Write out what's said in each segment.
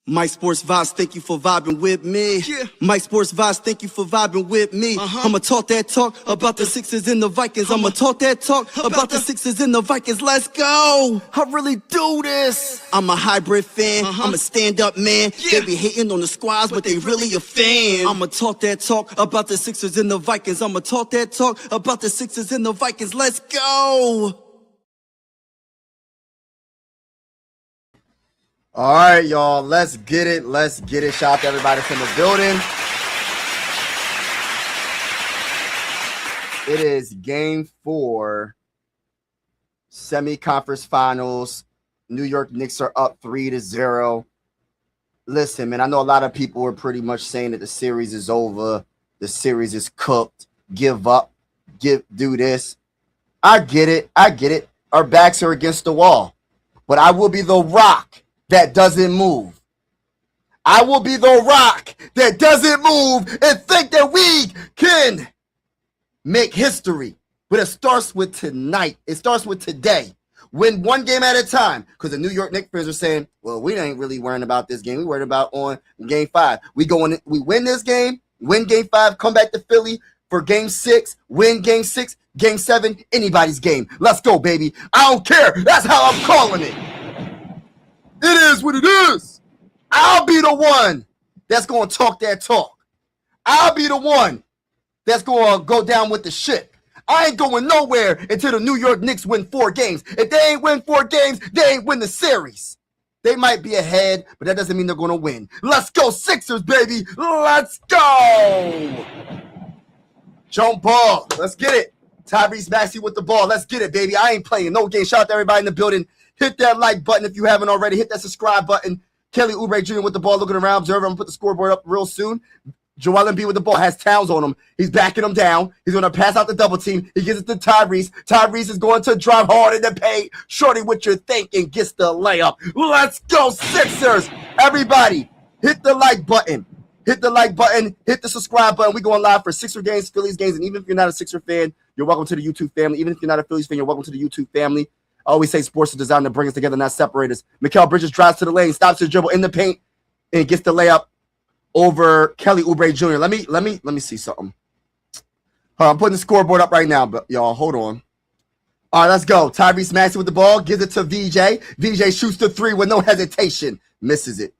My Sports Vibes, thank you for vibing with me. Yeah. My Sports Vibes, thank you for vibing with me. I'ma talk that talk about the Sixers and the Vikings. I'ma talk that talk about the Sixers and the Vikings. Let's go. I really do this. I'm a hybrid fan. I'm a stand-up man. Yeah. They be hating on the squads, but they really a fan. I'ma talk that talk about the Sixers and the Vikings. I'ma talk that talk about the Sixers and the Vikings. Let's go. All right, y'all. Let's get it. Let's get it. Shout out to everybody from the building. It is game 4, semi-conference finals. New York Knicks are up 3-0. Listen, man, I know a lot of people are pretty much saying that the series is over. The series is cooked. Give up. Do this. I get it. I get it. Our backs are against the wall. But I will be the rock that doesn't move. I will be the rock that doesn't move and think that we can make history. But it starts with tonight. It starts with today. Win one game at a time. Because the New York Knicks fans are saying, well, we ain't really worrying about this game. We worried about on game 5. We win this game, win game 5, come back to Philly for game 6, win game 6, game 7, anybody's game. Let's go, baby. I don't care. That's how I'm calling it. It is what it is. I'll be the one that's going to talk that talk. I'll be the one that's going to go down with the ship. I ain't going nowhere until the New York Knicks win 4 games. If they ain't win 4 games, they ain't win the series. They might be ahead, but that doesn't mean they're going to win. Let's go Sixers, baby. Let's go. Jump ball. Let's get it. Tyrese Maxey with the ball. Let's get it, baby. I ain't playing no game. Shout out to everybody in the building. Hit that like button if you haven't already. Hit that subscribe button. Kelly Oubre Jr. with the ball, looking around, observing. I'm going to put the scoreboard up real soon. Joel Embiid with the ball, has Towns on him. He's backing him down. He's going to pass out the double team. He gives it to Tyrese. Tyrese is going to drive hard in the paint. Shorty, what you're thinking, gets the layup. Let's go, Sixers. Everybody, hit the like button. Hit the like button. Hit the subscribe button. We're going live for Sixer games, Phillies games, and even if you're not a Sixer fan, you're welcome to the YouTube family. Even if you're not a Phillies fan, you're welcome to the YouTube family. I always say sports are designed to bring us together, not separate us. Mikal Bridges drives to the lane, stops his dribble in the paint, and gets the layup over Kelly Oubre Jr. Let me see something. I'm putting the scoreboard up right now, but y'all, hold on. All right, let's go. Tyrese Maxey with the ball, gives it to VJ. VJ shoots the 3 with no hesitation, misses it.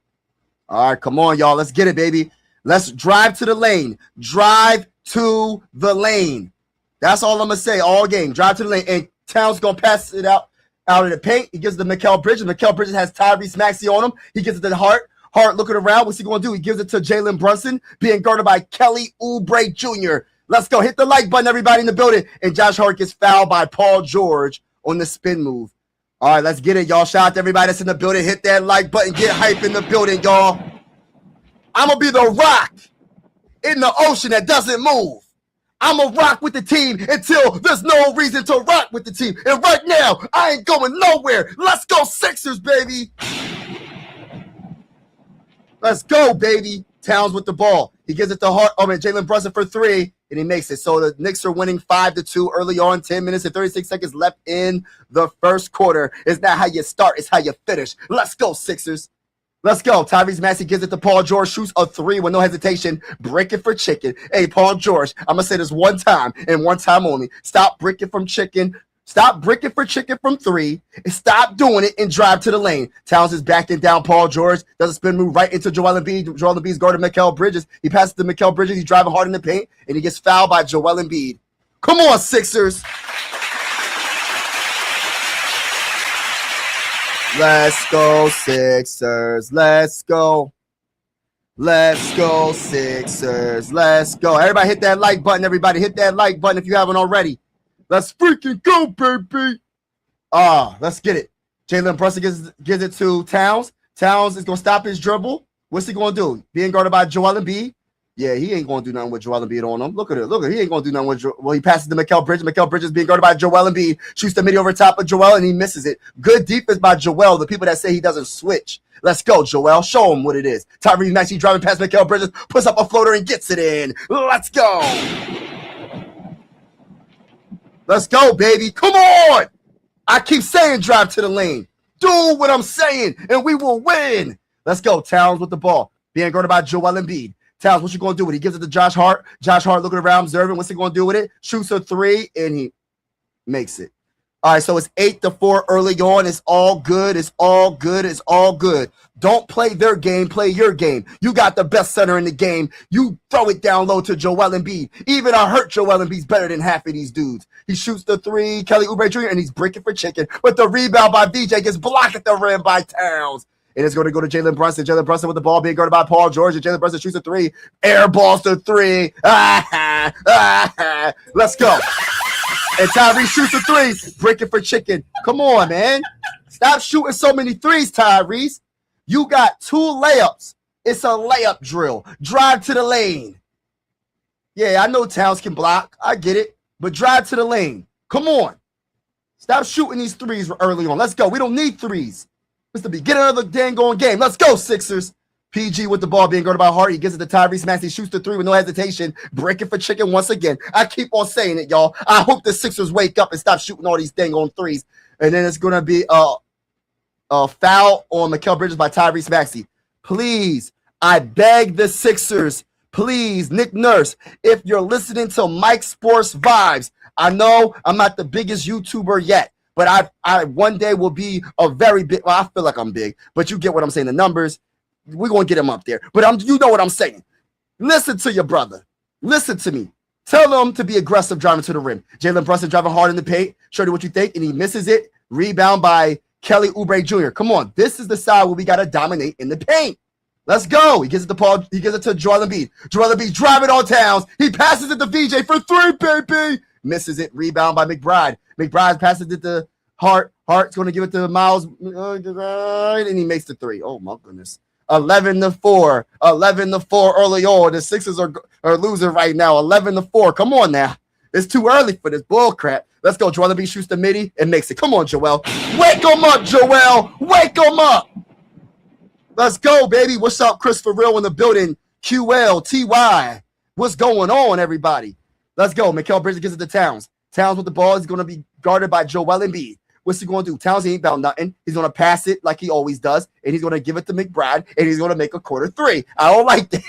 All right, come on, y'all. Let's get it, baby. Let's drive to the lane. Drive to the lane. That's all I'm gonna say all game. Drive to the lane, and Towns gonna pass it out of the paint. He gives it to Mikal Bridges. Mikal Bridges has Tyrese Maxey on him. He gives it to Hart. Hart looking around. What's he going to do? He gives it to Jalen Brunson, being guarded by Kelly Oubre Jr. Let's go. Hit the like button, everybody in the building. And Josh Hart gets fouled by Paul George on the spin move. All right, let's get it, y'all. Shout out to everybody that's in the building. Hit that like button. Get hype in the building, y'all. I'm going to be the rock in the ocean that doesn't move. I'm going to rock with the team until there's no reason to rock with the team. And right now, I ain't going nowhere. Let's go Sixers, baby. Let's go, baby. Towns with the ball. He gives it to Hart. Oh, man, Jalen Brunson for 3, and he makes it. So the Knicks are winning 5-2 early on. 10 minutes and 36 seconds left in the first quarter. It's not how you start. It's how you finish. Let's go, Sixers. Let's go. Tyrese Maxey gives it to Paul George. Shoots a 3 with no hesitation. Break it for chicken. Hey, Paul George, I'm going to say this one time and one time only. Stop breaking from chicken. Stop bricking for chicken from 3. And stop doing it and drive to the lane. Towns is backing down Paul George. Does a spin move right into Joel Embiid. Joel Embiid's guarding Mikal Bridges. He passes to Mikal Bridges. He's driving hard in the paint. And he gets fouled by Joel Embiid. Come on, Sixers. Let's go, Sixers. Let's go. Let's go, Sixers. Let's go. Everybody hit that like button. Everybody hit that like button if you haven't already. Let's freaking go, baby. Let's get it. Jalen Brunson gives it to Towns. Towns is going to stop his dribble. What's he going to do? Being guarded by Joel Embiid. Yeah, he ain't going to do nothing with Joel Embiid on him. Look at it. Look at it. He ain't going to do nothing with Well, he passes to Mikal Bridges. Mikal Bridges being guarded by Joel Embiid. Shoots the midi over top of Joel, and he misses it. Good defense by Joel. The people that say he doesn't switch. Let's go, Joel. Show him what it is. Tyrese Maxey driving past Mikal Bridges. Puts up a floater and gets it in. Let's go. Let's go, baby. Come on. I keep saying drive to the lane. Do what I'm saying, and we will win. Let's go. Towns with the ball. Being guarded by Joel Embiid. Towns, what you going to do with it? He gives it to Josh Hart. Josh Hart looking around, observing. What's he going to do with it? Shoots a three, and he makes it. All right, so it's 8-4 early on. It's all good. It's all good. It's all good. Don't play their game. Play your game. You got the best center in the game. You throw it down low to Joel Embiid. Even I hurt Joel Embiid's better than half of these dudes. He shoots the three, Kelly Oubre Jr., and he's breaking for chicken. But the rebound by VJ gets blocked at the rim by Towns. And it's going to go to Jalen Brunson. Jalen Brunson with the ball being guarded by Paul George. And Jalen Brunson shoots a three. Air balls to three. Let's go. And Tyrese shoots a three. Breaking for chicken. Come on, man. Stop shooting so many threes, Tyrese. You got 2 layups. It's a layup drill. Drive to the lane. Yeah, I know Towns can block. I get it. But drive to the lane. Come on. Stop shooting these threes early on. Let's go. We don't need threes. It's the beginning of the dang going game. Let's go, Sixers. PG with the ball being guarded by Hart. He gives it to Tyrese Maxey. Shoots the three with no hesitation. Breaking for chicken once again. I keep on saying it, y'all. I hope the Sixers wake up and stop shooting all these dang on threes. And then it's going to be a foul on Mikal Bridges by Tyrese Maxey. Please, I beg the Sixers. Please, Nick Nurse, if you're listening to Mike Sports Vibes, I know I'm not the biggest YouTuber yet. But I one day will be a very big. Well, I feel like I'm big, but you get what I'm saying. The numbers, we're gonna get him up there. But you know what I'm saying. Listen to your brother. Listen to me. Tell him to be aggressive driving to the rim. Jalen Brunson driving hard in the paint. Show you what you think, and he misses it. Rebound by Kelly Oubre Jr. Come on, this is the side where we gotta dominate in the paint. Let's go. He gives it to Paul. He gives it to Joel Embiid. Joel Embiid driving on Towns. He passes it to VJ for three, baby. Misses it. Rebound by McBride. McBride passes it to Hart. Hart's going to give it to Miles. And he makes the three. Oh, my goodness. 11-4. 11-4 early on. The Sixers are losing right now. 11-4. Come on now. It's too early for this bull crap. Let's go. Joel Embiid shoots the midi and makes it. Come on, Joel. Wake him up, Joel. Wake him up. Let's go, baby. What's up, Christopher Real in the building? QL, TY. What's going on, everybody? Let's go. Mikal Bridges gives it to Towns. Towns with the ball is going to be guarded by Joel Embiid. What's he going to do? Towns ain't about nothing. He's going to pass it like he always does, and he's going to give it to McBride, and he's going to make a quarter three. I don't like that.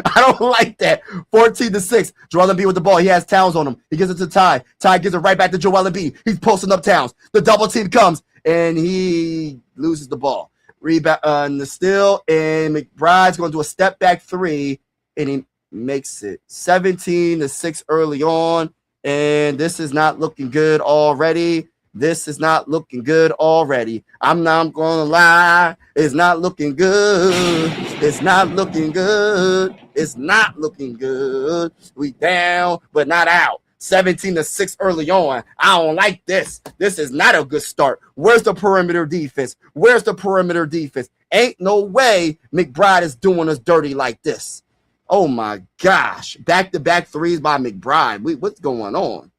I don't like that. 14-6. Joel Embiid with the ball. He has Towns on him. He gives it to Ty. Ty gives it right back to Joel Embiid. He's posting up Towns. The double team comes, and he loses the ball. Rebound, the steal, and McBride's going to do a step back three, and he makes it 17-6 early on. And this is not looking good already. This is not looking good already. I'm not going to lie. It's not looking good. It's not looking good. It's not looking good. We down, but not out. 17-6 early on. I don't like this. This is not a good start. Where's the perimeter defense? Where's the perimeter defense? Ain't no way McBride is doing us dirty like this. Oh my gosh. Back-to-back threes by McBride. What's going on?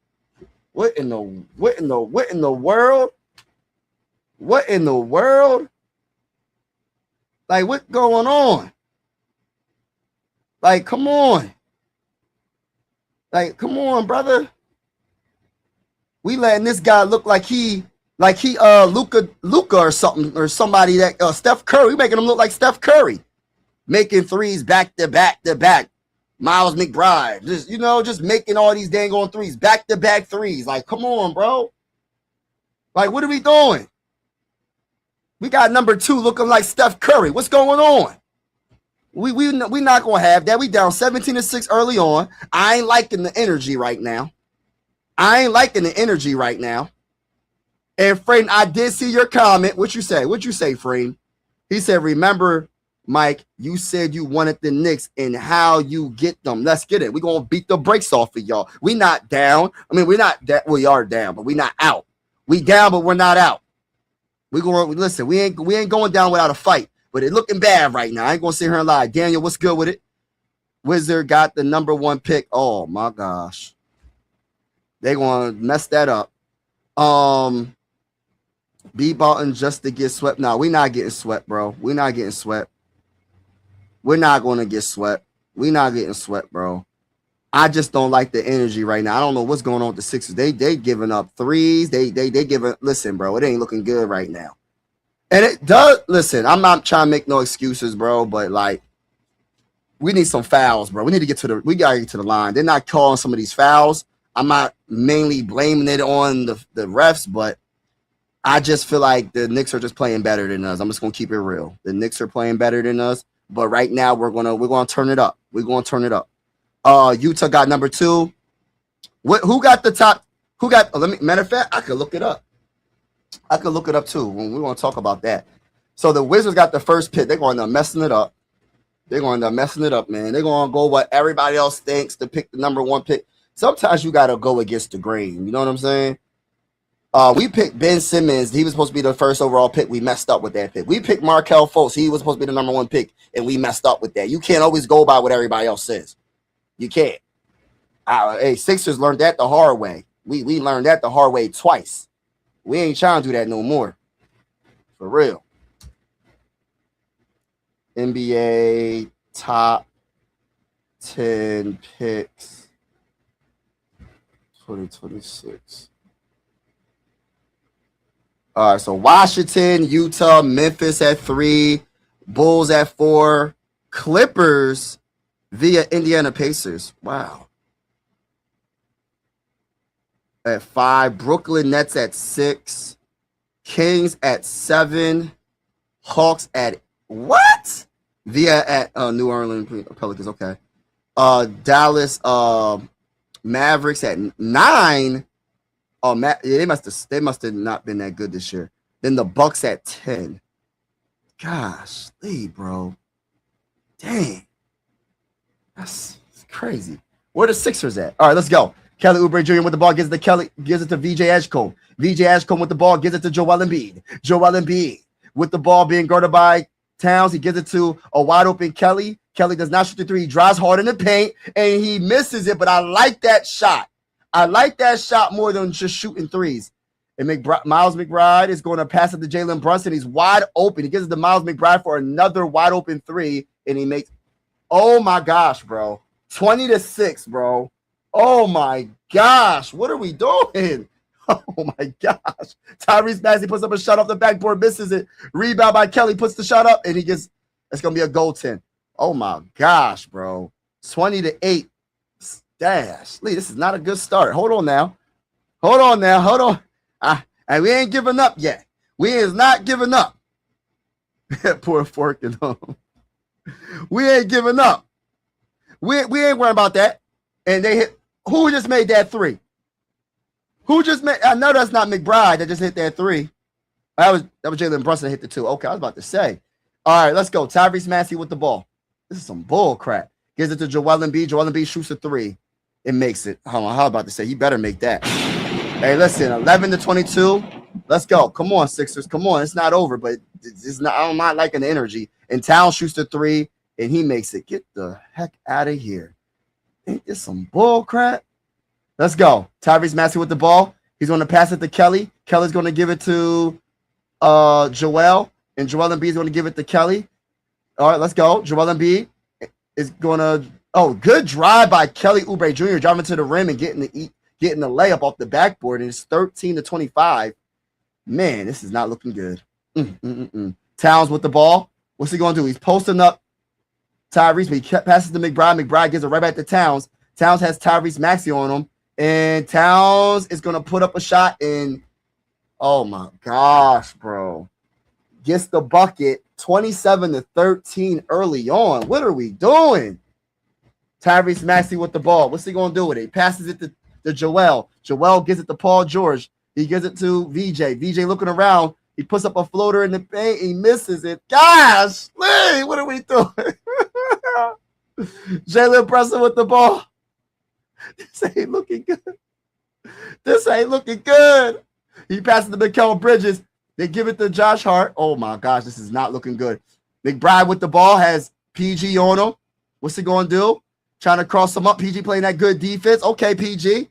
What in the world? What in the world? Like, what's going on? Like, come on. Like, come on, brother. We letting this guy look like he Luka or something, or somebody that Steph Curry. We making him look like Steph Curry. Making threes back to back to back. Miles McBride. Just making all these dang on threes. Back to back threes. Like, come on, bro. Like, what are we doing? We got number 2 looking like Steph Curry. What's going on? We not gonna have that. We down 17-6 early on. I ain't liking the energy right now. And Frame, I did see your comment. What you say, Frame? He said, remember, Mike, you said you wanted the Knicks and how you get them. Let's get it. We're gonna beat the brakes off of y'all. We not down. I mean, we're not that we are down, but we not out. We down, but we're not out. We ain't going down without a fight. But it's looking bad right now. I ain't gonna sit here and lie. Daniel, what's good with it? Wizard got the number 1 pick. Oh my gosh. They gonna mess that up. B-Ballin just to get swept. No, we not getting swept, bro. We're not getting swept. We're not gonna get swept. We're not getting swept, bro. I just don't like the energy right now. I don't know what's going on with the Sixers. They giving up threes. They giving. Listen, bro, it ain't looking good right now. And it does. Listen, I'm not trying to make no excuses, bro, but like, we need some fouls, bro. We need to get to the. We gotta get to the line. They're not calling some of these fouls. I'm not mainly blaming it on the refs, but I just feel like the Knicks are just playing better than us. I'm just gonna keep it real. The Knicks are playing better than us, but right now we're gonna turn it up. We're gonna turn it up. Utah got number 2. Who got the top? Who got? Let me. Matter of fact, I could look it up. I could look it up too when we want to talk about that. So the Wizards got the first pick. They're going to messing it up. They're going to messing it up, man. They're going to go what everybody else thinks to pick the number 1 pick. Sometimes you got to go against the grain. You know what I'm saying? We picked Ben Simmons. He was supposed to be the first overall pick. We messed up with that pick. We picked Markelle Fultz. He was supposed to be the number 1 pick, and we messed up with that. You can't always go by what everybody else says. You can't. Hey, Sixers learned that the hard way. We learned that the hard way twice. We ain't trying to do that no more. For real. NBA top 10 picks 2026. All right, so Washington, Utah, Memphis at 3, Bulls at 4, Clippers via Indiana Pacers. Wow. At 5, Brooklyn Nets at 6, Kings at 7, Hawks at what? Via at New Orleans Pelicans. Okay. Dallas Mavericks at 9. Oh, they must have not been that good this year. Then the Bucks at 10. Gosh, bro. Dang. That's crazy. Where the Sixers at? All right, let's go. Kelly Oubre Jr. with the ball gives it to VJ Edgecombe. VJ Edgecombe with the ball gives it to Joel Embiid. Joel Embiid with the ball being guarded by Towns. He gives it to a wide open Kelly. Kelly does not shoot the 3. He drives hard in the paint and he misses it, but I like that shot. I like that shot more than just shooting 3s. And Miles McBride is going to pass it to Jalen Brunson. He's wide open. He gives it to Miles McBride for another wide open 3, and he makes. Oh my gosh, bro! 20-6, bro. Oh my gosh, what are we doing? Oh my gosh. Tyrese Maxey puts up a shot off the backboard, misses it. Rebound by Kelly, puts the shot up, and he gets. It's gonna be a goaltend. Oh my gosh, bro. 20-8. Dash. Lee, this is not a good start. Hold on now. Hold on. And we ain't giving up yet. We is not giving up. Poor Forkin. We ain't giving up. We ain't worrying about that. And they hit. Who just made that 3? Who just made? I know that's not McBride that just hit that 3. That was Jalen Brunson that hit the 2. Okay, I was about to say. All right, let's go. Tyrese Maxey with the ball. This is some bull crap. Gives it to Joel Embiid. Joel Embiid shoots a 3. It makes it. Hold on, how about to say? You better make that. Hey, listen, 11-22. Let's go. Come on, Sixers. Come on. It's not over, but it's not. I'm not liking the energy. And Towns shoots the 3, and he makes it. Get the heck out of here. Ain't this some bull crap? Let's go. Tyrese Maxey with the ball. He's going to pass it to Kelly. Kelly's going to give it to Joel, and Joel Embiid is going to give it to Kelly. All right, let's go. Joel Embiid is going to. Oh, good drive by Kelly Oubre Jr. driving to the rim and getting the layup off the backboard, and it's 13-25. Man, this is not looking good. Towns with the ball. What's he going to do? He's posting up Tyrese, but he passes to McBride. McBride gives it right back to Towns. Towns has Tyrese Maxey on him, and Towns is going to put up a shot, and oh my gosh, bro. Gets the bucket, 27-13 early on. What are we doing? Tyrese Maxey with the ball. What's he going to do with it? He passes it to Joel. Joel gives it to Paul George. He gives it to VJ. VJ looking around. He puts up a floater in the paint. He misses it. Gosh, Lee, what are we doing? Jalen Brunson with the ball. This ain't looking good. He passes to Mikal Bridges. They give it to Josh Hart. Oh, my gosh, this is not looking good. McBride with the ball has PG on him. What's he going to do? Trying to cross him up. PG playing that good defense. Okay, PG.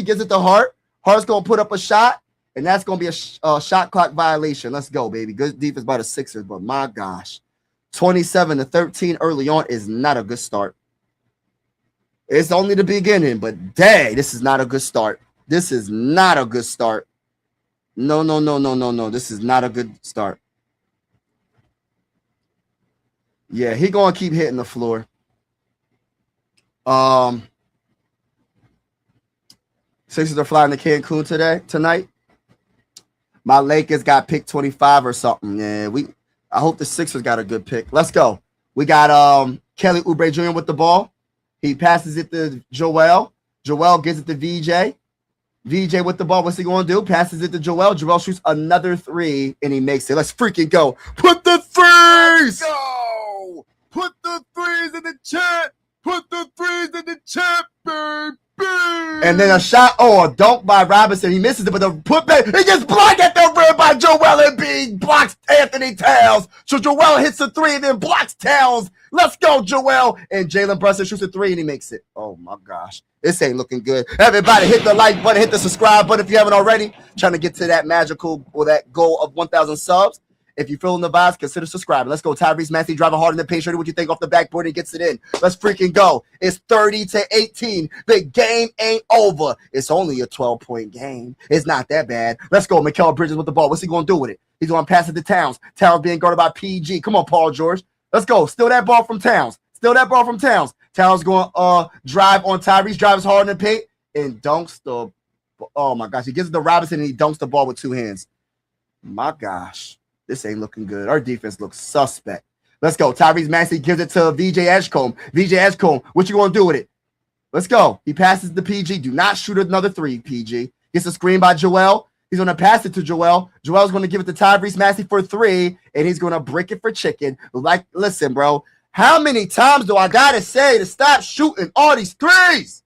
Gives it to Hart. Hart's going to put up a shot, and that's going to be a shot clock violation. Let's go, baby. Good defense by the Sixers, but my gosh. 27-13 early on is not a good start. It's only the beginning, but dang, this is not a good start. No. This is not a good start. Yeah, he gonna keep hitting the floor. Sixers are flying to Cancun tonight. My Lakers got pick 25 or something. Yeah, I hope the Sixers got a good pick. Let's go. We got Kelly Oubre Jr. with the ball. He passes it to Joel. Joel gives it to VJ. VJ with the ball. What's he going to do? Passes it to Joel. Joel shoots another three, and he makes it. Let's freaking go. Put the threes! Let's go! Put the threes in the chat. Put the threes in the chat, baby. And then a shot, a dunk by Robinson. He misses it, but the putback, he gets blocked at the rim by Joel Embiid. Blocks Anthony Towns. So Joel hits the three and then blocks Towns. Let's go, Joel. And Jalen Brunson shoots a three and he makes it. Oh my gosh. This ain't looking good. Everybody hit the like button, hit the subscribe button if you haven't already. Trying to get to that magical or that goal of 1,000 subs. If you're feeling the vibes, consider subscribing. Let's go. Tyrese Maxey driving hard in the paint. What you think off the backboard? He gets it in. Let's freaking go. It's 30-18. The game ain't over. It's only a 12-point game. It's not that bad. Let's go. Mikal Bridges with the ball. What's he going to do with it? He's going to pass it to Towns. Towns being guarded by PG. Come on, Paul George. Let's go. Steal that ball from Towns. Towns going to drive on Tyrese. Drives hard in the paint and dunks the – oh, my gosh. He gives it to Robinson and he dunks the ball with two hands. My gosh. This ain't looking good. Our defense looks suspect. Let's go. Tyrese Maxey gives it to VJ Edgecombe. VJ Edgecombe, what you going to do with it? Let's go. He passes to PG. Do not shoot another three, PG. Gets a screen by Joel. He's going to pass it to Joel. Joel's going to give it to Tyrese Maxey for three, and he's going to brick it for chicken. Like, listen, bro. How many times do I got to say to stop shooting all these threes?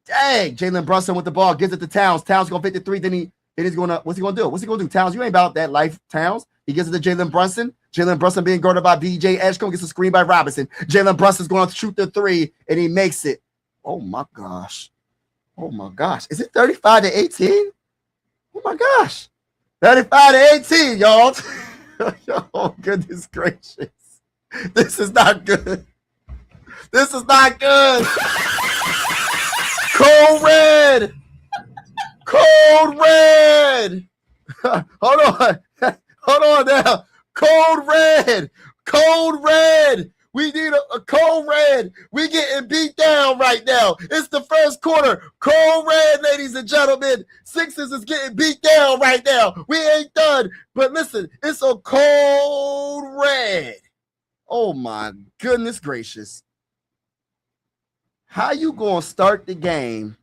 Dang. Jalen Brunson with the ball. Gives it to Towns. Towns going to fit the three. Then he's going to, what's he going to do? What's he going to do? Towns, you ain't about that life, Towns. He gives it to Jalen Brunson. Jalen Brunson being guarded by VJ Edgecombe. Gets a screen by Robinson. Jalen Brunson's going to shoot the three, and he makes it. Oh, my gosh. Is it 35-18? Oh, my gosh. 35-18, y'all. Oh, goodness gracious. This is not good. Cold red. Hold on now. Cold red. We need a cold red. We getting beat down right now. It's the first quarter. Cold red, ladies and gentlemen. Sixers is getting beat down right now. We ain't done. But listen, it's a cold red. Oh my goodness gracious. How you gonna start the game?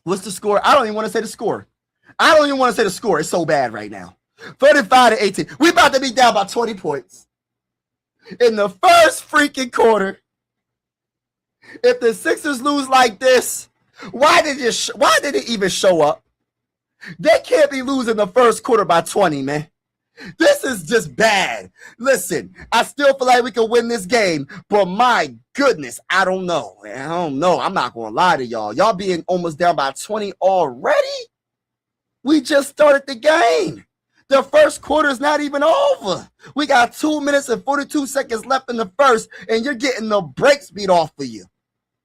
What's the score? I don't even want to say the score. It's so bad right now. 35-18. We about to be down by 20 points. In the first freaking quarter. If the Sixers lose like this, why did it even show up? They can't be losing the first quarter by 20, man. This is just bad. Listen, I still feel like we can win this game, but my goodness, I don't know. I'm not going to lie to y'all. Y'all being almost down by 20 already? We just started the game. The first quarter is not even over. We got 2 minutes and 42 seconds left in the first, and you're getting the brakes beat off of you.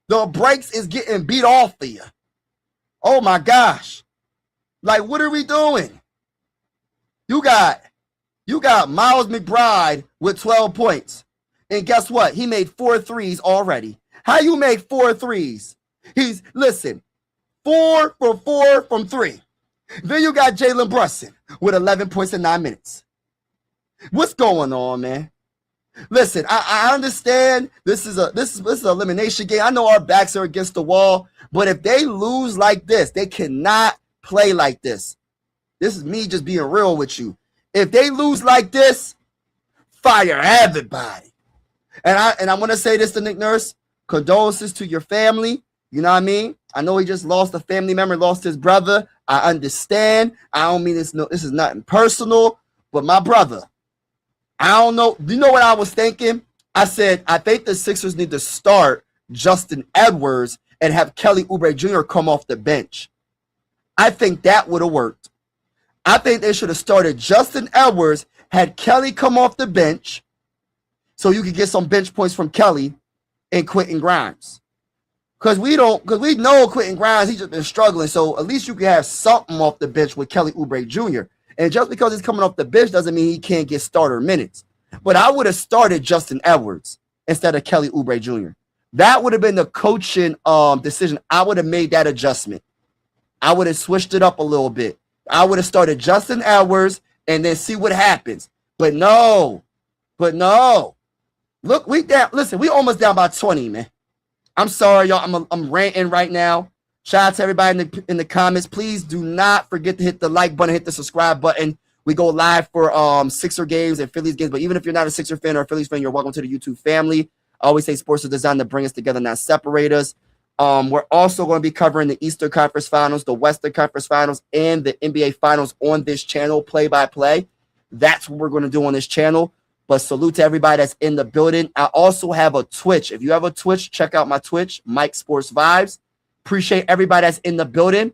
The brakes is getting beat off of you. Oh, my gosh. Like, what are we doing? You got Miles McBride with 12 points. And guess what? He made 4 threes already. How you make 4 threes? 4 for 4 from 3. Then you got Jalen Brunson with 11 points in 9 minutes. What's going on, man? Listen, I understand this is an elimination game. I know our backs are against the wall, but if they lose like this, they cannot play like this. This is me just being real with you. If they lose like this, fire everybody. And I want to say this to Nick Nurse. Condolences to your family. You know what I mean? I know he just lost a family member, lost his brother. I understand. I don't mean this is nothing personal, but my brother, I don't know. Do you know what I was thinking? I said, I think the Sixers need to start Justin Edwards and have Kelly Oubre Jr. come off the bench. I think that would have worked. I think they should have started Justin Edwards, had Kelly come off the bench so you could get some bench points from Kelly and Quentin Grimes. Because we know Quentin Grimes, he's just been struggling. So at least you can have something off the bench with Kelly Oubre Jr. And just because he's coming off the bench doesn't mean he can't get starter minutes. But I would have started Justin Edwards instead of Kelly Oubre Jr. That would have been the coaching decision. I would have made that adjustment. I would have switched it up a little bit. I would have started Justin Edwards and then see what happens. But no. Look, we down. Listen, we almost down by 20, man. I'm sorry, y'all. I'm ranting right now. Shout out to everybody in the comments. Please do not forget to hit the like button, hit the subscribe button. We go live for Sixer games and Phillies games. But even if you're not a Sixer fan or a Phillies fan, you're welcome to the YouTube family. I always say sports is designed to bring us together, not separate us. We're also going to be covering the Eastern Conference Finals, the Western Conference Finals, and the NBA Finals on this channel, play-by-play. That's what we're going to do on this channel. But salute to everybody that's in the building. I also have a Twitch. If you have a Twitch, check out my Twitch, Mike Sports Vibes. Appreciate everybody that's in the building.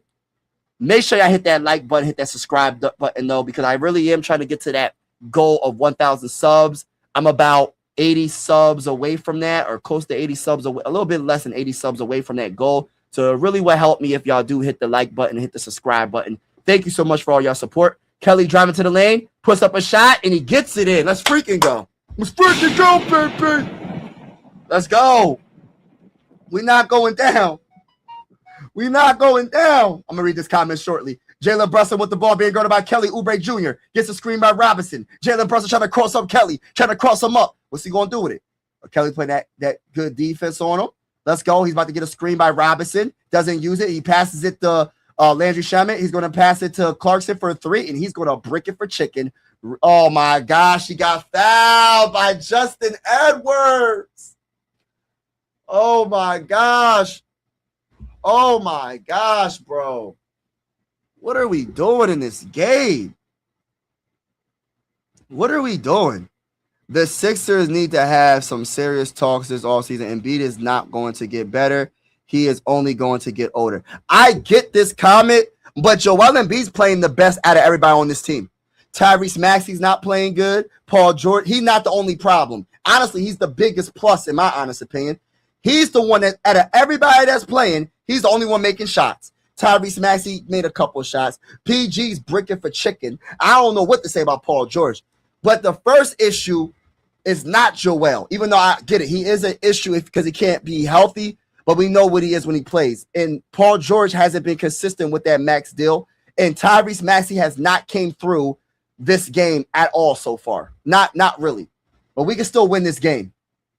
Make sure y'all hit that like button, hit that subscribe button, though, because I really am trying to get to that goal of 1,000 subs. I'm about 80 subs away from that, or close to 80 subs away, a little bit less than 80 subs away from that goal. So it really will help me if y'all do hit the like button, hit the subscribe button. Thank you so much for all y'all support. Kelly driving to the lane, puts up a shot, and he gets it in. Let's freaking go. Let's freaking go, baby. Let's go. We're not going down. We're not going down. I'm going to read this comment shortly. Jalen Brunson with the ball being guarded by Kelly Oubre Jr. Gets a screen by Robinson. Jalen Brunson trying to cross up Kelly, trying to cross him up. What's he going to do with it? Kelly playing that good defense on him. Let's go. He's about to get a screen by Robinson. Doesn't use it. He passes it to Landry Shamet. He's going to pass it to Clarkson for a 3, and he's going to brick it for chicken. Oh, my gosh. He got fouled by Justin Edwards. Oh, my gosh. Oh, my gosh, bro. What are we doing in this game? What are we doing? The Sixers need to have some serious talks this offseason. Embiid is not going to get better. He is only going to get older. I get this comment, but Joel Embiid's playing the best out of everybody on this team. Tyrese Maxey's not playing good. Paul George, he's not the only problem. Honestly, he's the biggest plus in my honest opinion. He's the one that, out of everybody that's playing, he's the only one making shots. Tyrese Maxey made a couple of shots. PG's bricking for chicken. I don't know what to say about Paul George. But the first issue is not Joel, even though I get it. He is an issue because he can't be healthy, but we know what he is when he plays. And Paul George hasn't been consistent with that max deal. And Tyrese Maxey has not came through this game at all so far. Not really. But we can still win this game.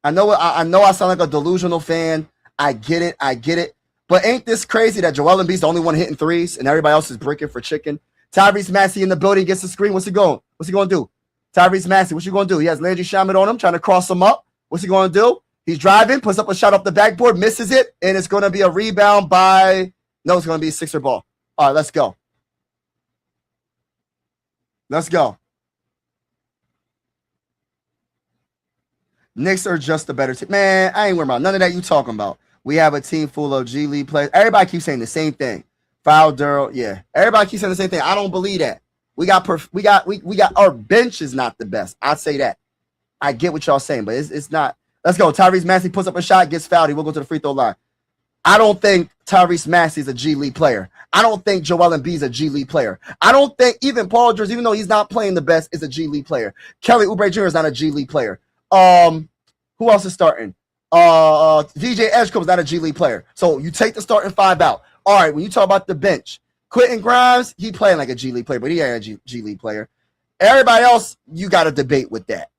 I know I sound like a delusional fan. I get it. But ain't this crazy that Joel Embiid's the only one hitting threes and everybody else is bricking for chicken? Tyrese Maxey in the building gets the screen. What's he going to do? Tyrese Maxey, what's he going to do? He has Landry Shamet on him, trying to cross him up. What's he going to do? He's driving, puts up a shot off the backboard, misses it, and it's going to be a rebound by – no, it's going to be a Sixer ball. All right, let's go. Knicks are just a better team. Man, I ain't worried about none of that you talking about. We have a team full of G League players. Everybody keeps saying the same thing. Foul Durrell, yeah. Everybody keeps saying the same thing. I don't believe that. We got our bench is not the best. I'd say that. I get what y'all saying, but it's not. Let's go. Tyrese Maxey puts up a shot, gets fouled. He will go to the free throw line. I don't think Tyrese Maxey is a G League player. I don't think Joel Embiid is a G League player. I don't think even Paul George, even though he's not playing the best, is a G League player. Kelly Oubre Jr. is not a G League player. Who else is starting? DJ Edgecombe is not a G League player. So you take the starting 5 out. All right, when you talk about the bench, Quentin Grimes, he playing like a G League player, but he ain't a G League player. Everybody else, you got to debate with that.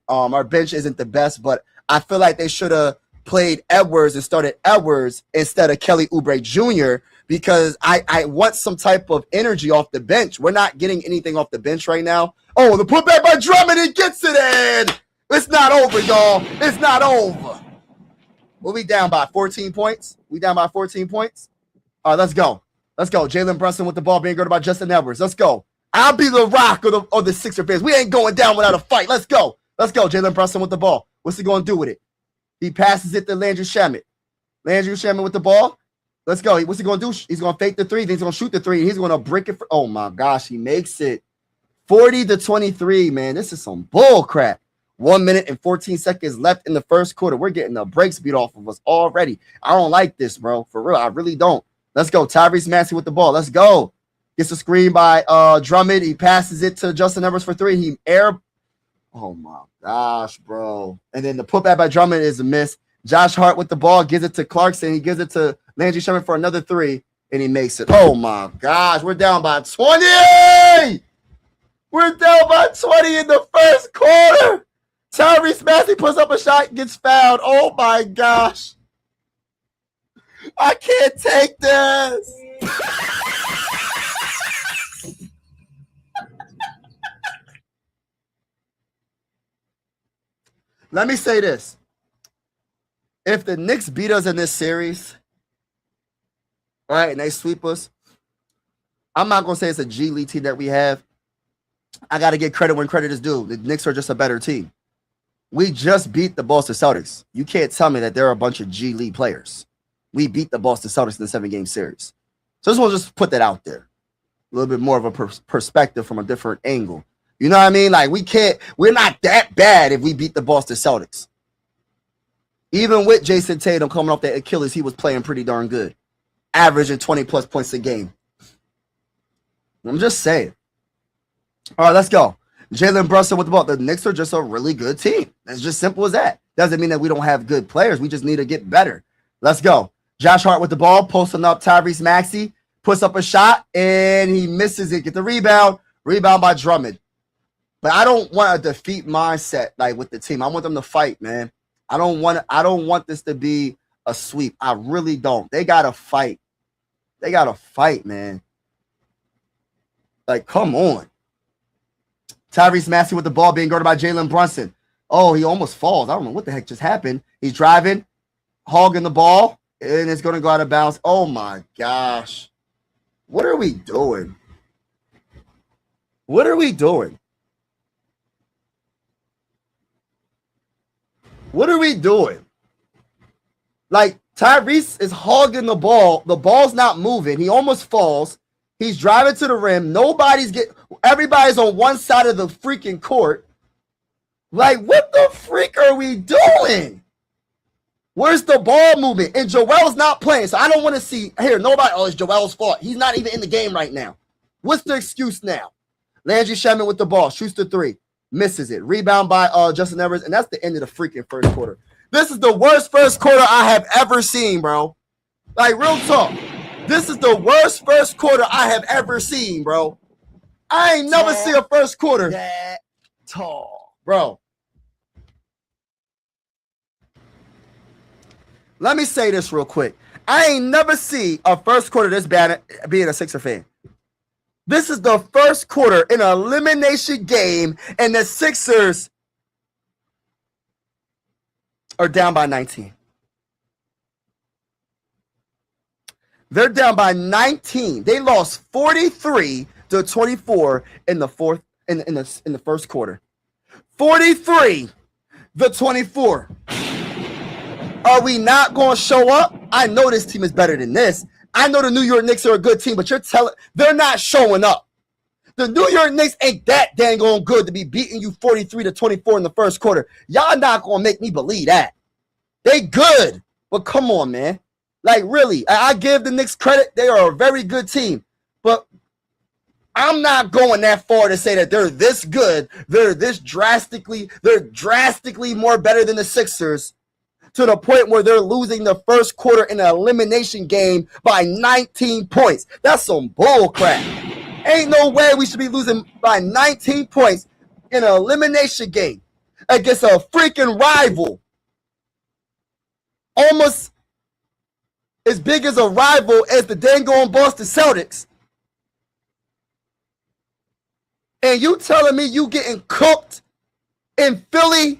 Our bench isn't the best, but I feel like they should have played Edwards and started Edwards instead of Kelly Oubre Jr. because I want some type of energy off the bench. We're not getting anything off the bench right now. Oh, the putback by Drummond, he gets it in. It's not over, y'all. It's not over. We'll be down by 14 points. All right, let's go. Jalen Brunson with the ball being guarded by Justin Edwards. Let's go. I'll be the rock of the Sixer fans. We ain't going down without a fight. Let's go. Jalen Brunson with the ball. What's he going to do with it? He passes it to Landry Shamet. With the ball. Let's go. What's he going to do? He's going to fake the 3. Then he's going to shoot the 3. And he's going to brick it. Oh, my gosh. He makes it 40-23, man. This is some bull crap. 1 minute and 14 seconds left in the first quarter. We're getting the brakes beat off of us already. I don't like this, bro. For real, I really don't. Let's go. Tyrese Maxey with the ball. Let's go. Gets a screen by Drummond. He passes it to Justin Edwards for three. Oh, my gosh, bro. And then the putback by Drummond is a miss. Josh Hart with the ball gives it to Clarkson. He gives it to Landry Sherman for another three, and he makes it. Oh, my gosh. We're down by 20. We're down by 20 in the first quarter. Tyrese Maxey puts up a shot, gets fouled. Oh, my gosh. I can't take this. Let me say this. If the Knicks beat us in this series, all right, and they sweep us, I'm not going to say it's a G League team that we have. I got to get credit when credit is due. The Knicks are just a better team. We just beat the Boston Celtics. You can't tell me that there are a bunch of G League players. We beat the Boston Celtics in the 7-game series. So I just want to just put that out there. A little bit more of a perspective from a different angle. You know what I mean? Like, we're not that bad if we beat the Boston Celtics. Even with Jason Tatum coming off that Achilles, he was playing pretty darn good. Averaging 20-plus points a game. I'm just saying. All right, let's go. Jalen Brunson with the ball. The Knicks are just a really good team. It's just simple as that. Doesn't mean that we don't have good players. We just need to get better. Let's go. Josh Hart with the ball, posting up Tyrese Maxey, puts up a shot, and he misses it. Get the rebound. Rebound by Drummond. But I don't want a defeat mindset like with the team. I want them to fight, man. I don't want this to be a sweep. I really don't. They gotta fight. They gotta fight, man. Like, come on. Tyrese Maxey with the ball being guarded by Jalen Brunson. Oh, he almost falls. I don't know what the heck just happened. He's driving, hogging the ball, and it's going to go out of bounds. Oh, my gosh. What are we doing? What are we doing? What are we doing? Like, Tyrese is hogging the ball. The ball's not moving. He almost falls. He's driving to the rim. Everybody's on one side of the freaking court. Like, what the freak are we doing? Where's the ball movement? And Joel's not playing, so I don't want to see here. Nobody, it's Joel's fault. He's not even in the game right now. What's the excuse now? Landry Sherman with the ball, shoots the three, misses it. Rebound by Justin Edwards, and that's the end of the freaking first quarter. This is the worst first quarter I have ever seen, bro. Like, real talk. This is the worst first quarter I have ever seen, bro. I ain't never seen a first quarter that tall, bro. Let me say this real quick. I ain't never seen a first quarter this bad being a Sixer fan. This is the first quarter in an elimination game, and the Sixers are down by 19. They're down by 19. They lost 43-24 in the first quarter. 43-24. Are we not going to show up? I know this team is better than this. I know the New York Knicks are a good team, but they're not showing up. The New York Knicks ain't that dang on good to be beating you 43-24 in the first quarter. Y'all not going to make me believe that. They good, but come on, man. Like, really, I give the Knicks credit. They are a very good team. But I'm not going that far to say that they're this good. They're drastically more better than the Sixers to the point where they're losing the first quarter in an elimination game by 19 points. That's some bull crap. Ain't no way we should be losing by 19 points in an elimination game against a freaking rival. Almost as big as a rival as the dang on Boston Celtics. And you telling me you getting cooked in Philly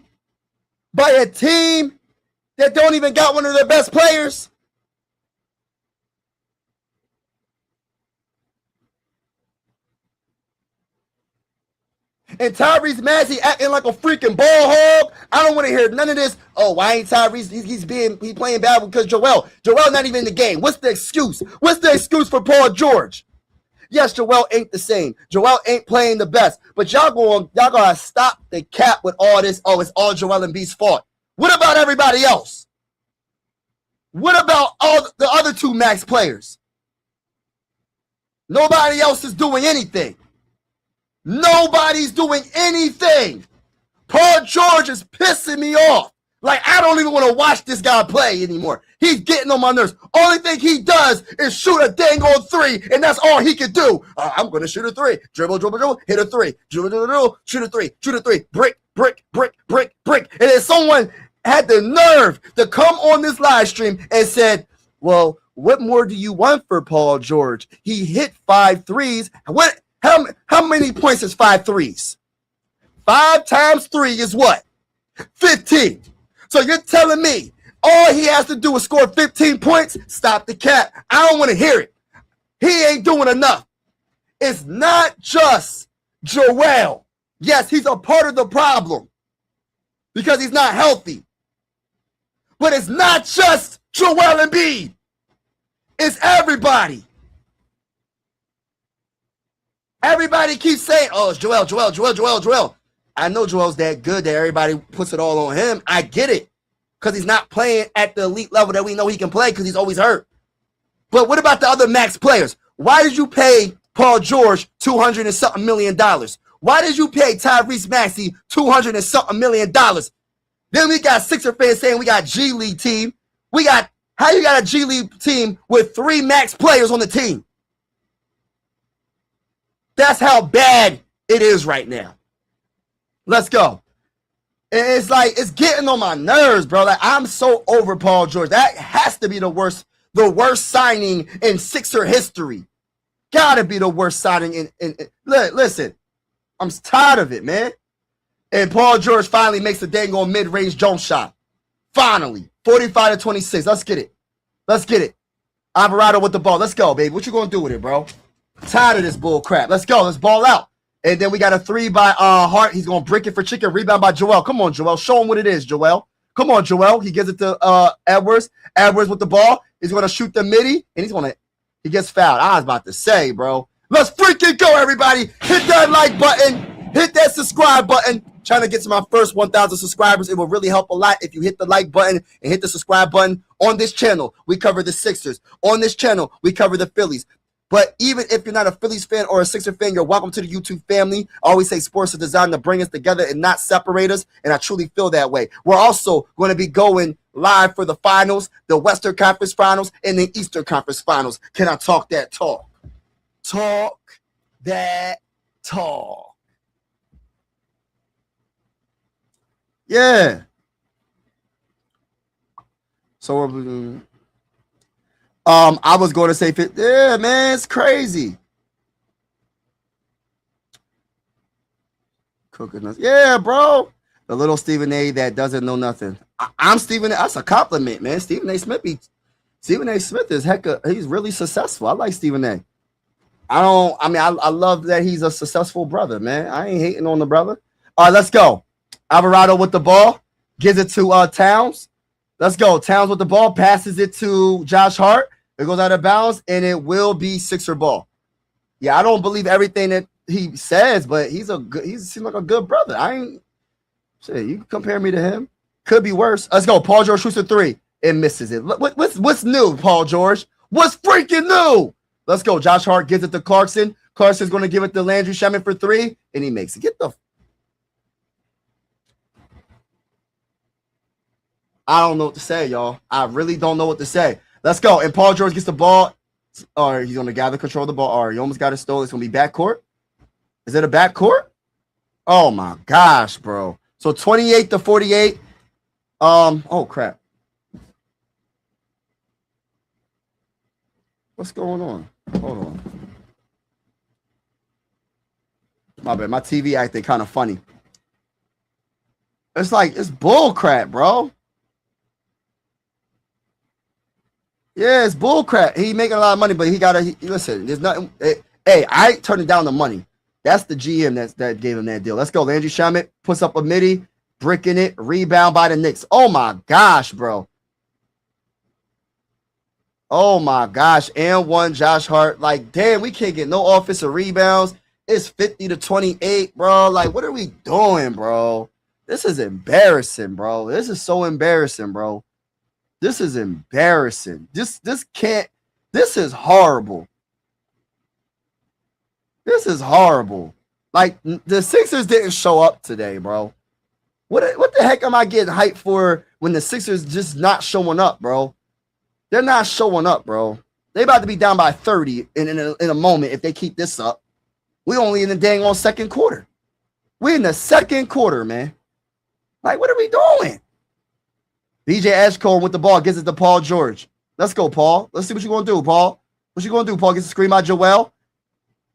by a team that don't even got one of their best players? And Tyrese Maxey acting like a freaking ball hog. I don't want to hear none of this. Oh, why ain't Tyrese? He's playing bad because Joel not even in the game. What's the excuse? What's the excuse for Paul George? Yes, Joel ain't the same. Joel ain't playing the best. But y'all gonna stop the cap with all this. Oh, it's all Joel Embiid's fault. What about everybody else? What about all the other two max players? Nobody else is doing anything. Nobody's doing anything. Paul George is pissing me off. Like, I don't even want to watch this guy play anymore. He's getting on my nerves. Only thing he does is shoot a dang on three, and that's all he can do. I'm going to shoot a three. Dribble, dribble, dribble, hit a three. Dribble, dribble, dribble, shoot a three. Shoot a three. Brick, brick, brick, brick, brick. And then someone had the nerve to come on this live stream and said, well, what more do you want for Paul George? He hit 5 threes. How many points is 5 threes? 5 times 3 is what? 15. So you're telling me all he has to do is score 15 points? Stop the cap. I don't want to hear it. He ain't doing enough. It's not just Joel. Yes, he's a part of the problem because he's not healthy. But it's not just Joel Embiid. It's everybody. Everybody keeps saying, oh, it's Joel. I know Joel's that good that everybody puts it all on him. I get it. Because he's not playing at the elite level that we know he can play because he's always hurt. But what about the other max players? Why did you pay Paul George $200 and something million? Why did you pay Tyrese Maxey $200 and something million? Then we got Sixer fans saying we got G League team. How you got a G League team with 3 max players on the team? That's how bad it is right now. Let's go. It's like, it's getting on my nerves, bro. Like, I'm so over Paul George. That has to be the worst signing in Sixer history. Gotta be the worst signing in listen, I'm tired of it, man. And Paul George finally makes a dang on mid-range jump shot. Finally. 45-26. Let's get it. Let's get it. Alvarado with the ball. Let's go, baby. What you gonna do with it, bro? Tired of this bull crap. Let's go. Let's ball out. And then we got a 3 by Hart. He's going to brick it for Chicken. Rebound by Joel. Come on, Joel. Show him what it is, Joel. Come on, Joel. He gives it to Edwards. Edwards with the ball. He's going to shoot the midi. And he gets fouled. I was about to say, bro. Let's freaking go, everybody. Hit that like button. Hit that subscribe button. Trying to get to my first 1,000 subscribers. It will really help a lot if you hit the like button and hit the subscribe button. On this channel, we cover the Sixers. On this channel, we cover the Phillies. But even if you're not a Phillies fan or a Sixer fan, you're welcome to the YouTube family. I always say sports are designed to bring us together and not separate us, and I truly feel that way. We're also going to be going live for the finals, the Western Conference Finals, and the Eastern Conference Finals. Can I talk that talk? Talk that talk. Yeah. So I was going to say, yeah, man, it's crazy. Cooking us. Yeah, bro. The little Stephen A that doesn't know nothing. I'm Stephen A. That's a compliment, man. Stephen A. Smith is he's really successful. I like Stephen A. I love that he's a successful brother, man. I ain't hating on the brother. All right, let's go. Alvarado with the ball. Gives it to Towns. Let's go. Towns with the ball. Passes it to Josh Hart. It goes out of bounds, and it will be Sixer ball. Yeah, I don't believe everything that he says, but he seems like a good brother. You can compare me to him. Could be worse. Let's go. Paul George shoots a 3 and misses it. What's new, Paul George? What's freaking new? Let's go. Josh Hart gives it to Clarkson. Clarkson's going to give it to Landry Shamet for 3, and he makes it. I don't know what to say, y'all. I really don't know what to say. Let's go. And Paul George gets the ball. Or he's going to gather control of the ball. Or he almost got it stolen. It's going to be backcourt. Is it a backcourt? Oh, my gosh, bro. So 28-48. Oh, crap. What's going on? Hold on. My bad. My TV acting kind of funny. It's bull crap, bro. Yeah, it's bull crap. He making a lot of money, but listen, there's nothing. Hey, I ain't turning down the money. That's the GM that gave him that deal. Let's go. Landry Shamet puts up a midi, bricking it, rebound by the Knicks. Oh my gosh, bro. Oh my gosh. And one Josh Hart. Like, damn, we can't get no offensive rebounds. It's 50-28, bro. Like, what are we doing, bro? This is embarrassing, bro. This is so embarrassing, bro. This is embarrassing. This can't. This is horrible. This is horrible. Like, the Sixers didn't show up today, bro. What the heck am I getting hyped for when the Sixers just not showing up, bro? They're not showing up, bro. They about to be down by 30 in a moment if they keep this up. We only in the dang on second quarter. We in the second quarter, man. Like, what are we doing? BJ Ashcombe with the ball gives it to Paul George. Let's go, Paul. Let's see what you're going to do, Paul. What you going to do, Paul? Gets a screen by Joel.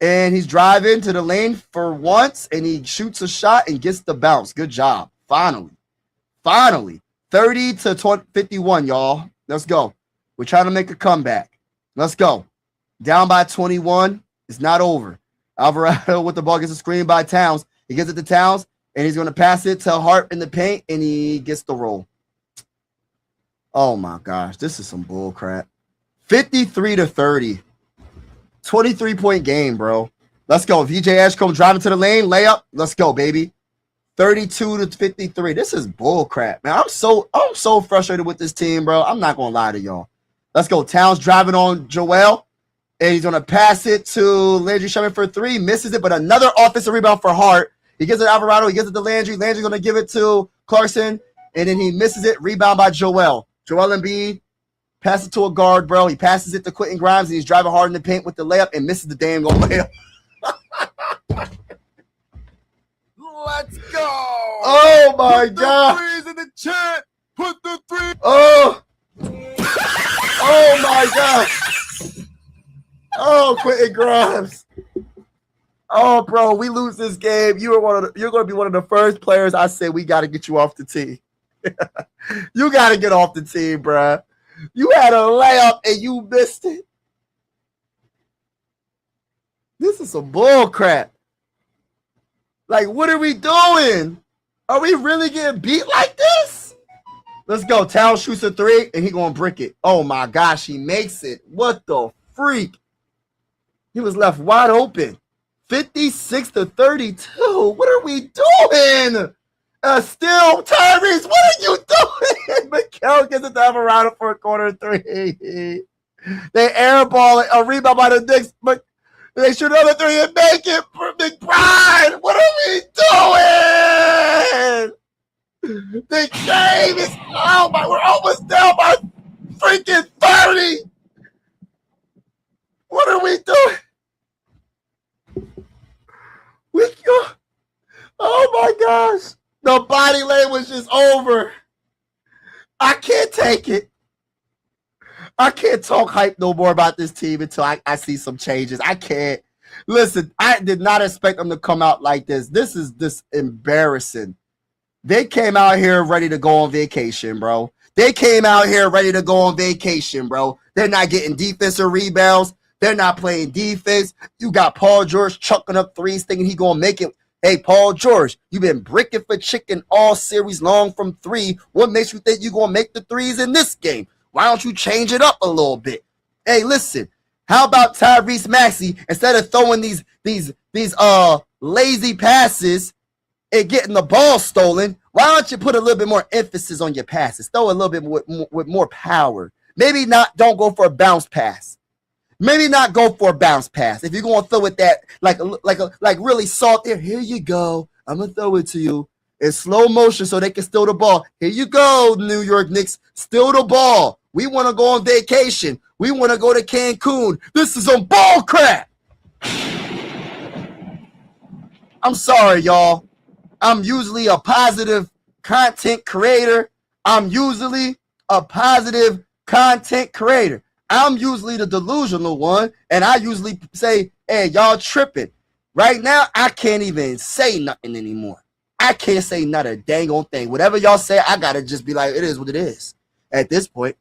And he's driving to the lane for once, and he shoots a shot and gets the bounce. Good job. Finally. 30-51, y'all. Let's go. We're trying to make a comeback. Let's go. Down by 21. It's not over. Alvarado with the ball gets a screen by Towns. He gives it to Towns, and he's going to pass it to Hart in the paint, and he gets the roll. Oh, my gosh. This is some bull crap. 53-30. 23-point game, bro. Let's go. VJ Ashcombe driving to the lane. Layup. Let's go, baby. 32-53. This is bull crap, man. I'm so frustrated with this team, bro. I'm not going to lie to y'all. Let's go. Towns driving on Joel. And he's going to pass it to Landry Shamet for three. Misses it, but another offensive rebound for Hart. He gives it to Alvarado. He gives it to Landry. Landry's going to give it to Clarkson. And then he misses it. Rebound by Joel. Joel Embiid. Pass it to a guard, bro. He passes it to Quentin Grimes, and he's driving hard in the paint with the layup and misses the damn goal layup. Let's go. Oh, my God. Threes in the chat. Put the three. Oh. Oh, my God. Oh, Quentin Grimes. Oh, bro, we lose this game. You're going to be one of the first players I say we got to get you off the team. You got to get off the team, bro. You had a layup and you missed it. This is some bull crap. Like, what are we doing? Are we really getting beat like this? Let's go. Towns shoots a three, and he going to brick it. Oh, my gosh, he makes it. What the freak? He was left wide open. 56-32. What are we doing? Still, Tyrese, what are you doing? Mikal gets it to Alvarado for a corner three. They airball it, a rebound by the Knicks, but they shoot another three and make it for McBride. What are we doing? The game is, oh my, we're almost down by freaking 30. What are we doing? Oh my gosh. The body language is over. I can't take it. I can't talk hype no more about this team until I see some changes. I can't. Listen, I did not expect them to come out like this. This is just embarrassing. They came out here ready to go on vacation, bro. They came out here ready to go on vacation, bro. They're not getting defensive rebounds. They're not playing defense. You got Paul George chucking up threes thinking he going to make it. Hey, Paul George, you've been bricking for chicken all series long from three. What makes you think you're going to make the threes in this game? Why don't you change it up a little bit? Hey, listen, how about Tyrese Maxey, instead of throwing these lazy passes and getting the ball stolen, why don't you put a little bit more emphasis on your passes? Throw a little bit with more power. Maybe don't go for a bounce pass. Maybe not go for a bounce pass. If you're going to throw it that like really salty, here you go. I'm going to throw it to you in slow motion so they can steal the ball. Here you go, New York Knicks. Steal the ball. We want to go on vacation. We want to go to Cancun. This is some bull crap. I'm sorry, y'all. I'm usually a positive content creator. I'm usually the delusional one, and I usually say, hey, y'all tripping. Right now, I can't even say nothing anymore. I can't say not a dang old thing. Whatever y'all say, I got to just be like, it is what it is at this point.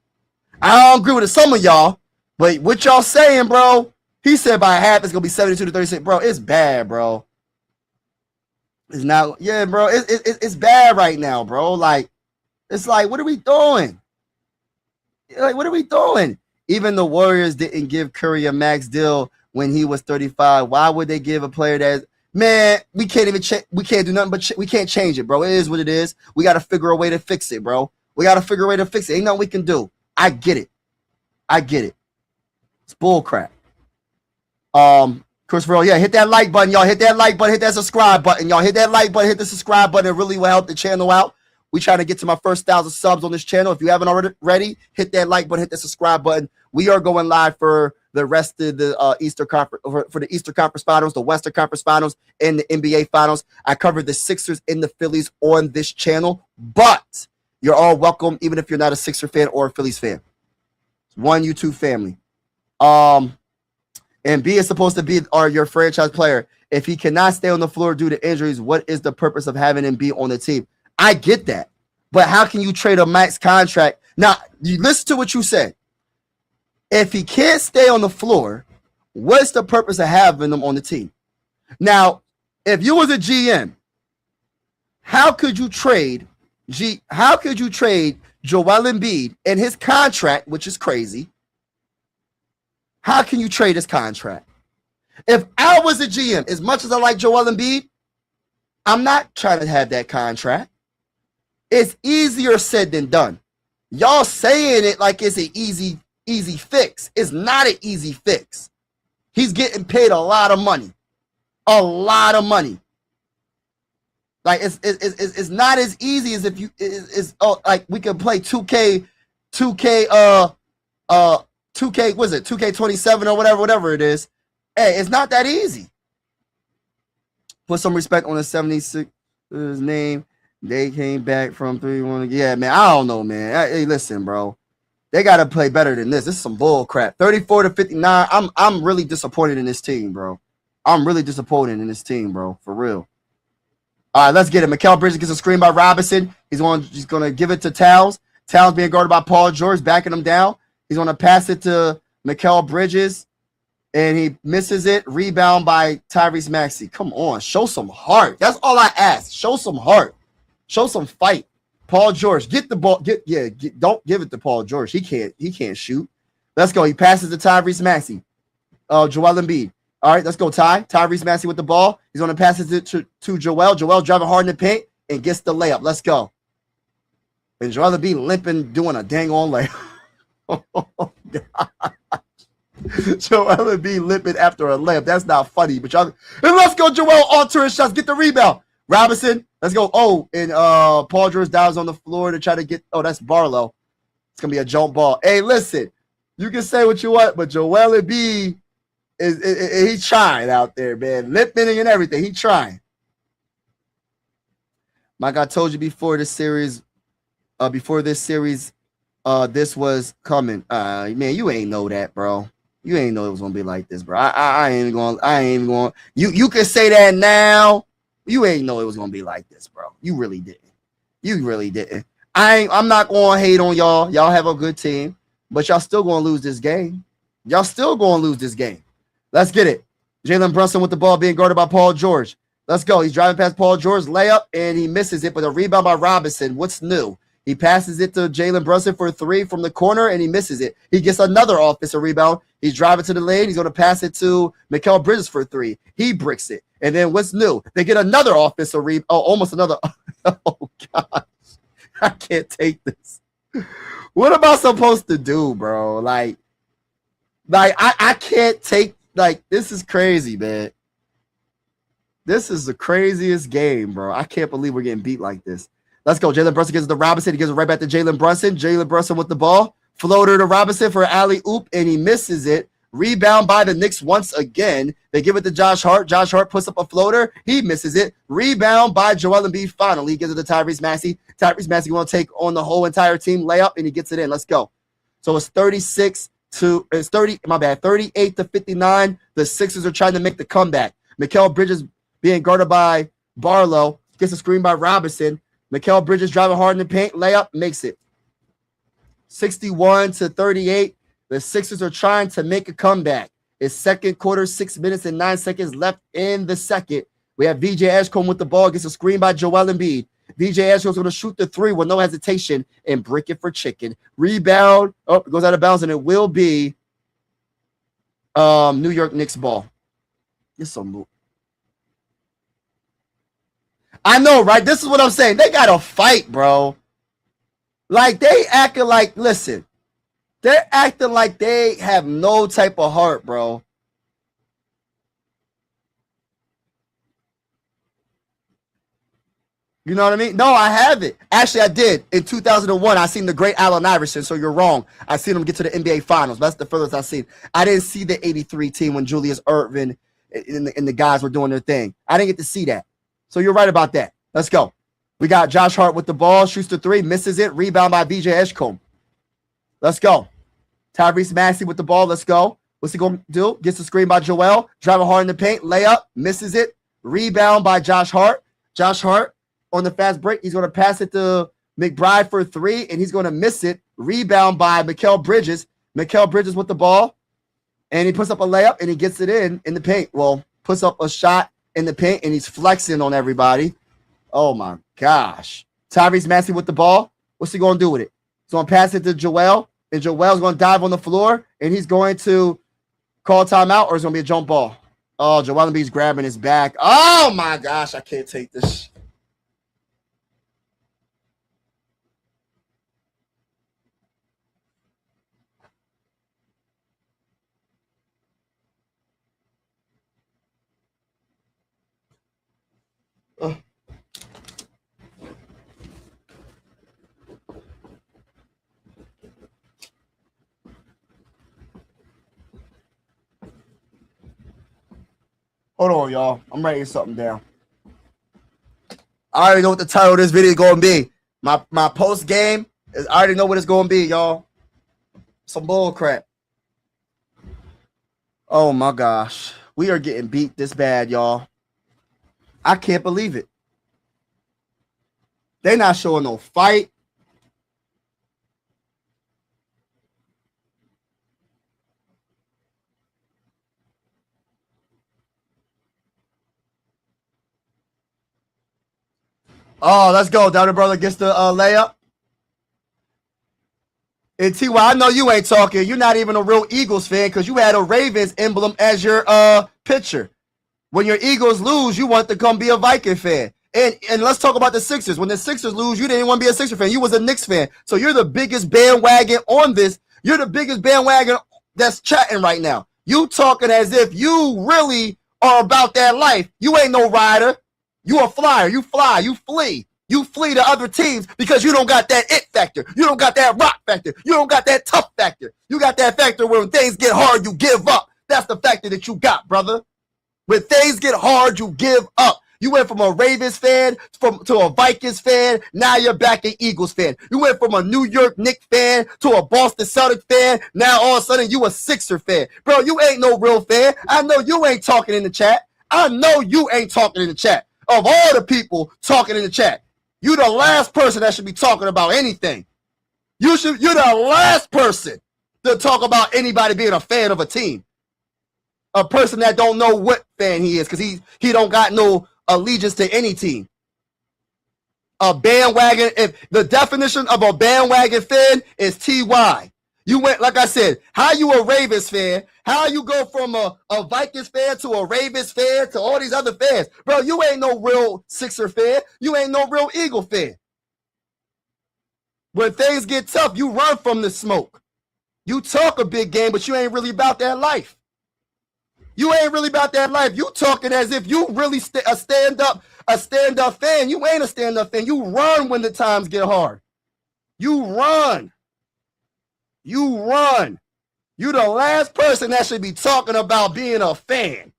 I don't agree with some of y'all, but what y'all saying, bro, he said by half it's going to be 72-36. Bro, it's bad, bro. It's not, yeah, bro, it's bad right now, bro. Like, it's like, what are we doing? Like, what are we doing? Even the Warriors didn't give Curry a max deal when he was 35. Why would they give a player that? Man, we can't even we can't do nothing but we can't change it, bro. It is what it is. We got to figure a way to fix it, bro. We got to figure a way to fix it. Ain't nothing we can do. I get it. It's bull crap. Christopher, yeah, hit that like button, y'all. Hit that like button, hit that subscribe button, y'all. Hit that like button, hit the subscribe button. It really will help the channel out. We trying to get to my first 1,000 subs on this channel. If you haven't already, hit that like button, hit the subscribe button. We are going live for the rest of the Eastern Conference, for the Eastern Conference Finals, the Western Conference Finals, and the NBA Finals. I covered the Sixers and the Phillies on this channel, but you're all welcome, even if you're not a Sixer fan or a Phillies fan. It's one YouTube family. And B is supposed to be your franchise player. If he cannot stay on the floor due to injuries, what is the purpose of having him be on the team? I get that. But how can you trade a max contract? Now, you listen to what you said. If he can't stay on the floor, what's the purpose of having him on the team? Now, if you was a GM, how could you trade Joel Embiid and his contract, which is crazy? How can you trade his contract? If I was a GM, as much as I like Joel Embiid, I'm not trying to have that contract. It's easier said than done. Y'all saying it like it's an easy fix. It's not an easy fix. He's getting paid a lot of money. A lot of money. Like it's not as easy as if you like we could play 2K was it 2K27 or whatever it is. Hey, it's not that easy. Put some respect on the 76ers name. They came back from 3-1. Yeah, man. I don't know, man. Hey, listen, bro. They gotta play better than this. This is some bull crap. 34-59. I'm really disappointed in this team, bro. I'm really disappointed in this team, bro. For real. All right, let's get it. Mikal Bridges gets a screen by Robinson. He's gonna give it to Towns. Towns being guarded by Paul George, backing him down. He's gonna pass it to Mikal Bridges, and he misses it. Rebound by Tyrese Maxey. Come on, show some heart. That's all I ask. Show some heart. Show some fight. Paul George, get the ball. Don't give it to Paul George. He can't shoot. Let's go. He passes to Tyrese Maxey. Joel Embiid. All right, let's go, Tyrese Maxey with the ball. He's going to pass it to Joel. Joel driving hard in the paint and gets the layup. Let's go. And Joel Embiid limping, doing a dang on layup. Oh, God. Joel Embiid limping after a layup. That's not funny. But y'all, and let's go, Joel, alter his shots. Get the rebound. Robinson, let's go. Oh, and Paul George dives on the floor to try to get. Oh, that's Barlow. It's gonna be a jump ball. Hey, listen, you can say what you want, but Joel Embiid he's trying out there, man. Lip bending and everything. He's trying. Mike, I told you before this series, this was coming. Man, you ain't know that, bro. You ain't know it was gonna be like this, bro. I ain't even going. You can say that now. You ain't know it was gonna be like this, bro. You really didn't. I'm not gonna hate on y'all. Y'all have a good team, but y'all still gonna lose this game. Let's get it. Jalen Brunson with the ball being guarded by Paul George. Let's go. He's driving past Paul George, layup, and he misses it, but a rebound by Robinson. What's new? He passes it to Jalen Brunson for a three from the corner, and he misses it. He gets another offensive rebound. He's driving to the lane. He's going to pass it to Mikal Bridges for a three. He bricks it. And then what's new? They get another offensive rebound. Oh, almost another. Oh, gosh. I can't take this. What am I supposed to do, bro? Like I can't take, like, this is crazy, man. This is the craziest game, bro. I can't believe we're getting beat like this. Let's go. Jalen Brunson gives it to Robinson. He gives it right back to Jalen Brunson. Jalen Brunson with the ball. Floater to Robinson for an alley-oop, and he misses it. Rebound by the Knicks once again. They give it to Josh Hart. Josh Hart puts up a floater. He misses it. Rebound by Joel Embiid finally. He gives it to Tyrese Maxey. Tyrese Maxey going to take on the whole entire team. Layup, and he gets it in. Let's go. So it's 38-59. The Sixers are trying to make the comeback. Mikal Bridges being guarded by Barlow. Gets a screen by Robinson. Mikal Bridges driving hard in the paint. Layup, makes it. 61-38. The Sixers are trying to make a comeback. It's second quarter, 6 minutes and 9 seconds left in the second. We have VJ Ashcombe with the ball. Gets a screen by Joel Embiid. VJ Esco's going to shoot the three with no hesitation and brick it for chicken. Rebound. Oh, it goes out of bounds, and it will be New York Knicks ball. You're so moot. I know, right? This is what I'm saying. They got to fight, bro. Like, they acting like, listen, they're acting like they have no type of heart, bro. You know what I mean? No, I haven't. Actually, I did. In 2001, I seen the great Allen Iverson, so you're wrong. I seen him get to the NBA Finals. That's the furthest I've seen. I didn't see the 83 team when Julius Erving and the guys were doing their thing. I didn't get to see that. So you're right about that. Let's go. We got Josh Hart with the ball. Shoots the three. Misses it. Rebound by VJ Edgecombe. Let's go. Tyrese Maxey with the ball. Let's go. What's he going to do? Gets the screen by Joel. Driving hard in the paint. Layup. Misses it. Rebound by Josh Hart. Josh Hart on the fast break. He's going to pass it to McBride for three, and he's going to miss it. Rebound by Mikal Bridges. Mikal Bridges with the ball, and he puts up a layup, and he gets it in the paint. Well, puts up a shot in the paint, and he's flexing on everybody. Oh, my gosh. Tyrese Maxey with the ball. What's he going to do with it? He's going to pass it to Joel, and Joel's going to dive on the floor, and he's going to call timeout, or it's going to be a jump ball. Oh, Joel Embiid's grabbing his back. Oh, my gosh. I can't take this. Hold on, y'all. I'm writing something down. I already know what the title of this video is going to be. My post game is, I already know what it's going to be, y'all. Some bull crap. Oh my gosh. We are getting beat this bad, y'all. I can't believe it. They're not showing no fight. Oh, let's go. Down brother gets the layup. And T.Y., I know you ain't talking. You're not even a real Eagles fan because you had a Ravens emblem as your picture. When your Eagles lose, you want to come be a Viking fan. And let's talk about the Sixers. When the Sixers lose, you didn't want to be a Sixers fan. You was a Knicks fan. So you're the biggest bandwagon on this. You're the biggest bandwagon that's chatting right now. You talking as if you really are about that life. You ain't no rider. You a flyer. You fly. You flee. You flee to other teams because you don't got that it factor. You don't got that rock factor. You don't got that tough factor. You got that factor where when things get hard, you give up. That's the factor that you got, brother. When things get hard, you give up. You went from a Ravens fan to a Vikings fan. Now you're back an Eagles fan. You went from a New York Knicks fan to a Boston Celtics fan. Now all of a sudden you a Sixer fan. Bro, you ain't no real fan. I know you ain't talking in the chat. I know you ain't talking in the chat. Of all the people talking in the chat, you the last person that should be talking about anything. You're the last person to talk about anybody being a fan of a team. A person that don't know what fan he is because he don't got no allegiance to any team. A bandwagon, if the definition of a bandwagon fan is TY. You went, like I said, how you a Ravens fan? How you go from a Vikings fan to a Ravens fan to all these other fans? Bro, you ain't no real Sixer fan. You ain't no real Eagle fan. When things get tough, you run from the smoke. You talk a big game, but you ain't really about that life. You ain't really about that life. You talking as if you really a stand-up fan. You ain't a stand-up fan. You run when the times get hard. You run. You run. You the last person that should be talking about being a fan.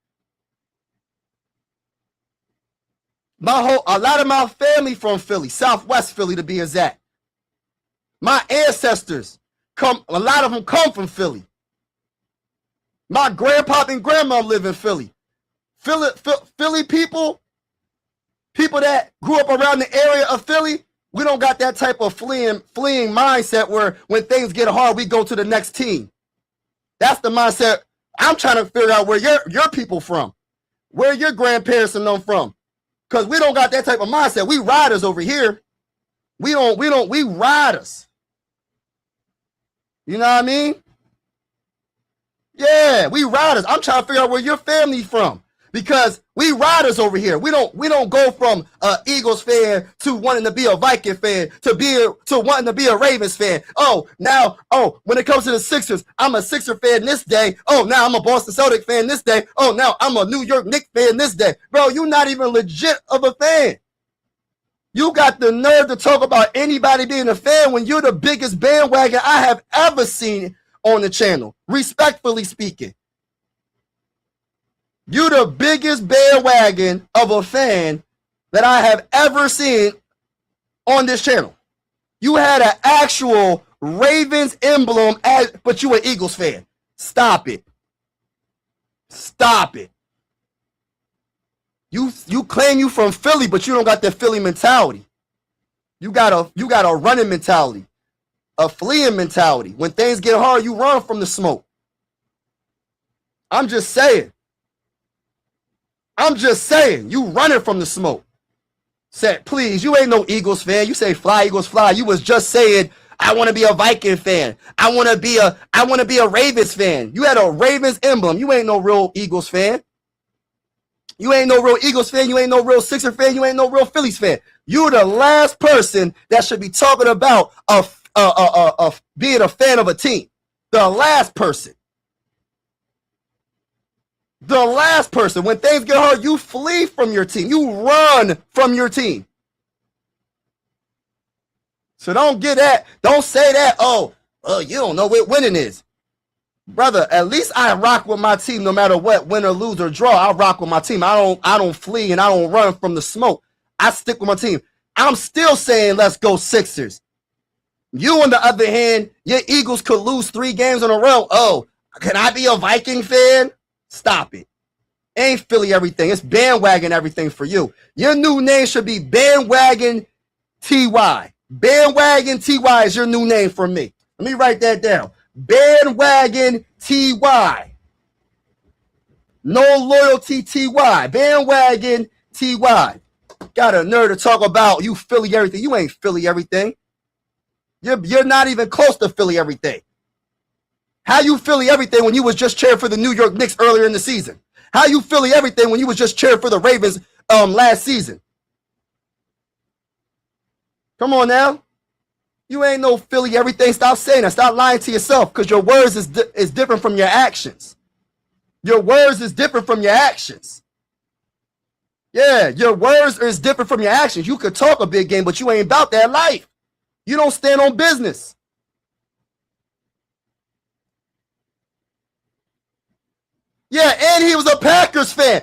A lot of my family from Philly, Southwest Philly to be exact. My ancestors a lot of them come from Philly. My grandpa and grandma live in Philly. Philly people that grew up around the area of Philly, we don't got that type of fleeing mindset where when things get hard, we go to the next team. That's the mindset I'm trying to figure out where your people from. Where your grandparents and them from. Because we don't got that type of mindset. We riders over here. We riders. You know what I mean? Yeah, we riders. I'm trying to figure out where your family from. Because we riders over here. We don't go from Eagles fan to wanting to be a Viking fan to wanting to be a Ravens fan. When it comes to the Sixers, I'm a Sixer fan this day. Oh, now I'm a Boston Celtic fan this day. Oh, now I'm a New York Knicks fan this day. Bro, you're not even legit of a fan. You got the nerve to talk about anybody being a fan when you're the biggest bandwagon I have ever seen on the channel. Respectfully speaking. You're the biggest bandwagon of a fan that I have ever seen on this channel. You had an actual Ravens emblem, but you an Eagles fan. Stop it. Stop it. You claim you from Philly, but you don't got that Philly mentality. You got a running mentality, a fleeing mentality. When things get hard, you run from the smoke. I'm just saying, you running from the smoke. Said, please, you ain't no Eagles fan. You say fly, Eagles, fly. You was just saying, I want to be a Viking fan. I want to be a Ravens fan. You had a Ravens emblem. You ain't no real Eagles fan. You ain't no real Eagles fan. You ain't no real Sixer fan. You ain't no real Phillies fan. You're the last person that should be talking about being a fan of a team. The last person. The last person. When things get hard, you flee from your team. You run from your team. So don't get that. Don't say that. Oh, you don't know what winning is. Brother, at least I rock with my team no matter what, win or lose or draw. I rock with my team. I don't flee and I don't run from the smoke. I stick with my team. I'm still saying let's go Sixers. You, on the other hand, your Eagles could lose 3 games in a row. Oh, can I be a Viking fan? Stop it. Ain't Philly everything. It's bandwagon everything for you. Your new name should be Bandwagon TY. Bandwagon TY is your new name for me. Let me write that down. Bandwagon TY. No loyalty TY. Bandwagon TY. Got a nerve to talk about you Philly everything. You ain't Philly everything. You're not even close to Philly everything. How you Philly everything when you was just cheering for the New York Knicks earlier in the season? How you Philly everything when you was just cheering for the Ravens last season? Come on now. You ain't no Philly everything. Stop saying that. Stop lying to yourself because your words is different from your actions. Your words is different from your actions. Yeah, your words is different from your actions. You could talk a big game, but you ain't about that life. You don't stand on business. Yeah, and he was a Packers fan.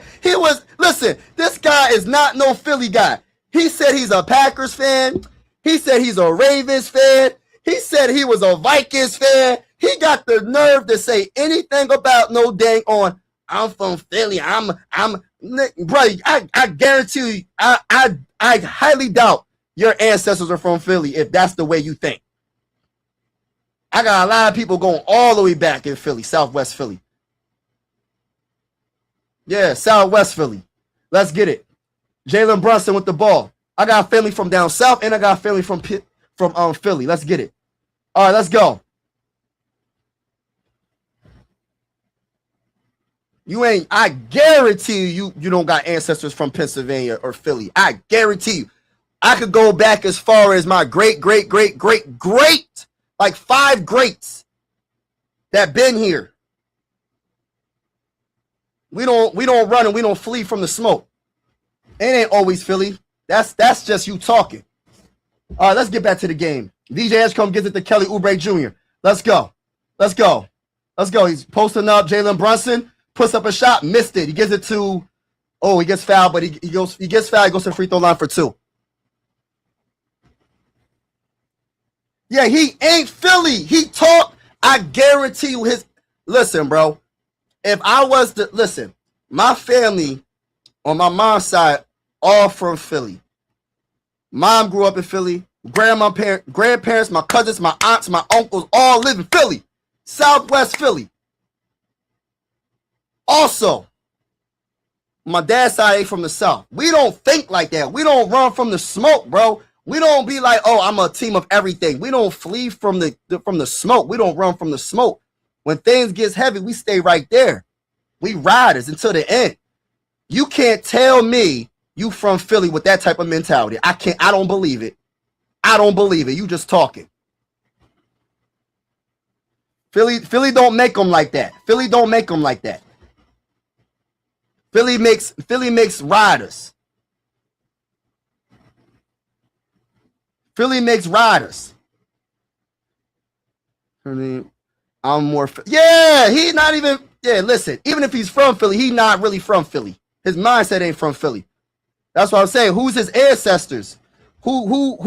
Listen, this guy is not no Philly guy. He said he's a Packers fan. He said he's a Ravens fan. He said he was a Vikings fan. He got the nerve to say anything about no dang on, I'm from Philly. Bro, I guarantee you, I highly doubt your ancestors are from Philly if that's the way you think. I got a lot of people going all the way back in Philly, Southwest Philly. Yeah, Southwest Philly. Let's get it. Jalen Brunson with the ball. I got family from down south, and I got family from Philly. Let's get it. All right, let's go. I guarantee you don't got ancestors from Pennsylvania or Philly. I guarantee you. I could go back as far as my great, like 5 greats that been here. We don't run and we don't flee from the smoke. It ain't always Philly. That's just you talking. All right, let's get back to the game. DJ Edgecombe gives it to Kelly Oubre Jr. Let's go. He's posting up. Jalen Brunson puts up a shot, missed it. He gives it to, he gets fouled, but he gets fouled. He goes to the free throw line for 2. Yeah, he ain't Philly. He talked. I guarantee you listen, bro. If I was to, listen, my family on my mom's side, all from Philly. Mom grew up in Philly. Grandparents, my cousins, my aunts, my uncles, all live in Philly. Southwest Philly. Also, My dad's side ain't from the South. We don't think like that. We don't run from the smoke, bro. We don't be like, oh, I'm a team of everything. We don't flee from the smoke. We don't run from the smoke. When things gets heavy, we stay right there. We riders until the end. You can't tell me you from Philly with that type of mentality. I can't. I don't believe it. I don't believe it. You just talking. Philly don't make them like that. Philly don't make them like that. Philly makes riders. Philly makes riders. I mean, I'm more. Yeah, he not even. Yeah, listen. Even if he's from Philly, he not really from Philly. His mindset ain't from Philly. That's what I'm saying. Who's his ancestors? Who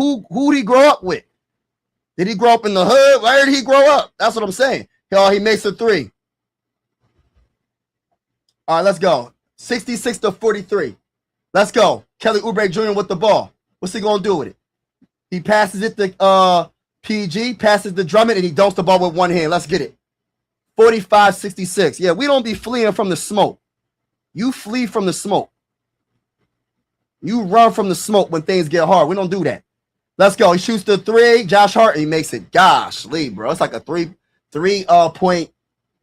did he grow up with? Did he grow up in the hood? Where did he grow up? That's what I'm saying. He makes a three. All right, let's go. 66-43. Let's go. Kelly Oubre Jr. with the ball. What's he gonna do with it? He passes it to PG, passes the Drummond, and he dunks the ball with one hand. Let's get it. 45-66. Yeah, we don't be fleeing from the smoke. You flee from the smoke. You run from the smoke when things get hard. We don't do that. Let's go. He shoots the three. Josh Hart, and he makes it. Gosh, Lee, bro. It's like a three point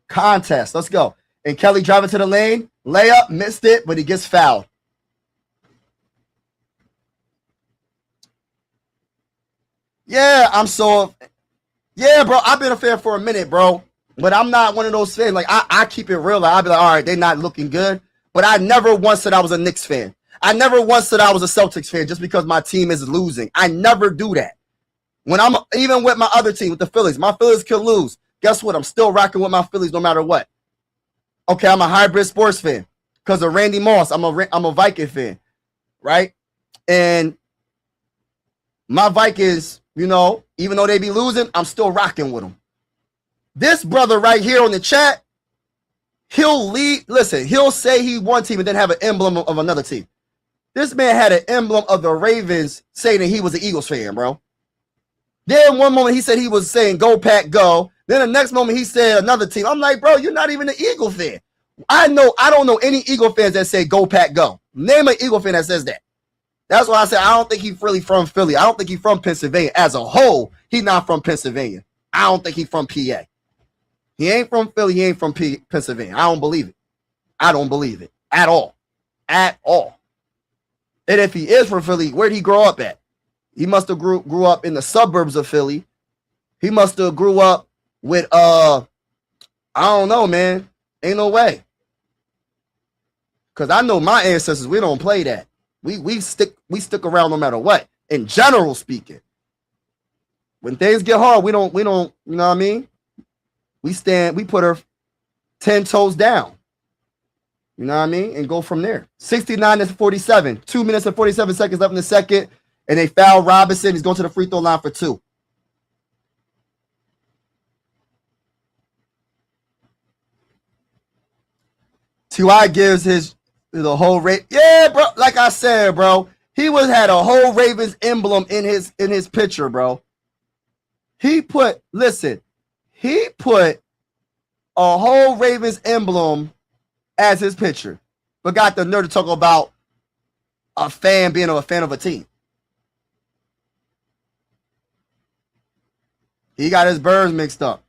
contest. Let's go. And Kelly driving to the lane. Layup, missed it, but he gets fouled. Yeah, yeah, bro. I've been a fan for a minute, bro. But I'm not one of those fans. Like, I keep it real. I'll be like, all right, they're not looking good. But I never once said I was a Knicks fan. I never once said I was a Celtics fan just because my team is losing. I never do that. When I'm even with my other team, with the Phillies, my Phillies could lose. Guess what? I'm still rocking with my Phillies no matter what. Okay, I'm a hybrid sports fan because of Randy Moss. I'm a Viking fan, right? And my Vikings, you know, even though they be losing, I'm still rocking with them. This brother right here on the chat, he'll say he one team and then have an emblem of another team. This man had an emblem of the Ravens saying that he was an Eagles fan, bro. Then one moment he said he was saying go Pack go. Then the next moment he said another team. I'm like, bro, you're not even an Eagle fan. I don't know any Eagle fans that say go Pack go. Name an Eagle fan that says that. That's why I said I don't think he's really from Philly. I don't think he's from Pennsylvania. As a whole, he's not from Pennsylvania. I don't think he's from PA. He ain't from Philly. He ain't from Pennsylvania. I don't believe it. I don't believe it at all. At all. And if he is from Philly, where'd he grow up at? He must have grew up in the suburbs of Philly. He must have grew up with I don't know, man. Ain't no way. Cause I know my ancestors, we don't play that. We stick around no matter what. In general speaking. When things get hard, we don't, you know what I mean? We put our 10 toes down. You know what I mean? And go from there. 69-47. 2 minutes and 47 seconds left in the second. And they foul Robinson. He's going to the free throw line for 2. T.Y. gives the whole rate. Yeah, bro. Like I said, bro. He had a whole Ravens emblem in his picture, bro. He put a whole Ravens emblem as his picture, but got the nerve to talk about a fan being a fan of a team. He got his birds mixed up.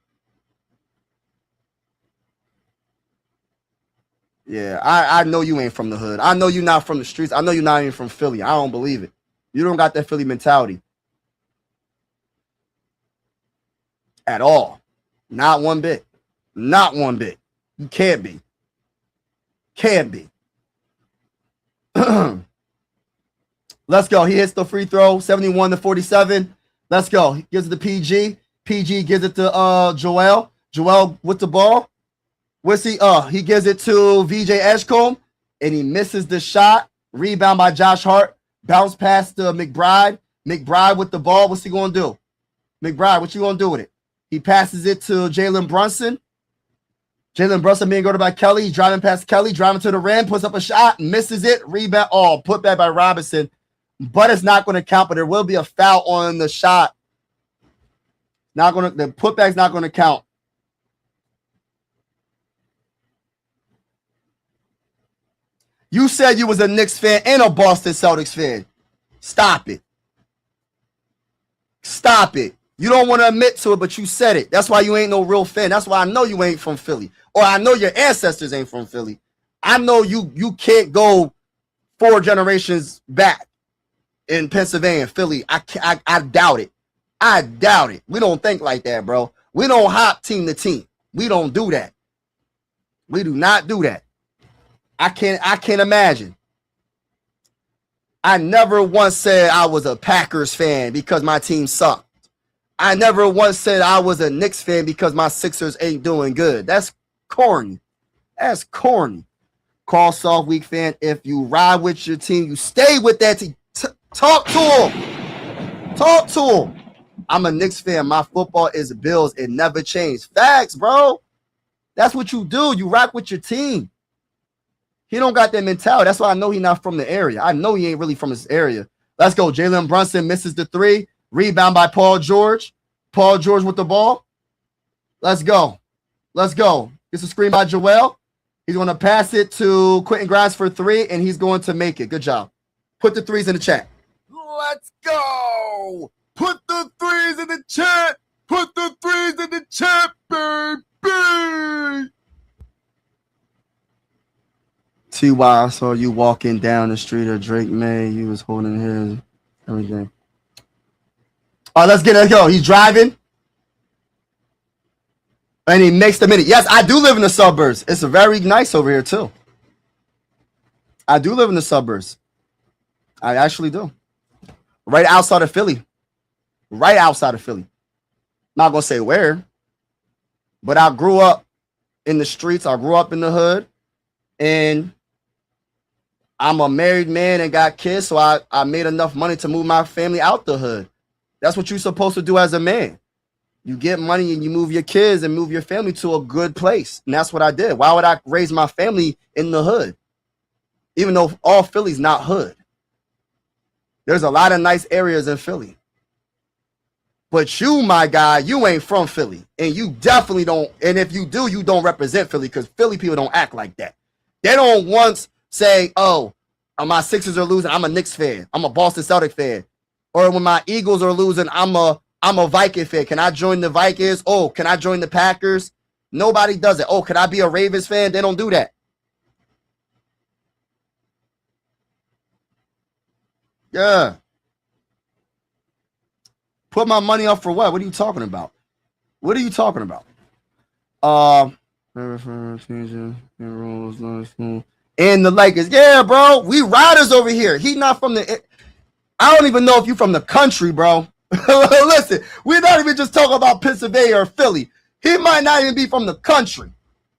Yeah, I know you ain't from the hood. I know you're not from the streets. I know you're not even from Philly. I don't believe it. You don't got that Philly mentality at all. Not one bit. Not one bit. You can't be. Can't be. Let's go. He hits the free throw, 71-47. Let's go. He gives it to PG. PG gives it to Joel. Joel with the ball. What's he gives it to VJ Edgecombe, and he misses the shot. Rebound by Josh Hart. Bounce pass to McBride. McBride with the ball. What's he going to do? McBride, what you going to do with it? He passes it to Jalen Brunson. Jalen Brunson being guarded by Kelly. He's driving past Kelly, driving to the rim, puts up a shot, misses it. Rebound. Oh, put back by Robinson. But it's not going to count, but there will be a foul on the shot. The putback's not going to count. You said you was a Knicks fan and a Boston Celtics fan. Stop it. Stop it. You don't want to admit to it, but you said it. That's why you ain't no real fan. That's why I know you ain't from Philly. Or I know your ancestors ain't from Philly. I know you can't go 4 generations back in Pennsylvania, Philly. I doubt it. I doubt it. We don't think like that, bro. We don't hop team to team. We don't do that. We do not do that. I can't imagine. I never once said I was a Packers fan because my team sucked. I never once said I was a Knicks fan because my Sixers ain't doing good. That's corny. That's corny. Call Soft Week fan. If you ride with your team, you stay with that team. Talk to him. Talk to him. I'm a Knicks fan. My football is Bills. It never changed. Facts, bro. That's what you do. You rock with your team. He don't got that mentality. That's why I know he's not from the area. I know he ain't really from this area. Let's go. Jalen Brunson misses the 3. Rebound by Paul George. Paul George with the ball. Let's go. Let's go. It's a screen by Joel. He's going to pass it to Quentin Grimes for 3, and he's going to make it. Good job. Put the 3s in the chat. Let's go. Put the 3s in the chat. Put the 3s in the chat, baby. T.Y., I saw you walking down the street of Drake May. You was holding his everything. All right, let's go. He's driving. And he makes the minute. Yes, I do live in the suburbs. It's very nice over here, too. I do live in the suburbs. I actually do. Right outside of Philly. Right outside of Philly. Not going to say where. But I grew up in the streets. I grew up in the hood. And I'm a married man and got kids. So I made enough money to move my family out the hood. That's what you're supposed to do as a man. You get money and you move your kids and move your family to a good place. And that's what I did. Why would I raise my family in the hood? Even though all Philly's not hood. There's a lot of nice areas in Philly. But you, my guy, you ain't from Philly. And you definitely don't. And if you do, you don't represent Philly because Philly people don't act like that. They don't once say, oh, my Sixers are losing. I'm a Knicks fan. I'm a Boston Celtic fan. Or when my Eagles are losing, I'm a Viking fan. Can I join the Vikings? Oh, can I join the Packers? Nobody does it. Oh, can I be a Ravens fan? They don't do that. Yeah. Put my money up for what? What are you talking about? What are you talking about? And the Lakers. Yeah, bro. We riders over here. He not from the... I don't even know if you from the country, bro. Listen, we're not even just talking about Pennsylvania or Philly. He might not even be from the country.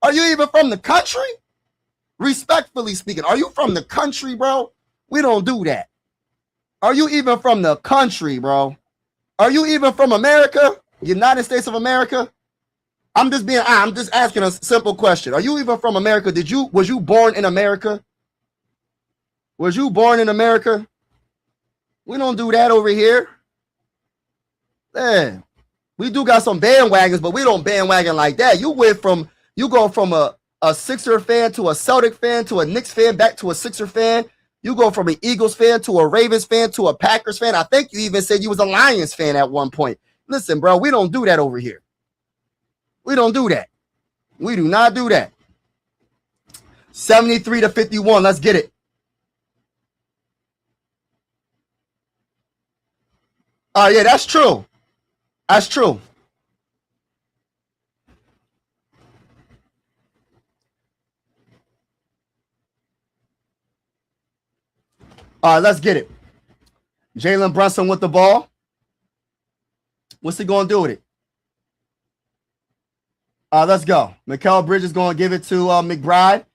Are you even from the country? Respectfully speaking, are you from the country, bro? We don't do that. Are you even from the country, bro? Are you even from America? United States of America? I'm just asking a simple question. Are you even from America? Was you born in America? Was you born in America? We don't do that over here. Yeah. We do got some bandwagons, but we don't bandwagon like that. You go from a Sixer fan to a Celtic fan to a Knicks fan back to a Sixer fan. You go from an Eagles fan to a Ravens fan to a Packers fan. I think you even said you was a Lions fan at one point. Listen, bro, we don't do that over here. We don't do that. We do not do that. 73-51. Let's get it. Oh, yeah, that's true. That's true. All right, let's get it. Jalen Brunson with the ball. What's he going to do with it? Let's go. Mikal Bridges going to give it to McBride.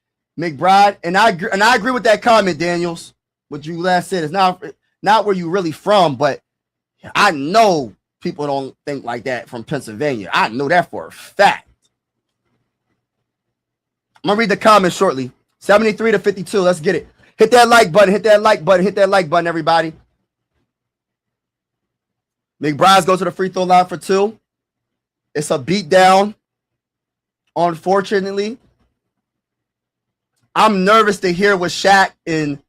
And I agree with that comment, Daniels. What you last said is not where you really from, but I know people don't think like that from Pennsylvania. I know that for a fact. I'm going to read the comments shortly. 73-52. Let's get it. Hit that like button. Hit that like button. Hit that like button, everybody. McBride's goes to the free throw line for 2. It's a beat down, unfortunately. I'm nervous to hear what Shaq and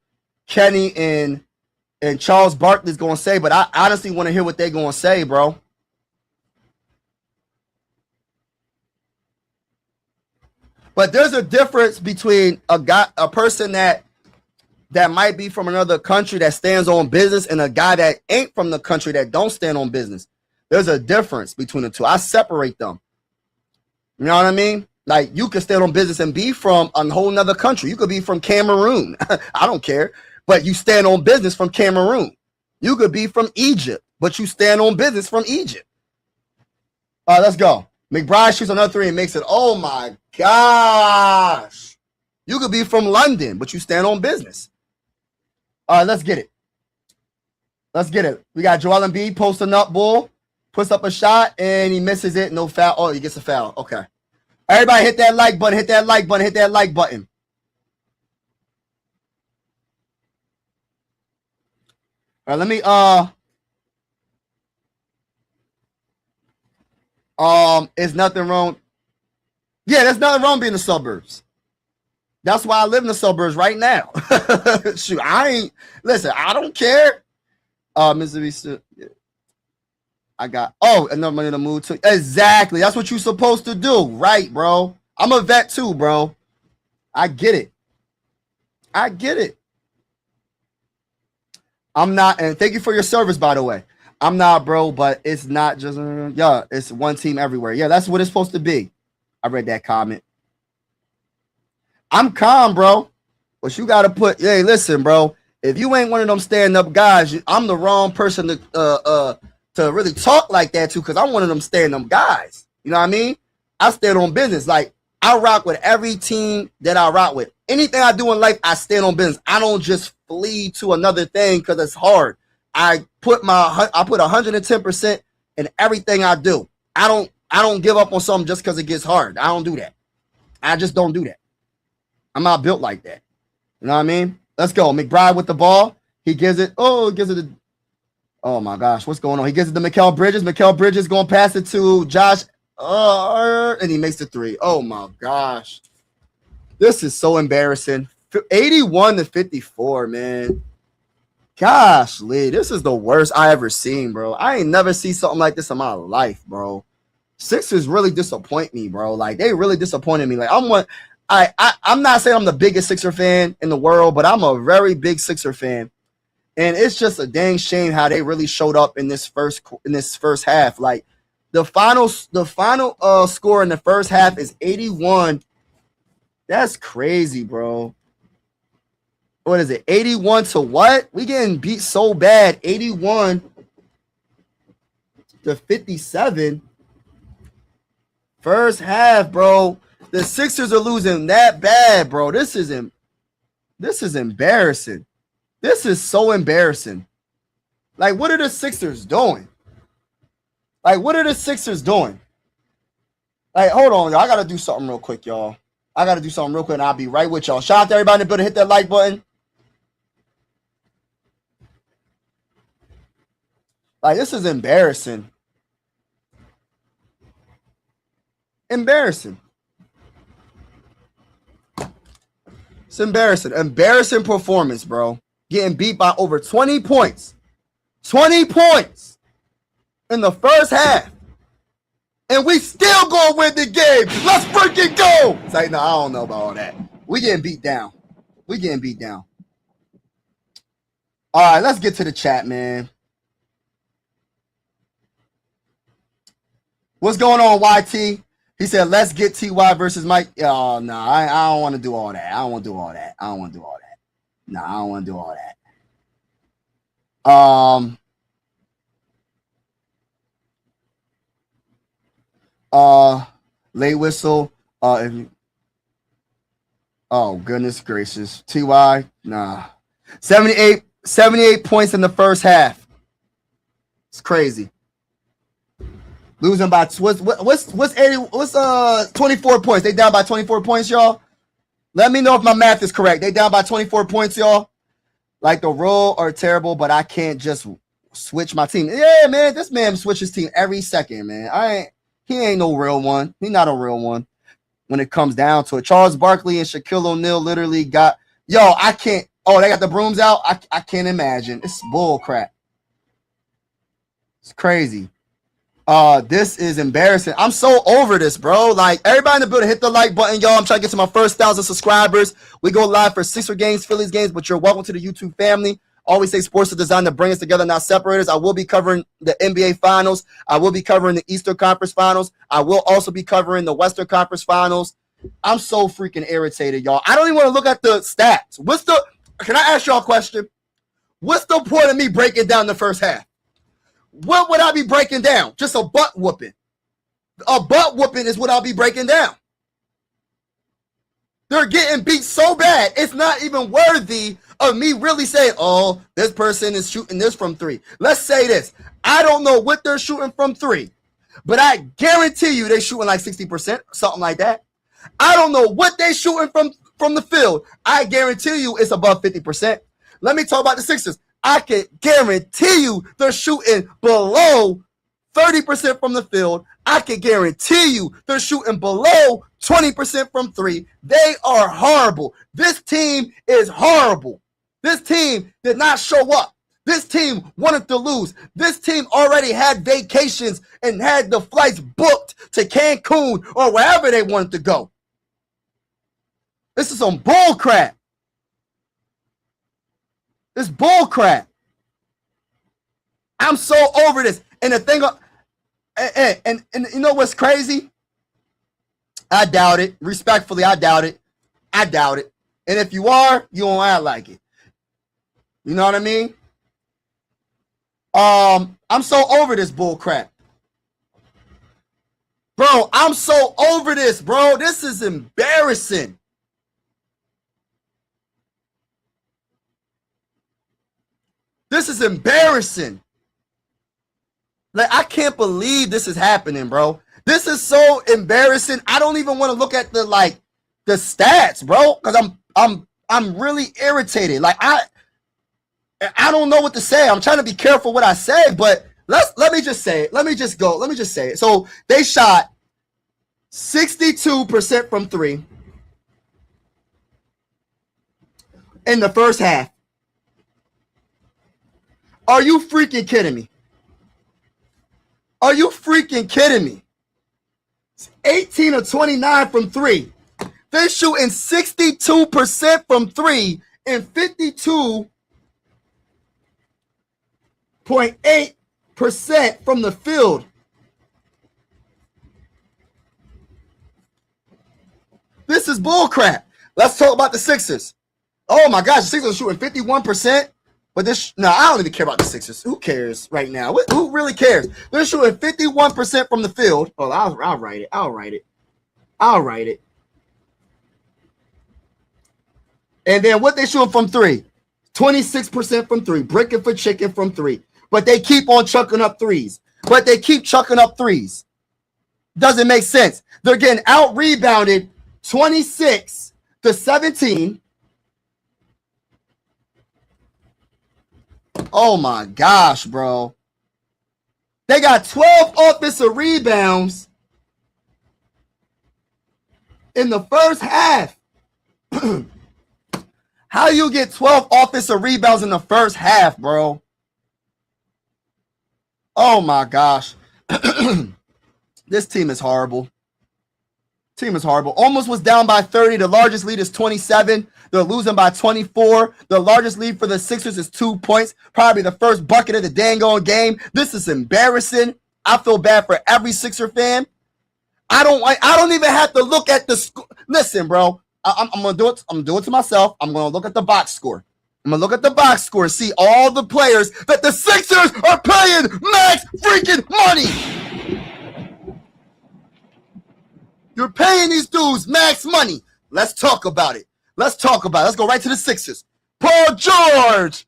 Kenny and Charles Barkley's going to say, but I honestly want to hear what they're going to say, bro. But there's a difference between a person that might be from another country that stands on business and a guy that ain't from the country that don't stand on business. There's a difference between the two. I separate them. You know what I mean? Like, you could stand on business and be from a whole nother country. You could be from Cameroon. I don't care. But you stand on business from Cameroon. You could be from Egypt, but you stand on business from Egypt. All right, let's go. McBride shoots another three and makes it. Oh, my gosh. You could be from London, but you stand on business. All right, let's get it. Let's get it. We got Joel Embiid posting up, bull. Puts up a shot, and he misses it. No foul. Oh, he gets a foul. Okay. Everybody hit that like button. Hit that like button. Hit that like button. All right, let me is nothing wrong. Yeah, there's nothing wrong being in the suburbs. That's why I live in the suburbs right now. Shoot, I don't care. Mississippi, I got another money in the mood too. Exactly. That's what you're supposed to do, right, bro? I'm a vet too, bro. I get it. I'm not, and thank you for your service, by the way. I'm not, bro, but it's not just it's one team everywhere. Yeah, that's what it's supposed to be. I read that comment. I'm calm, bro. But you gotta hey, listen, bro. If you ain't one of them stand-up guys, I'm the wrong person to really talk like that to, because I'm one of them stand-up guys. You know what I mean? I stand on business. Like, I rock with every team that I rock with. Anything I do in life, I stand on business. I don't just flee to another thing because it's hard. I put 110% in everything I do. I don't give up on something just because it gets hard. I don't do that. I just don't do that. I'm not built like that. You know what I mean? Let's go. McBride with the ball. He gives it. Oh, my gosh. What's going on? He gives it to Mikal Bridges. Mikal Bridges going to pass it to Josh. And he makes the three. Oh, my gosh. This is so embarrassing. 81-54, man. Gosh, Lee, this is the worst I ever seen, bro. I ain't never seen something like this in my life, bro. Sixers really disappoint me, bro. Like, they really disappointed me. Like, I'm not saying I'm the biggest Sixer fan in the world, but I'm a very big Sixer fan. And it's just a dang shame how they really showed up in this first half. Like, the final score in the first half is 81. That's crazy, bro. What is it? 81 to what? We getting beat so bad. 81-57. First half, bro. The Sixers are losing that bad, bro. This is embarrassing. This is so embarrassing. Like, what are the Sixers doing? Like, hold on, y'all. I got to do something real quick, y'all. And I'll be right with y'all. Shout out to everybody in the building. Hit that like button. Like, this is embarrassing. It's embarrassing. Embarrassing performance, bro. Getting beat by over 20 points. 20 points in the first half. And we still gonna win the game. Let's freaking go. It's like, no, I don't know about all that. We getting beat down. All right, let's get to the chat, man. What's going on, YT? He said, let's get TY versus Mike. Oh, no, I don't want to do all that. Nah, I don't want to do all that. Late whistle. Oh, goodness gracious. TY, nah. 78 points in the first half. It's crazy. Losing by what's 24 points? They down by 24 points, y'all. Let me know if my math is correct. They down by 24 points, y'all. Like, the rule are terrible, but I can't just switch my team. Yeah, man, this man switches team every second, man. He ain't no real one. He's not a real one. when it comes down to it. Charles Barkley and Shaquille O'Neal literally got, yo, I can't, oh, they got the brooms out? I can't imagine. It's bull crap. It's crazy. This is embarrassing. I'm so over this, bro. Like, everybody in the building, hit the like button, y'all. I'm trying to get to my first 1,000 subscribers. We go live for Sixer games, Phillies games, but you're welcome to the YouTube family. Always say sports are designed to bring us together, not separate us. I will be covering the NBA Finals. I will be covering the Eastern Conference Finals. I will also be covering the Western Conference Finals. I'm so freaking irritated, y'all. I don't even want to look at the stats. Can I ask y'all a question? What's the point of me breaking down the first half? What would I be breaking down? Just a butt whooping. A butt whooping is what I'll be breaking down. They're getting beat so bad, it's not even worthy of me really saying, oh, this person is shooting this from 3. Let's say this. I don't know what they're shooting from 3, but I guarantee you they're shooting like 60%, something like that. I don't know what they're shooting from the field. I guarantee you it's above 50%. Let me talk about the Sixers. I can guarantee you they're shooting below 30% from the field. I can guarantee you they're shooting below 20% from 3. They are horrible. This team is horrible. This team did not show up. This team wanted to lose. This team already had vacations and had the flights booked to Cancun or wherever they wanted to go. This is some bull crap. It's bull crap. I'm so over this. And the thing, and you know what's crazy? I doubt it. Respectfully, I doubt it. I doubt it. And if you are, you don't act like it. You know what I mean? I'm so over this bull crap. Bro, I'm so over this, bro. This is embarrassing. This is embarrassing. Like, I can't believe this is happening, bro. This is so embarrassing. I don't even want to look at the stats, bro, because I'm really irritated. Like, I don't know what to say. I'm trying to be careful what I say, but let me just say it. Let me just say it. So they shot 62% from 3 in the first half. Are you freaking kidding me? Are you freaking kidding me? It's 18 of 29 from 3. They're shooting 62% from 3 and 52.8% from the field. This is bullcrap. Let's talk about the Sixers. Oh my gosh, the Sixers are shooting 51%. But I don't even care about the Sixers. Who cares right now? Who really cares? They're shooting 51% from the field. Oh, I'll write it. And then what they shooting from 3? 26% from 3. Bricking for chicken from 3. But they keep on chucking up threes. Doesn't make sense. They're getting out-rebounded 26-17. Oh my gosh, bro. They got 12 offensive rebounds in the first half. How you get 12 offensive rebounds in the first half, bro? Oh my gosh. This team is horrible. Almost was down by 30. The largest lead is 27. They're losing by 24. The largest lead for the Sixers is 2 points. Probably the first bucket of the dang on game. This is embarrassing. I feel bad for every Sixer fan. I don't even have to look at the score. Listen, bro. I'm gonna do it. I'm gonna do it to myself. I'm gonna look at the box score. And see all the players that the Sixers are paying max freaking money. You're paying these dudes max money. Let's talk about it. Let's go right to the Sixers. Paul George,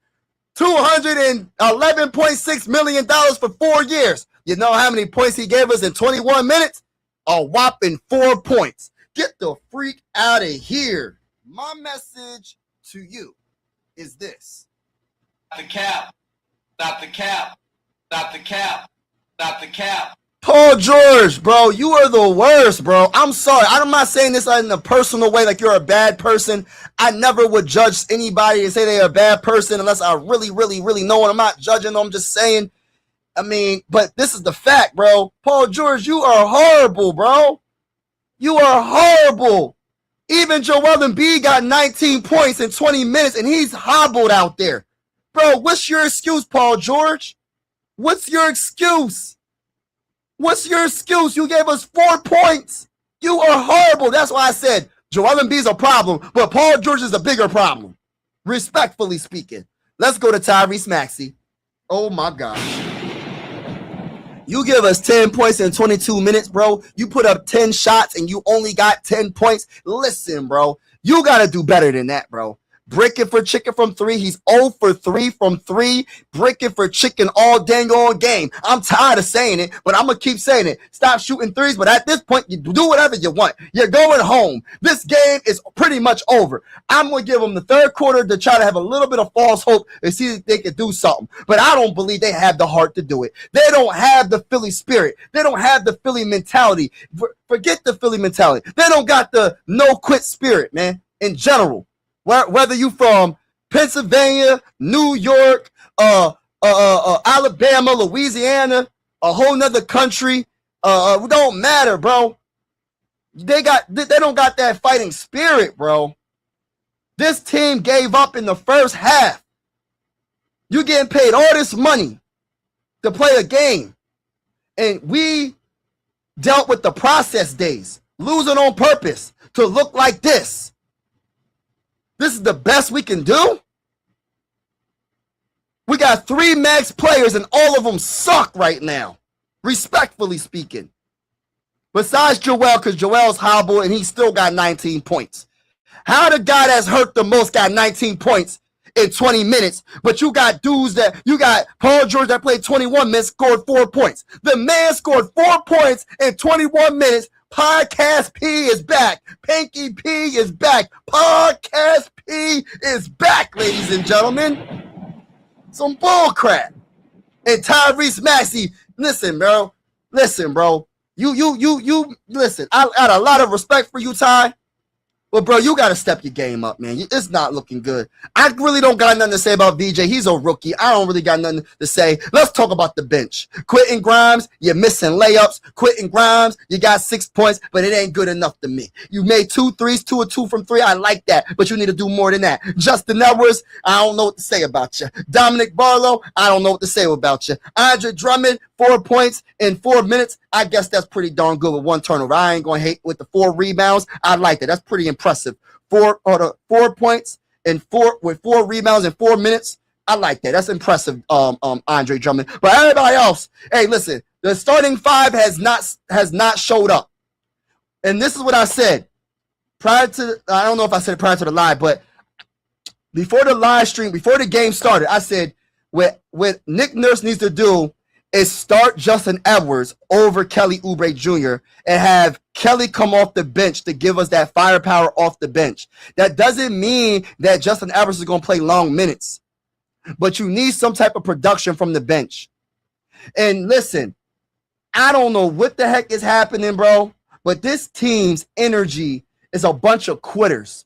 $211.6 million for 4 years. You know how many points he gave us in 21 minutes? A whopping 4 points. Get the freak out of here. My message to you is this. Stop the cap. Paul George, bro, you are the worst, bro. I'm sorry. I'm not saying this in a personal way like you're a bad person. I never would judge anybody and say they're a bad person unless I really, really, really know it. I'm not judging them. I'm just saying, I mean, but this is the fact, bro. Paul George, you are horrible, bro. You are horrible. Even Joel Embiid got 19 points in 20 minutes, and he's hobbled out there. Bro, what's your excuse, Paul George? What's your excuse? What's your excuse? You gave us 4 points. You are horrible. That's why I said Joel Embiid's a problem, but Paul George is a bigger problem. Respectfully speaking. Let's go to Tyrese Maxey. Oh, my gosh. You give us 10 points in 22 minutes, bro. You put up 10 shots and you only got 10 points. Listen, bro, you got to do better than that, bro. Bricking for chicken from 3. He's 0 for 3 from 3. Bricking for chicken all dang on game. I'm tired of saying it, but I'm going to keep saying it. Stop shooting threes, but at this point, you do whatever you want. You're going home. This game is pretty much over. I'm going to give them the third quarter to try to have a little bit of false hope and see if they can do something. But I don't believe they have the heart to do it. They don't have the Philly spirit. They don't have the Philly mentality. Forget the Philly mentality. They don't got the no-quit spirit, man, in general. Whether you from Pennsylvania, New York, Alabama, Louisiana, a whole nother country, it don't matter, bro. They don't got that fighting spirit, bro. This team gave up in the first half. You getting paid all this money to play a game, and we dealt with the process days, losing on purpose to look like this. This is the best we can do? We got 3 max players and all of them suck right now, respectfully speaking. Besides Joel, because Joel's hobbled and he still got 19 points. How the guy that's hurt the most got 19 points in 20 minutes, but you got Paul George that played 21 minutes, scored 4 points. The man scored 4 points in 21 minutes. Podcast P is back. Pinky P is back. Podcast P is back, ladies and gentlemen. Some bull crap. And Tyrese Maxey, listen, bro. You listen. I got a lot of respect for you, Ty. But, bro, you got to step your game up, man. It's not looking good. I really don't got nothing to say about VJ. He's a rookie. I don't really got nothing to say. Let's talk about the bench. Quentin Grimes, you're missing layups. Quentin Grimes, you got 6 points, but it ain't good enough to me. You made 2 threes, 2 or 2 from 3. I like that, but you need to do more than that. Justin Edwards, I don't know what to say about you. Dominic Barlow, I don't know what to say about you. Andre Drummond, 4 points in 4 minutes. I guess that's pretty darn good with 1 turnover. I ain't going to hate with the 4 rebounds. I like that. That's pretty impressive. 4 points and 4 rebounds in 4 minutes. I like that. That's impressive, Andre Drummond. But everybody else, hey, listen, the starting 5 has not showed up. And this is what I said prior to, I don't know if I said it prior to the live, but before the live stream, before the game started, I said what Nick Nurse needs to do is start Justin Edwards over Kelly Oubre Jr. and have Kelly come off the bench to give us that firepower off the bench. That doesn't mean that Justin Edwards is going to play long minutes, but you need some type of production from the bench. And listen, I don't know what the heck is happening, bro, but this team's energy is a bunch of quitters.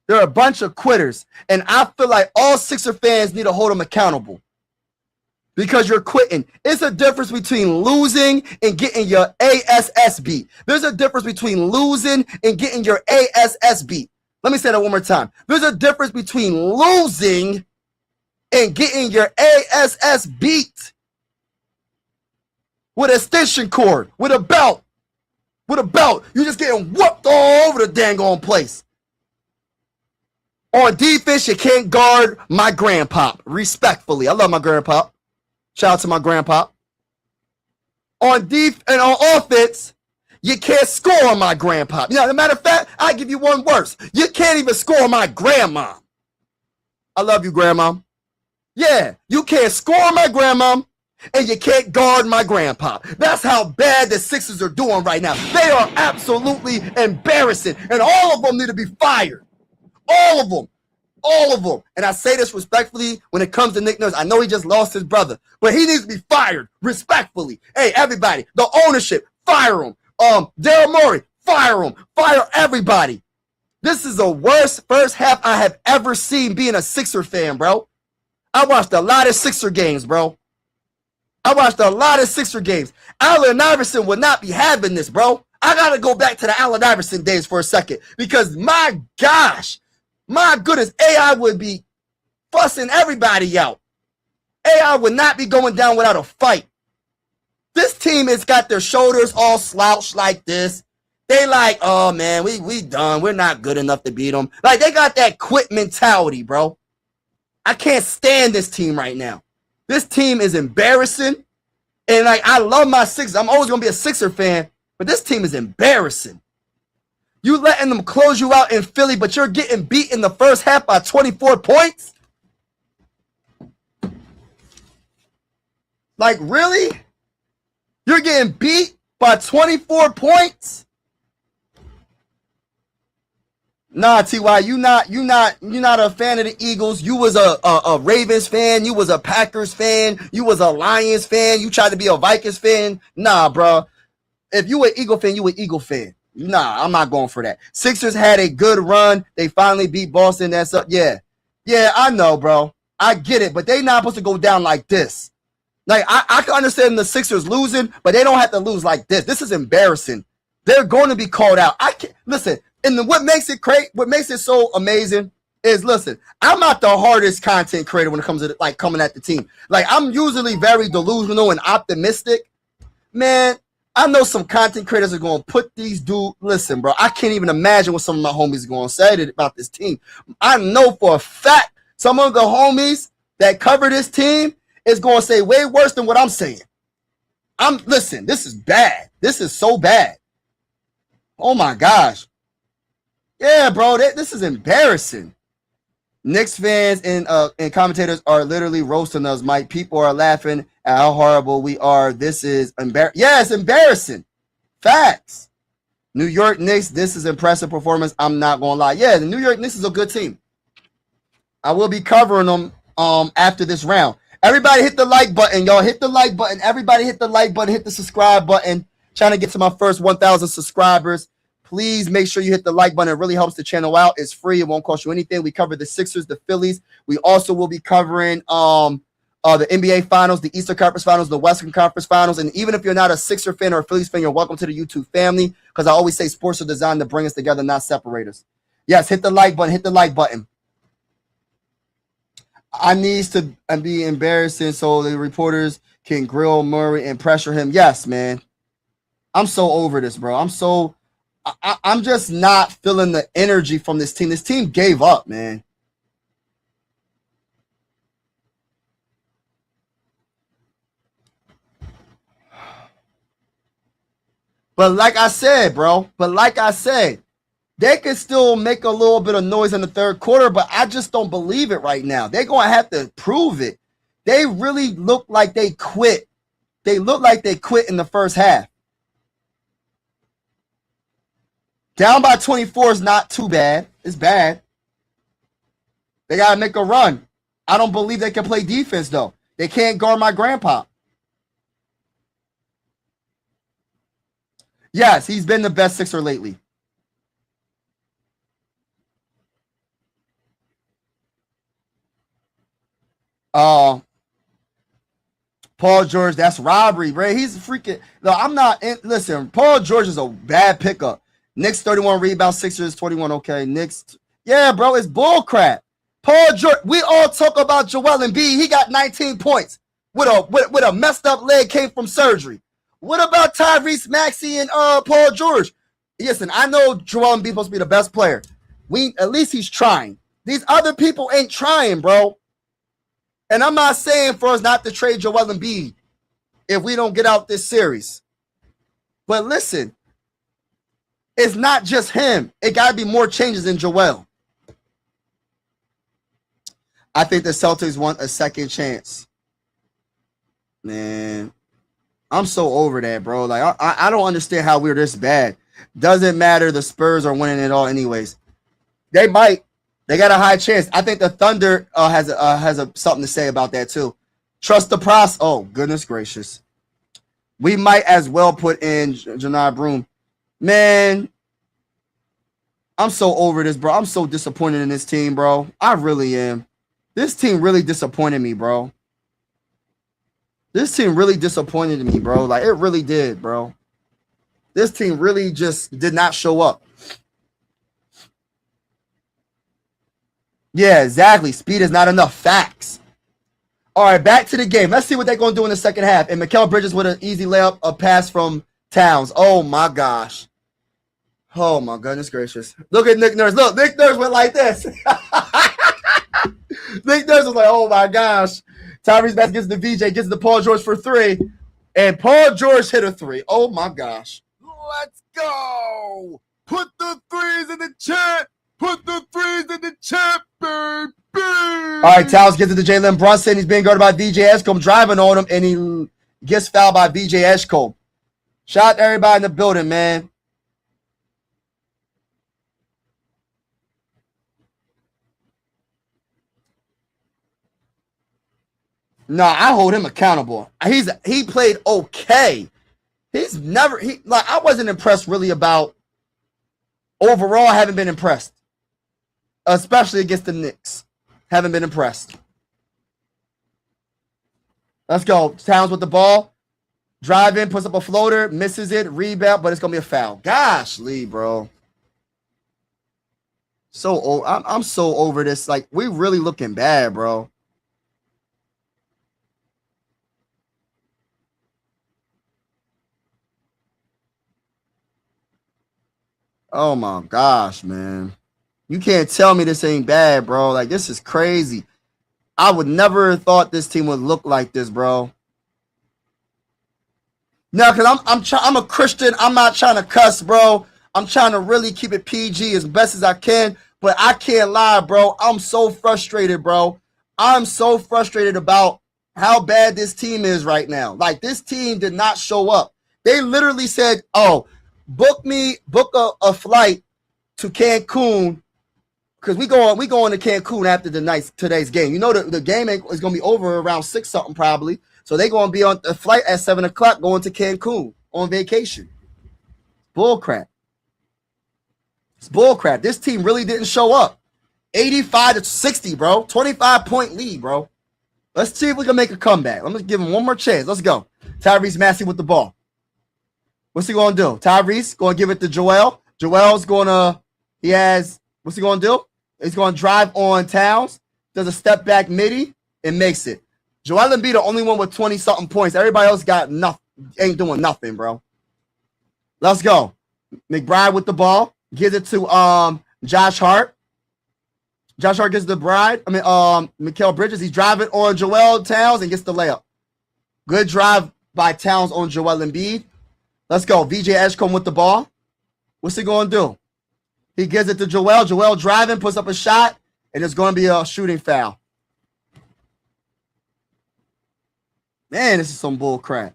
They're a bunch of quitters, and I feel like all Sixer fans need to hold them accountable. Because you're quitting. It's a difference between losing and getting your ASS beat. There's a difference between losing and getting your ASS beat. Let me say that one more time. There's a difference between losing and getting your ASS beat. With an extension cord, with a belt. With a belt. You're just getting whooped all over the dang on place. On defense, you can't guard my grandpop. Respectfully. I love my grandpop. Shout out to my grandpa. On offense, you can't score on my grandpa. You know, as a matter of fact, I give you one worse. You can't even score on my grandma. I love you, grandma. Yeah, you can't score on my grandma, and you can't guard my grandpa. That's how bad the Sixers are doing right now. They are absolutely embarrassing, and all of them need to be fired. All of them. All of them. And I say this respectfully when it comes to Nick Nurse. I know he just lost his brother, but he needs to be fired respectfully. Hey, everybody, the ownership, fire him. Daryl Morey, fire him. Fire everybody. This is the worst first half I have ever seen being a Sixer fan, bro. I watched a lot of Sixer games, bro. Allen Iverson would not be having this, bro. I got to go back to the Allen Iverson days for a second because my gosh, my goodness, AI would be fussing everybody out. AI would not be going down without a fight. This team has got their shoulders all slouched like this. They like, oh man, we done. We're not good enough to beat them. Like they got that quit mentality, bro. I can't stand this team right now. This team is embarrassing. And like I love my Sixers. I'm always gonna be a Sixer fan, but this team is embarrassing. You letting them close you out in Philly, but you're getting beat in the first half by 24 points? Like, really? You're getting beat by 24 points? Nah, Ty, you not a fan of the Eagles. You was a Ravens fan. You was a Packers fan. You was a Lions fan. You tried to be a Vikings fan. Nah, bro. If you an Eagle fan, you an Eagle fan. Nah, I'm not going for that. Sixers had a good run. They finally beat Boston. That's up. Yeah, I know, bro. I get it, but they not supposed to go down like this. Like I can understand the Sixers losing, but they don't have to lose like this. This is embarrassing. They're going to be called out. I can't listen. And what makes it what makes it so amazing is listen. I'm not the hardest content creator when it comes to like coming at the team. Like I'm usually very delusional and optimistic, man. I know some content creators are going to put these dudes. Listen, bro, I can't even imagine what some of my homies are going to say about this team. I know for a fact some of the homies that cover this team is going to say way worse than what I'm saying. Listen, this is bad. This is so bad. Oh my gosh. Yeah, bro, this is embarrassing. Knicks fans and commentators are literally roasting us, Mike. People are laughing at how horrible we are. This is embarrassing. Yeah, it's embarrassing. Facts. New York Knicks, this is impressive performance. I'm not going to lie. Yeah, the New York Knicks is a good team. I will be covering them after this round. Everybody hit the like button, y'all. Hit the like button. Everybody hit the like button. Hit the subscribe button. Trying to get to my first 1,000 subscribers. Please make sure you hit the like button. It really helps the channel out. It's free. It won't cost you anything. We cover the Sixers, the Phillies. We also will be covering the NBA Finals, the Eastern Conference Finals, the Western Conference Finals. And even if you're not a Sixer fan or a Phillies fan, you're welcome to the YouTube family because I always say sports are designed to bring us together, not separate us. Yes, hit the like button. Hit the like button. I needs to be embarrassing so the reporters can grill Murray and pressure him. Yes, man. I'm so over this, bro. I'm just not feeling the energy from this team. This team gave up, man. But like I said, bro, they can still make a little bit of noise in the third quarter, but I just don't believe it right now. They're going to have to prove it. They really look like they quit. They look like they quit in the first half. Down by 24 is not too bad. It's bad. They got to make a run. I don't believe they can play defense, though. They can't guard my grandpa. Yes, he's been the best Sixer lately. Paul George, that's robbery, bro. He's freaking. No, I'm not. Listen, Paul George is a bad pickup. Knicks 31 rebounds, Sixers 21. Okay, Knicks. Yeah, bro, it's bullcrap. Paul George. We all talk about Joel Embiid. He got 19 points with a messed up leg, came from surgery. What about Tyrese Maxey and Paul George? Listen, I know Joel Embiid supposed to be the best player. At least he's trying. These other people ain't trying, bro. And I'm not saying for us not to trade Joel Embiid if we don't get out this series. But listen, it's not just him. It got to be more changes than Joel. I think the Celtics want a second chance. Man, I'm so over that, bro. Like, I don't understand how we're this bad. Doesn't matter. The Spurs are winning it all anyways. They might. They got a high chance. I think the Thunder has something to say about that too. Trust the process. Oh, goodness gracious. We might as well put in Janai Broom. Man, I'm so over this, bro. I'm so disappointed in this team, bro. I really am. This team really disappointed me, bro. This team really disappointed me, bro. Like, it really did, bro. This team really just did not show up. Yeah, exactly. Speed is not enough. Facts. All right, back to the game. Let's see what they're going to do in the second half. And Mikal Bridges with an easy layup, a pass from Towns. Oh, my gosh. Oh, my goodness gracious. Look at Nick Nurse. Look, Nick Nurse went like this. Nick Nurse was like, oh, my gosh. Tyrese Maxey gets the VJ, gets the Paul George for 3. And Paul George hit a 3. Oh, my gosh. Let's go. Put the threes in the chat. Put the threes in the chat, baby. All right, Towns gets it to Jalen Brunson. He's being guarded by VJ Edgecombe, driving on him, and he gets fouled by VJ Edgecombe. Shout out to everybody in the building, man. Nah, I hold him accountable. He played okay. I wasn't impressed really about overall. I haven't been impressed, especially against the Knicks. Haven't been impressed. Let's go. Towns with the ball. Drive in, puts up a floater, misses it, rebound, but it's going to be a foul. Gosh, Lee, bro. So old. I'm so over this. Like, we really looking bad, bro. Oh, my gosh, man. You can't tell me this ain't bad, bro. Like, this is crazy. I would never have thought this team would look like this, bro. No, because I'm a Christian. I'm not trying to cuss, bro. I'm trying to really keep it PG as best as I can. But I can't lie, bro. I'm so frustrated, bro. I'm so frustrated about how bad this team is right now. Like, this team did not show up. They literally said, oh, book a flight to Cancun, because we going to Cancun after today's game. You know the game is going to be over around 6 something probably. So they're going to be on the flight at 7 o'clock going to Cancun on vacation. Bull crap. It's bull crap. This team really didn't show up. 85-60, bro. 25-point lead, bro. Let's see if we can make a comeback. Let me give him one more chance. Let's go. Tyrese Maxey with the ball. What's he going to do? Tyrese going to give it to Joel. Joel's going to, what's he going to do? He's going to drive on Towns, does a step back midi, and makes it. Joel Embiid the only one with 20-something points. Everybody else got nothing, ain't doing nothing, bro. Let's go. McBride with the ball. Gives it to Josh Hart. Josh Hart gets Mikal Bridges. He's driving on Joel Towns and gets the layup. Good drive by Towns on Joel Embiid. Let's go. VJ Edgecombe with the ball. What's he going to do? He gives it to Joel. Joel driving, puts up a shot, and it's going to be a shooting foul. Man, this is some bull crap.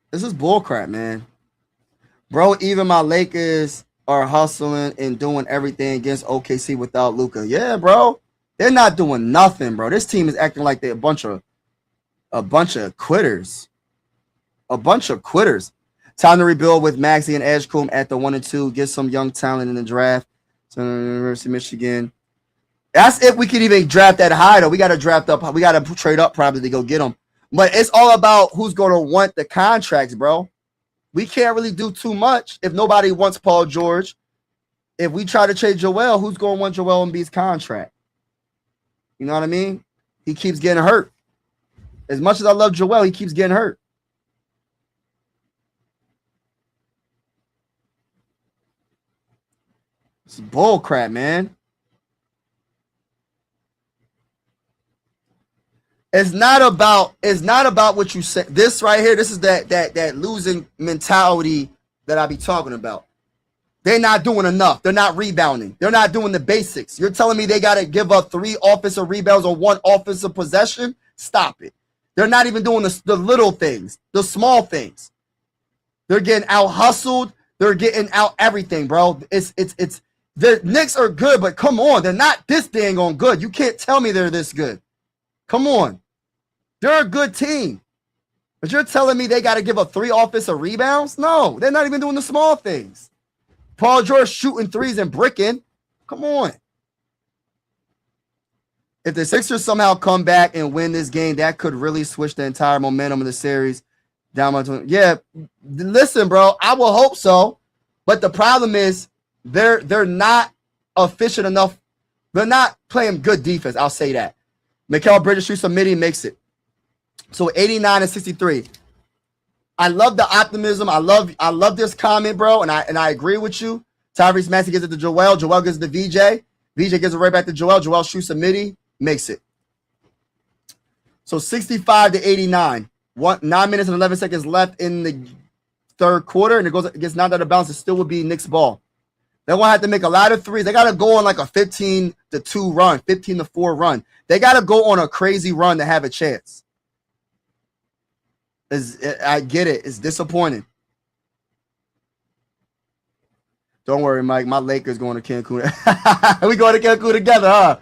This is bull crap, man. Bro, even my Lakers are hustling and doing everything against OKC without Luka. Yeah, bro. They're not doing nothing, bro. This team is acting like they're a bunch of quitters. A bunch of quitters. Time to rebuild with Maxey and Edgecombe at the 1 and 2. Get some young talent in the draft. So, University of Michigan. That's if we could even draft that high, though. We got to draft up. We got to trade up probably to go get them. But it's all about who's going to want the contracts, bro. We can't really do too much if nobody wants Paul George. If we try to trade Joel, who's going to want Joel Embiid's contract? You know what I mean? He keeps getting hurt. As much as I love Joel, he keeps getting hurt. It's bull crap, man. It's not about what you say. This right here, this is that losing mentality that I be talking about. They're not doing enough. They're not rebounding. They're not doing the basics. You're telling me they got to give up 3 offensive rebounds on 1 offensive possession? Stop it. They're not even doing the little things, the small things. They're getting out hustled. They're getting out everything, bro. It's the Knicks are good, but come on, they're not this dang on good. You can't tell me they're this good. Come on. They're a good team. But you're telling me they got to give up 3 offensive rebounds? No, they're not even doing the small things. Paul George shooting threes and bricking. Come on. If the Sixers somehow come back and win this game, that could really switch the entire momentum of the series down by 20. Yeah, listen, bro, I will hope so. But the problem is they're not efficient enough. They're not playing good defense. I'll say that. Mikal Bridges shoots a midi, makes it. So 89 and 63. I love the optimism. I love this comment, bro, and I agree with you. Tyrese Maxey gives it to Joel. Joel gives it to VJ. VJ gives it right back to Joel. Joel shoots a midi, makes it. So 65 to 89. 9 minutes and 11 seconds left in the third quarter, and it gets knocked out of bounds. It still would be Knicks ball. They're going to have to make a lot of threes. They got to go on like a 15-2 run, 15-4 run. They got to go on a crazy run to have a chance. I get it. It's disappointing. Don't worry, Mike. My Lakers going to Cancun. We going to Cancun together, huh?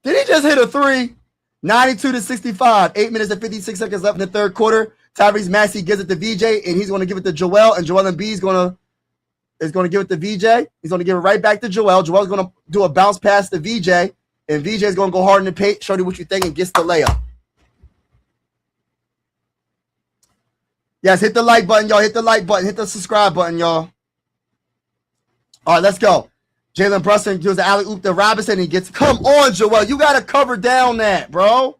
Did he just hit a 3? 92 to 65. 8 minutes and 56 seconds left in the third quarter. Tyrese Maxey gives it to VJ, and he's going to give it to Joel, and Joel Embiid is going to give it to VJ. He's going to give it right back to Joel. Joel's going to do a bounce pass to VJ, and VJ is going to go hard in the paint, show you what you think, and gets the layup. Yes, hit the like button, y'all. Hit the like button. Hit the subscribe button, y'all. All right, let's go. Jalen Brunson gives the alley-oop to Robinson. And he gets, come on, Joel. You got to cover down that, bro.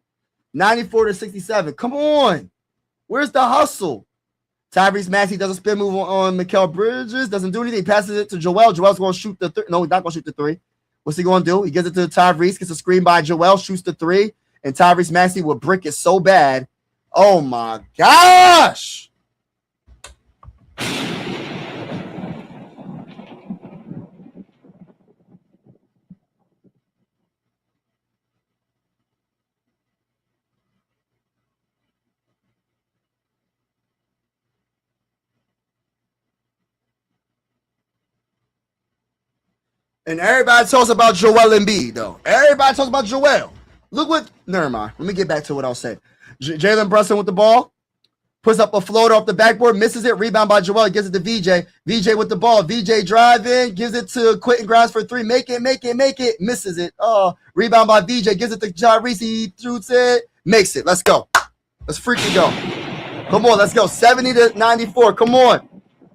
94 to 67. Come on. Where's the hustle? Tyrese Maxey does a spin move on Mikal Bridges. Doesn't do anything. He passes it to Joel. Joel's going to shoot the 3. No, he's not going to shoot the 3. What's he going to do? He gives it to Tyrese. Gets a screen by Joel. Shoots the 3. And Tyrese Maxey will brick it so bad. Oh, my gosh. And everybody talks about Joel Embiid, though. Everybody talks about Joel. Look what, never mind. Let me get back to what I was saying. Jalen Brunson with the ball. Puts up a floater off the backboard, misses it. Rebound by Joel. Gives it to VJ. VJ with the ball. VJ driving. Gives it to Quentin Grimes for 3. Make it. Misses it. Oh, rebound by VJ. Gives it to Tyrese. He shoots it. Makes it. Let's go. Let's freaking go. Come on. Let's go. 70 to 94. Come on.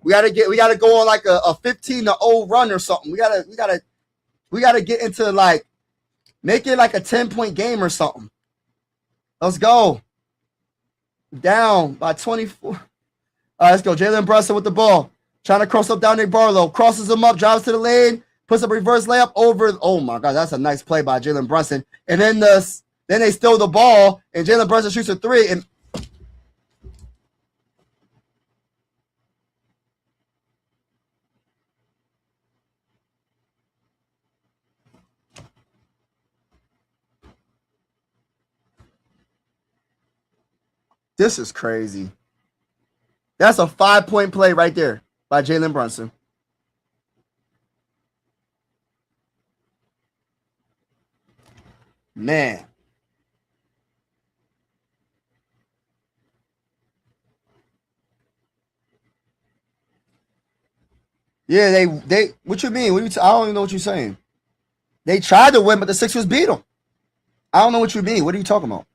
We gotta go on like a 15-0 run or something. We gotta get into like, make it like a 10-point game or something. Let's go. Down by 24. All right, let's go. Jalen Brunson with the ball. Trying to cross up down Nick Barlow. Crosses him up, drives to the lane, puts a reverse layup over. Oh my God, that's a nice play by Jalen Brunson. And then they steal the ball, and Jalen Brunson shoots a 3. And this is crazy. That's a 5-point play right there by Jalen Brunson. Man. Yeah, they what you mean? I don't even know what you're saying. They tried to win, but the Sixers beat them. I don't know what you mean. What are you talking about?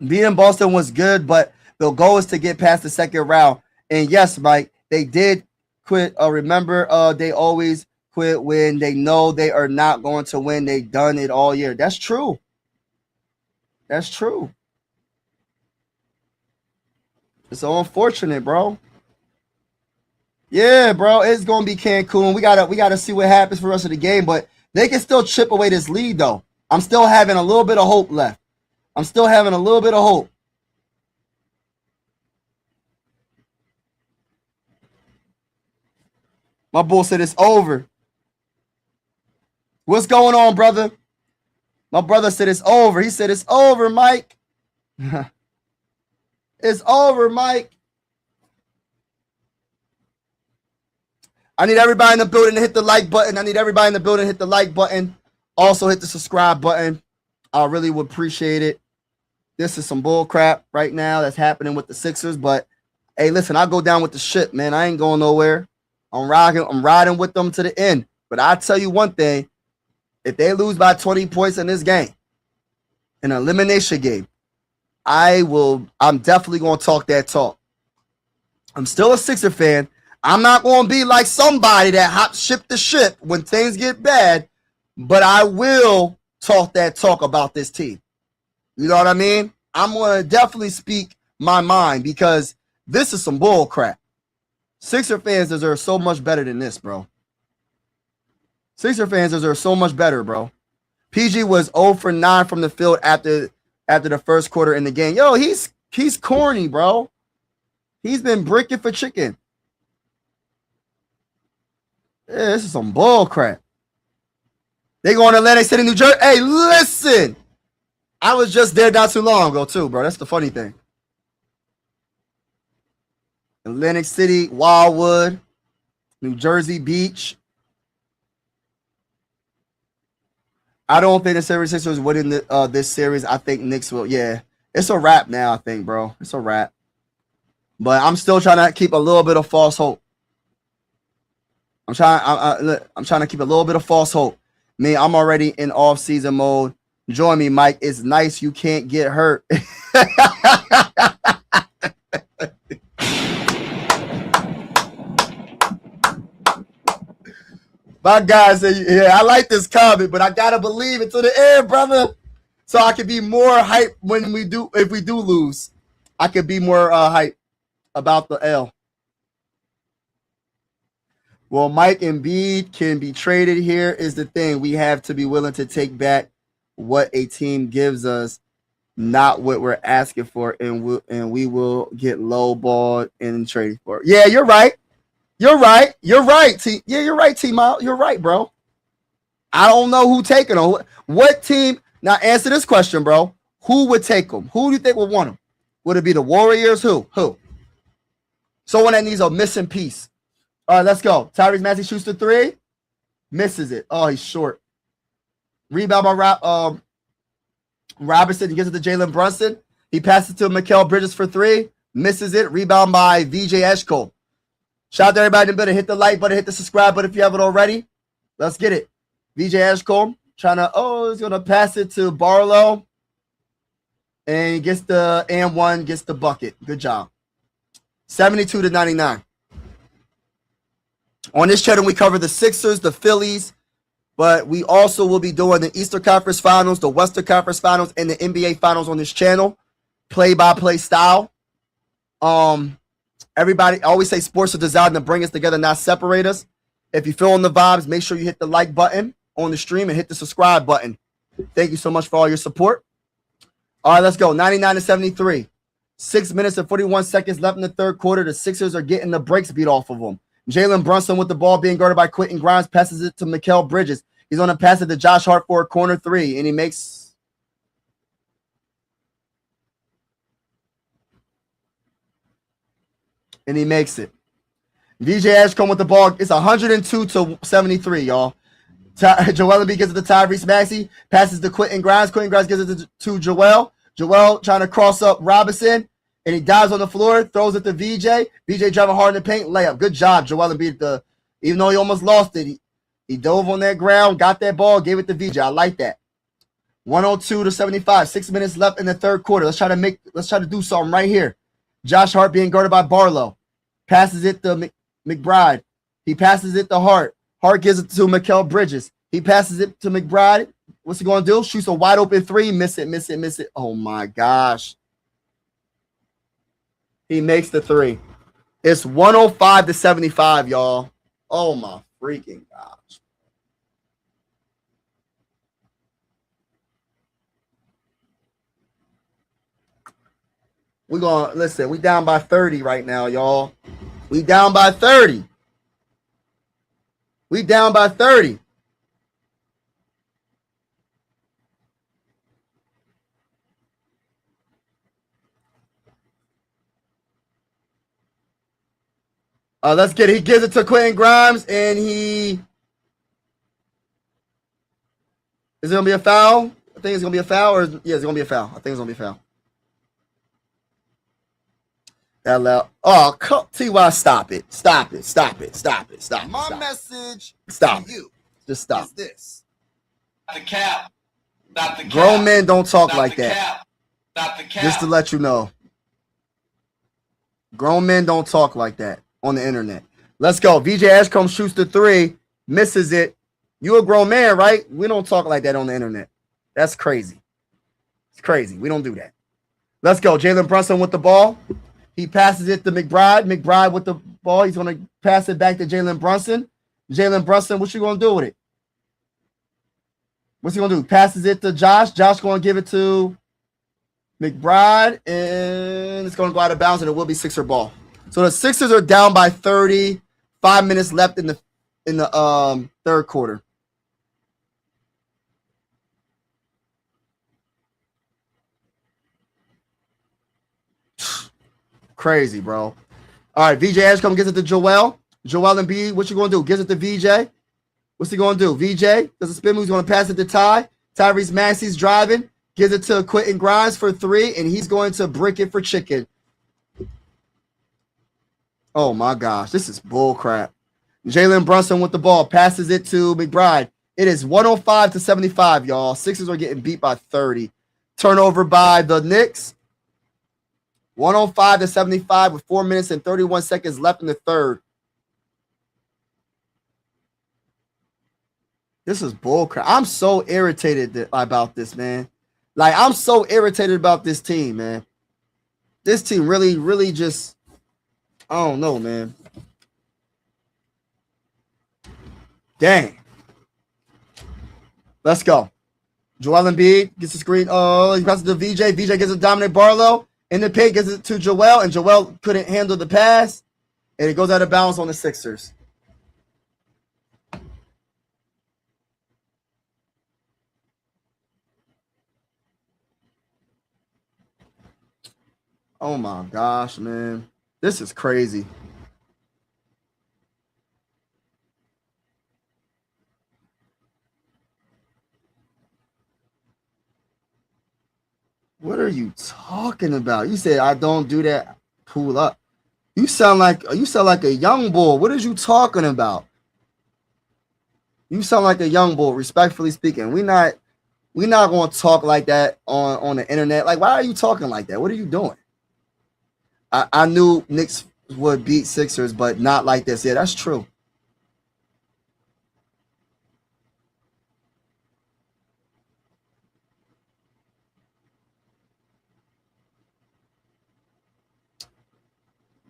Beating Boston was good, but the goal is to get past the second round. And yes, Mike, they did quit. Remember, they always quit when they know they are not going to win. They've done it all year. That's true. That's true. It's so unfortunate, bro. Yeah, bro, it's gonna be Cancun. We gotta see what happens for the rest of the game, but they can still chip away this lead, though. I'm still having a little bit of hope left. I'm still having a little bit of hope. My bull said it's over. What's going on, brother? My brother said it's over. He said it's over, Mike. It's over, Mike. I need everybody in the building to hit the like button. I need everybody in the building to hit the like button. Also hit the subscribe button. I really would appreciate it. This is some bull crap right now that's happening with the Sixers. But hey, listen, I'll go down with the ship, man. I ain't going nowhere. I'm riding with them to the end. But I'll tell you one thing. If they lose by 20 points in this game, an elimination game, I'm definitely going to talk that talk. I'm still a Sixer fan. I'm not going to be like somebody that hop ship the ship when things get bad, but I will talk that talk about this team. You know what I mean? I'm going to definitely speak my mind because this is some bull crap. Sixer fans deserve so much better than this, bro. Sixer fans deserve so much better, bro. PG was 0 for 9 from the field after the first quarter in the game. Yo, he's corny, bro. He's been bricking for chicken. Yeah, this is some bull crap. They go on Atlantic City, New Jersey. Hey, listen. I was just there not too long ago, too, bro. That's the funny thing. Atlantic City, Wildwood, New Jersey Beach. I don't think the 76ers winning this series. I think Knicks will. Yeah, it's a wrap now, I think, bro. It's a wrap. But I'm still trying to keep a little bit of false hope. I'm trying to keep a little bit of false hope. Me, I'm already in off-season mode. Join me, Mike. It's nice you can't get hurt. My guy said, yeah, I like this comment, but I gotta believe it to the end, brother. So I can be more hype if we do lose. I could be more hype about the L. Well, Mike and Embiid can be traded. Here is the thing. We have to be willing to take back what a team gives us, not what we're asking for, and we will get lowballed and traded for it. Yeah, you're right. You're right. You're right, T. Yeah, you're right, T-Mile. You're right, bro. I don't know who taking them. What team? Now, answer this question, bro. Who would take them? Who do you think would want them? Would it be the Warriors? Who? Someone that needs a missing piece. All right, let's go. Tyrese Maxey shoots the three. Misses it. Oh, he's short. Rebound by Robinson. He gives it to Jalen Brunson. He passes to Mikal Bridges for three. Misses it. Rebound by VJ Eshko. Shout out to everybody in the building. Hit the like button. Hit the subscribe button if you haven't already. Let's get it. VJ Eshko trying to, he's going to pass it to Barlow. And he gets the and one, gets the bucket. Good job. 72-99. On this channel, we cover the Sixers, the Phillies, but we also will be doing the Eastern Conference Finals, the Western Conference Finals, and the NBA Finals on this channel, play-by-play style. Everybody, I always say sports are designed to bring us together, not separate us. If you're feeling the vibes, make sure you hit the like button on the stream and hit the subscribe button. Thank you so much for all your support. All right, let's go. 99-73. 6 minutes and 41 seconds left in the third quarter. The Sixers are getting the brakes beat off of them. Jalen Brunson with the ball being guarded by Quentin Grimes passes it to Mikal Bridges. He's going to pass it to Josh Hart for a corner three, and he makes it. VJ Ashcombe with the ball. It's 102-73, y'all. Joel Embiid gives it to Tyrese Maxey. Passes to Quentin Grimes. Quentin Grimes gives it to Joel. Joel trying to cross up Robinson. And he dives on the floor, throws it to VJ. VJ driving hard in the paint, layup. Good job, Joel Embiid. Even though he almost lost it, he dove on that ground, got that ball, gave it to VJ. I like that. 102-75. 6 minutes left in the third quarter. Let's try to do something right here. Josh Hart being guarded by Barlow. Passes it to McBride. He passes it to Hart. Hart gives it to Mikal Bridges. He passes it to McBride. What's he going to do? Shoots a wide open three. Miss it. Oh, my gosh. He makes the three. It's 105-75, y'all. Oh, my freaking gosh. We're going to, listen, we down by 30 right now, y'all. We down by 30. Let's get it. He gives it to Quentin Grimes, and he... Is it going to be a foul? I think it's going to be a foul, or... Yeah, it's going to be a foul. I think it's going to be a foul. That loud. Oh, T.Y., stop it. Stop it. Stop it. Stop it. Stop it. My message Stop to you Just stop. is this. The cap. Not the cap. Grown men don't talk Not like the that. cap. Not the cap. Just to let you know. Grown men don't talk like that on the internet. Let's go. VJ Ashcombe shoots the three, misses it. You a grown man, right? We don't talk like that on the internet. That's crazy. It's crazy. We don't do that. Let's go. Jalen Brunson with the ball. He passes it to McBride. McBride with the ball. He's going to pass it back to Jalen Brunson. Jalen Brunson, what you going to do with it? What's he going to do? Passes it to Josh. Josh going to give it to McBride, and it's going to go out of bounds, and it will be Sixer ball. So the Sixers are down by 30. 5 minutes left in the third quarter. Crazy, bro. All right, VJ Ashcombe gets it to Joel. Joel Embiid, what you going to do? Gives it to VJ. What's he going to do? VJ does a spin move. He's going to pass it to Ty. Tyrese Maxey's driving. Gives it to Quentin Grimes for three, and he's going to brick it for chicken. Oh, my gosh. This is bull crap. Jalen Brunson with the ball. Passes it to McBride. It is 105-75, y'all. Sixers are getting beat by 30. Turnover by the Knicks. 105-75 with 4 minutes and 31 seconds left in the third. This is bullcrap. I'm so irritated about this, man. Like, I'm so irritated about this team, man. This team really, really just, I don't know, man. Dang. Let's go. Joel Embiid gets the screen. Oh, he passes to VJ. VJ gets it to Dominic Barlow. In the paint, gets it to Joel, and Joel couldn't handle the pass, and it goes out of bounds on the Sixers. Oh, my gosh, man. This is crazy. What are you talking about? You said I don't do that. Pull up. You sound like a young bull. What are you talking about? You sound like a young bull, respectfully speaking. We're not going to talk like that on the internet. Like, why are you talking like that? What are you doing? I knew Knicks would beat Sixers, but not like this. Yeah, that's true.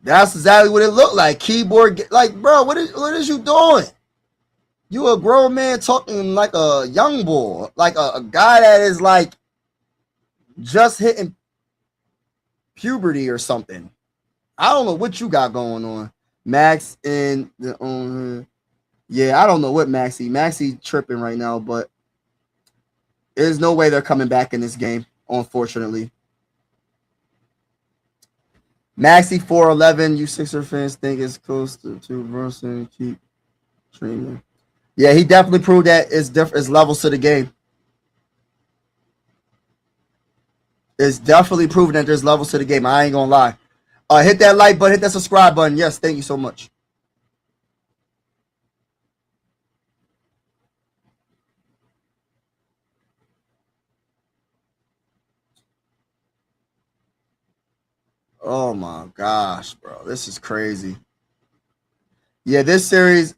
That's exactly what it looked like. Keyboard, like, bro, what is you doing? You a grown man talking like a young boy, like a guy that is like just hitting puberty or something. I don't know what you got going on, Max. And yeah, I don't know what Maxey tripping right now, but there's no way they're coming back in this game, unfortunately. Maxey 4'11. You Sixer fans think it's close to Brunson. Keep streaming. Yeah, he definitely proved that it's levels to the game. It's definitely proven that there's levels to the game. I ain't gonna lie. Hit that like button, hit that subscribe button. Yes, thank you so much. Oh my gosh, bro. This is crazy. Yeah, this series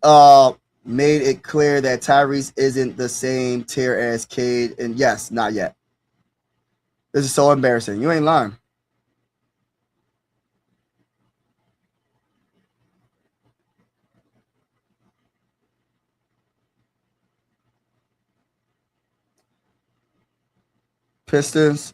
made it clear that Tyrese isn't the same tier as Cade. And yes, not yet. This is so embarrassing. You ain't lying. Pistons.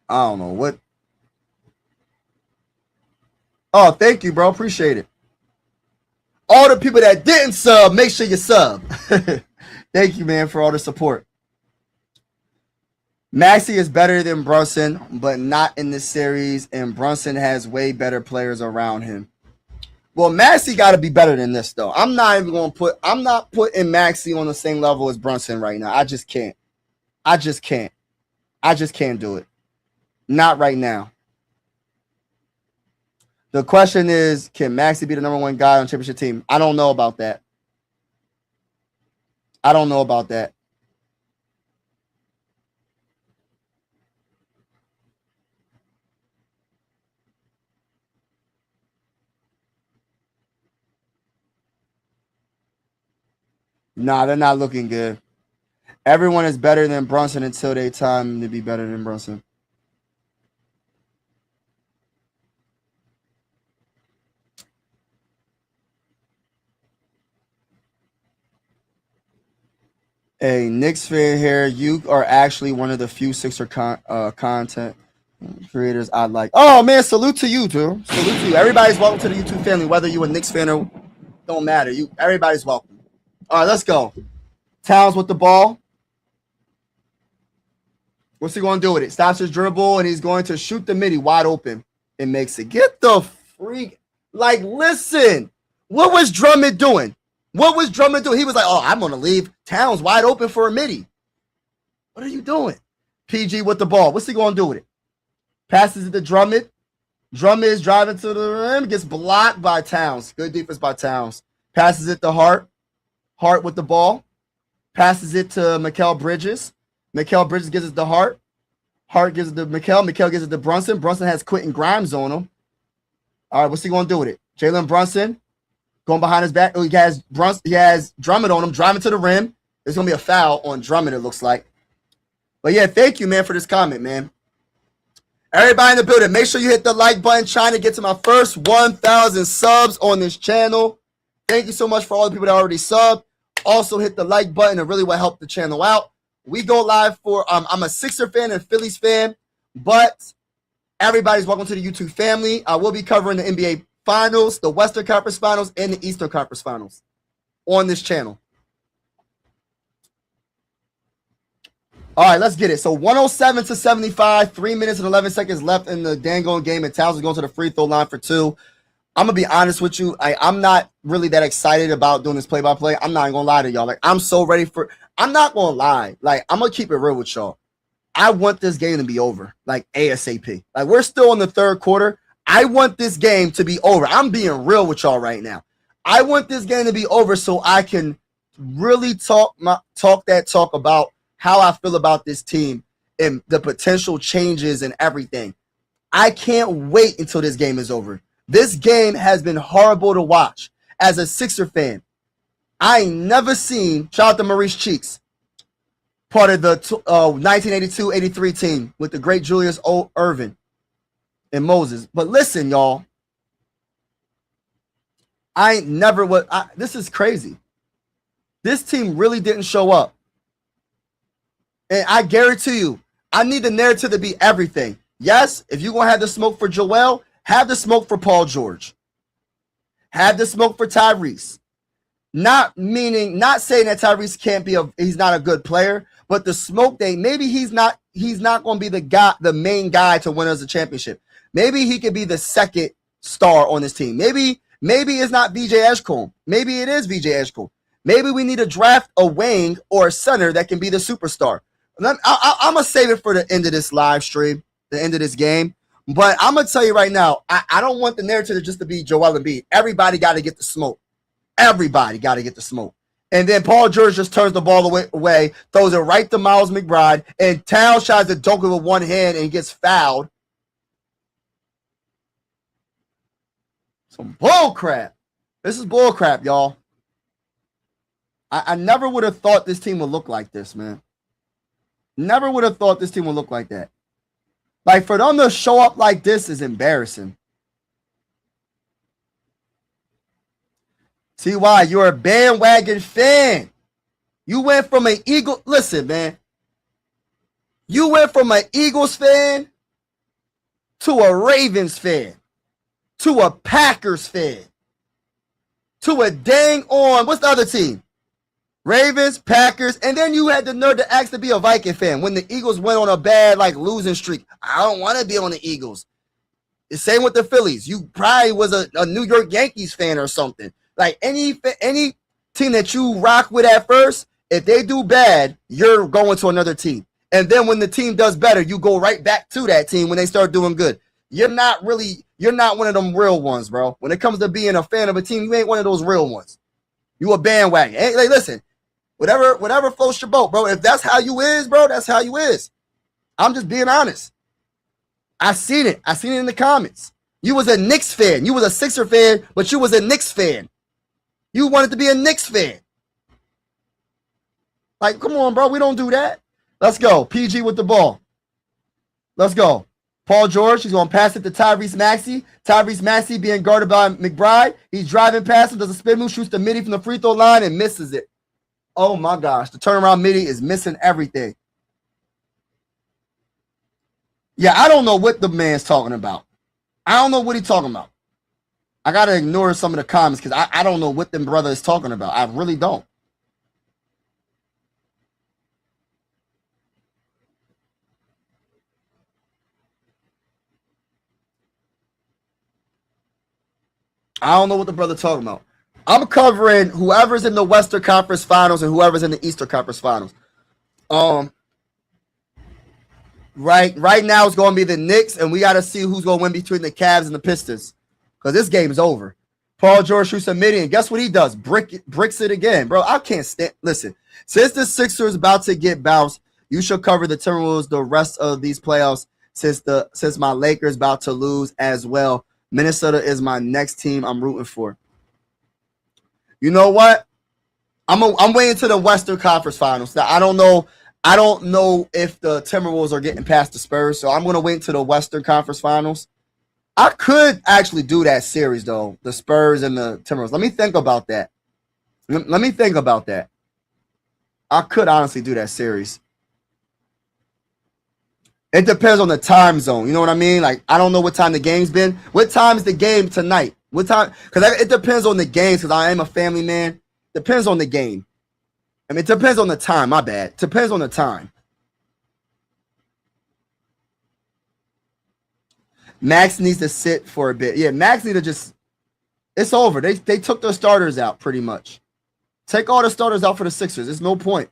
I don't know what. Oh, thank you, bro. Appreciate it. all the people that didn't sub, make sure you sub. Thank you, man, for all the support. Maxey is better than Brunson, but not in this series, and Brunson has way better players around him. Well, Maxey got to be better than this, though. I'm not putting Maxey on the same level as Brunson right now. I just can't. I just can't do it. Not right now. The question is, can Maxey be the number one guy on the championship team? I don't know about that. Nah, they're not looking good. Everyone is better than Brunson until they time to be better than Brunson. A Knicks fan here. You are actually one of the few Sixer content creators I like. Oh, man, salute to you, dude. Salute to you. Everybody's welcome to the YouTube family, whether you're a Knicks fan or don't matter. Everybody's welcome. All right, let's go. Towns with the ball. What's he going to do with it? Stops his dribble, and he's going to shoot the midi wide open and makes it. Get the freak. Like, listen. What was Drummond doing? He was like, oh, I'm going to leave Towns wide open for a midi. What are you doing? PG with the ball. What's he going to do with it? Passes it to Drummond. Drummond is driving to the rim. Gets blocked by Towns. Good defense by Towns. Passes it to Hart. Hart with the ball. Passes it to Mikal Bridges. Mikal Bridges gives it to Hart. Hart gives it to Mikal. Mikal gives it to Brunson. Brunson has Quentin Grimes on him. All right, what's he going to do with it? Jalen Brunson going behind his back. Oh, he has Drummond on him, driving to the rim. There's going to be a foul on Drummond, it looks like. But, yeah, thank you, man, for this comment, man. Everybody in the building, make sure you hit the like button. Trying to get to my first 1,000 subs on this channel. Thank you so much for all the people that already subbed. Also, hit the like button. It really will help the channel out. We go live for, I'm a Sixer fan and Phillies fan, but everybody's welcome to the YouTube family. I will be covering the NBA Finals, the Western Conference Finals, and the Eastern Conference Finals on this channel. All right, let's get it. So 107-75, 3 minutes and 11 seconds left in the dang game, and Towns is going to the free throw line for two. I'm going to be honest with you. I'm not really that excited about doing this play-by-play. I'm not going to lie to y'all. Like, I'm so ready for – I'm not going to lie. Like, I'm going to keep it real with y'all. I want this game to be over, like, ASAP. Like, we're still in the third quarter. I want this game to be over. I'm being real with y'all right now. I want this game to be over so I can really talk about how I feel about this team and the potential changes and everything. I can't wait until this game is over. This game has been horrible to watch. As a Sixer fan, I ain't never seen, shout out to Maurice Cheeks, part of the 1982-83 team with the great Julius Erving and Moses. But listen, y'all, this is crazy. This team really didn't show up. And I guarantee you, I need the narrative to be everything. Yes, if you're going to have the smoke for Joel, have the smoke for Paul George. Have the smoke for Tyrese. Not saying that Tyrese he's not a good player, but the smoke maybe he's not going to be the main guy to win us a championship. Maybe he could be the second star on this team. Maybe it's not VJ Edgecombe. Maybe it is VJ Edgecombe. Maybe we need to draft a wing or a center that can be the superstar. I'm going to save it for the end of this live stream, the end of this game. But I'm going to tell you right now, I don't want the narrative just to be Joel Embiid. Everybody got to get the smoke. Everybody got to get the smoke. And then Paul George just turns the ball away, throws it right to Miles McBride, and Towns tries to dunk it with one hand and gets fouled. Some bull crap. This is bull crap, y'all. I never would have thought this team would look like this, man. Never would have thought this team would look like that. Like, for them to show up like this is embarrassing. T.Y., you're a bandwagon fan. You went from an Eagle. Listen, man. You went from an Eagles fan to a Ravens fan to a Packers fan to a dang on, what's the other team? Ravens, Packers, and then you had the nerve to ask to be a Viking fan when the Eagles went on a bad losing streak. I don't want to be on the Eagles. The same with the Phillies. You probably was a New York Yankees fan or something. Like any team that you rock with at first, if they do bad, you're going to another team. And then when the team does better, you go right back to that team when they start doing good. You're not one of them real ones, bro. When it comes to being a fan of a team, you ain't one of those real ones. You a bandwagon. Hey, listen, whatever floats your boat, bro. If that's how you is, bro, that's how you is. I'm just being honest. I seen it. I seen it in the comments. You was a Knicks fan. You was a Sixer fan, but you was a Knicks fan. You wanted to be a Knicks fan. Like, come on, bro. We don't do that. Let's go. PG with the ball. Let's go. Paul George, he's going to pass it to Tyrese Maxey. Tyrese Maxey being guarded by McBride. He's driving past him, does a spin move, shoots the midi from the free throw line, and misses it. Oh, my gosh. The turnaround midi is missing everything. Yeah, I don't know what the man's talking about. I don't know what he's talking about. I got to ignore some of the comments because I don't know what the brother is talking about. I really don't. I don't know what the brother talking about. I'm covering whoever's in the Western Conference Finals and whoever's in the Eastern Conference Finals. Right now it's going to be the Knicks, and we got to see who's going to win between the Cavs and the Pistons because this game is over. Paul George shoots a midi, and guess what he does? Bricks it again. Bro, I can't stand. Listen, since the Sixers about to get bounced, you should cover the Timberwolves the rest of these playoffs since my Lakers about to lose as well. Minnesota is my next team I'm rooting for. You know what? I'm waiting to the Western Conference Finals. Now, I don't know if the Timberwolves are getting past the Spurs, so I'm going to wait to the Western Conference Finals. I could actually do that series, though, the Spurs and the Timberwolves. Let me think about that. Let me think about that. I could honestly do that series. It depends on the time zone. You know what I mean? Like, I don't know what time the game's been. What time is the game tonight? What time? Because it depends on the games because I am a family man. Depends on the game. I mean, it depends on the time. My bad. Depends on the time. Max needs to sit for a bit. Yeah, Max needs to just – it's over. They took their starters out pretty much. Take all the starters out for the Sixers. There's no point.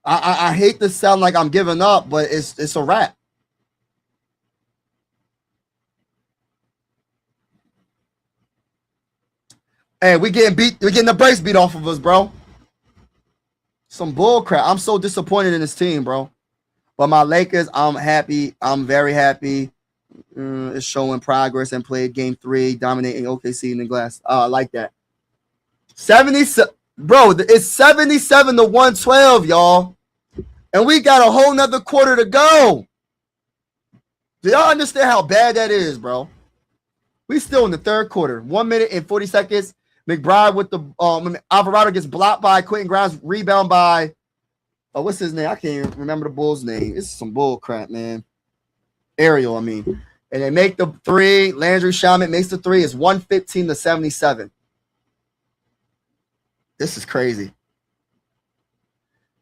I hate to sound like I'm giving up, but it's a wrap. Hey, we getting the brakes beat off of us, bro. Some bull crap. I'm so disappointed in this team, bro. But my Lakers, I'm happy. I'm very happy. It's showing progress and played game 3, dominating OKC in the glass. I like that. 77, bro. It's 77 to 112, y'all. And we got a whole nother quarter to go. Do y'all understand how bad that is, bro? We still in the third quarter. 1 minute and 40 seconds. McBride with the Alvarado gets blocked by Quentin Grimes. Rebound by what's his name? I can't even remember the Bulls' name. It's some bull crap, man. Ariel, I mean. And they make the 3. Landry Shamet makes the 3. It's 115 to 77. This is crazy.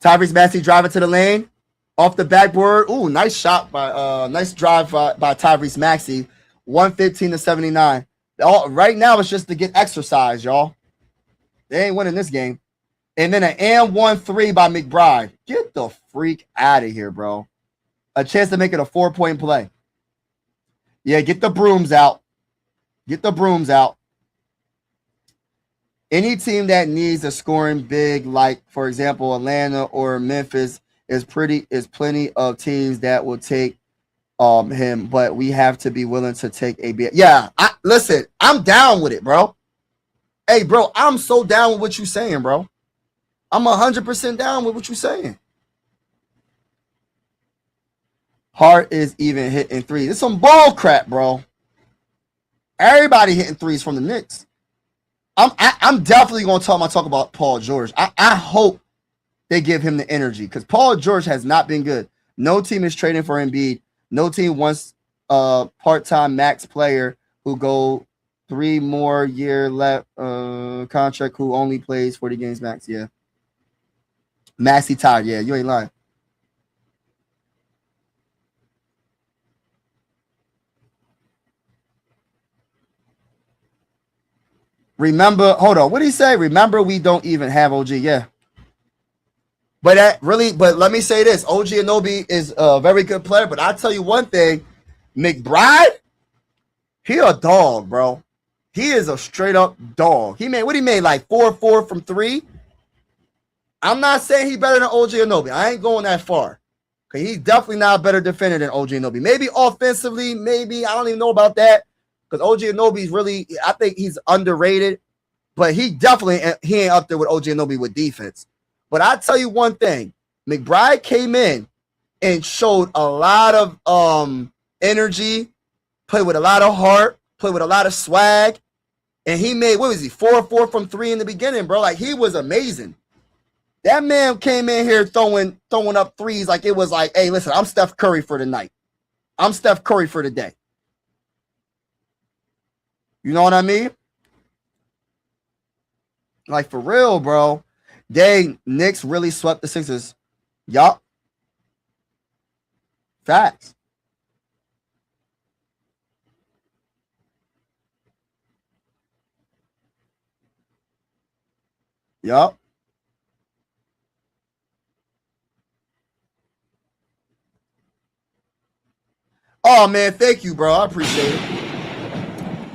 Tyrese Maxey driving to the lane. Off the backboard. Ooh, nice shot by nice drive by Tyrese Maxey. 115 to 79. Right now it's just to get exercise, y'all. They ain't winning this game. And then an and 1-3 by McBride. Get the freak out of here, bro. A chance to make it a 4-point play. Yeah, get the brooms out. Get the brooms out. Any team that needs a scoring big, like, for example, Atlanta or Memphis, is plenty of teams that will take him, but we have to be willing to take a bit. Yeah, listen, I'm down with it, bro. Hey, bro, I'm so down with what you're saying, bro. I'm 100% down with what you're saying. Hart is even hitting 3s. It's some bull crap, bro. Everybody hitting 3s from the Knicks. I'm definitely going to talk about Paul George. I hope they give him the energy because Paul George has not been good. No team is trading for Embiid. No team wants a part-time max player who go 3 more year left contract who only plays 40 games max. Yeah. Maxi tired. Yeah, you ain't lying. Remember, hold on. What did he say? Remember, we don't even have OG. Yeah. But let me say this. OG Anunoby is a very good player. But I'll tell you one thing. McBride, he a dog, bro. He is a straight up dog. He made like 4-4 from 3. I'm not saying he's better than OG Anunoby. I ain't going that far. Okay, he's definitely not a better defender than OG Anunoby. Maybe offensively, maybe. I don't even know about that. Because OG Anunoby's really, I think he's underrated. But he ain't up there with OG Anunoby with defense. But I tell you one thing. McBride came in and showed a lot of energy, played with a lot of heart, played with a lot of swag. And he made, 4-4 from 3 in the beginning, bro. Like, he was amazing. That man came in here throwing up threes like it was like, hey, listen, I'm Steph Curry for the night. I'm Steph Curry for the day. You know what I mean? Like, for real, bro. Knicks really swept the Sixers. Yup. Facts. Yup. Oh, man, thank you, bro. I appreciate it.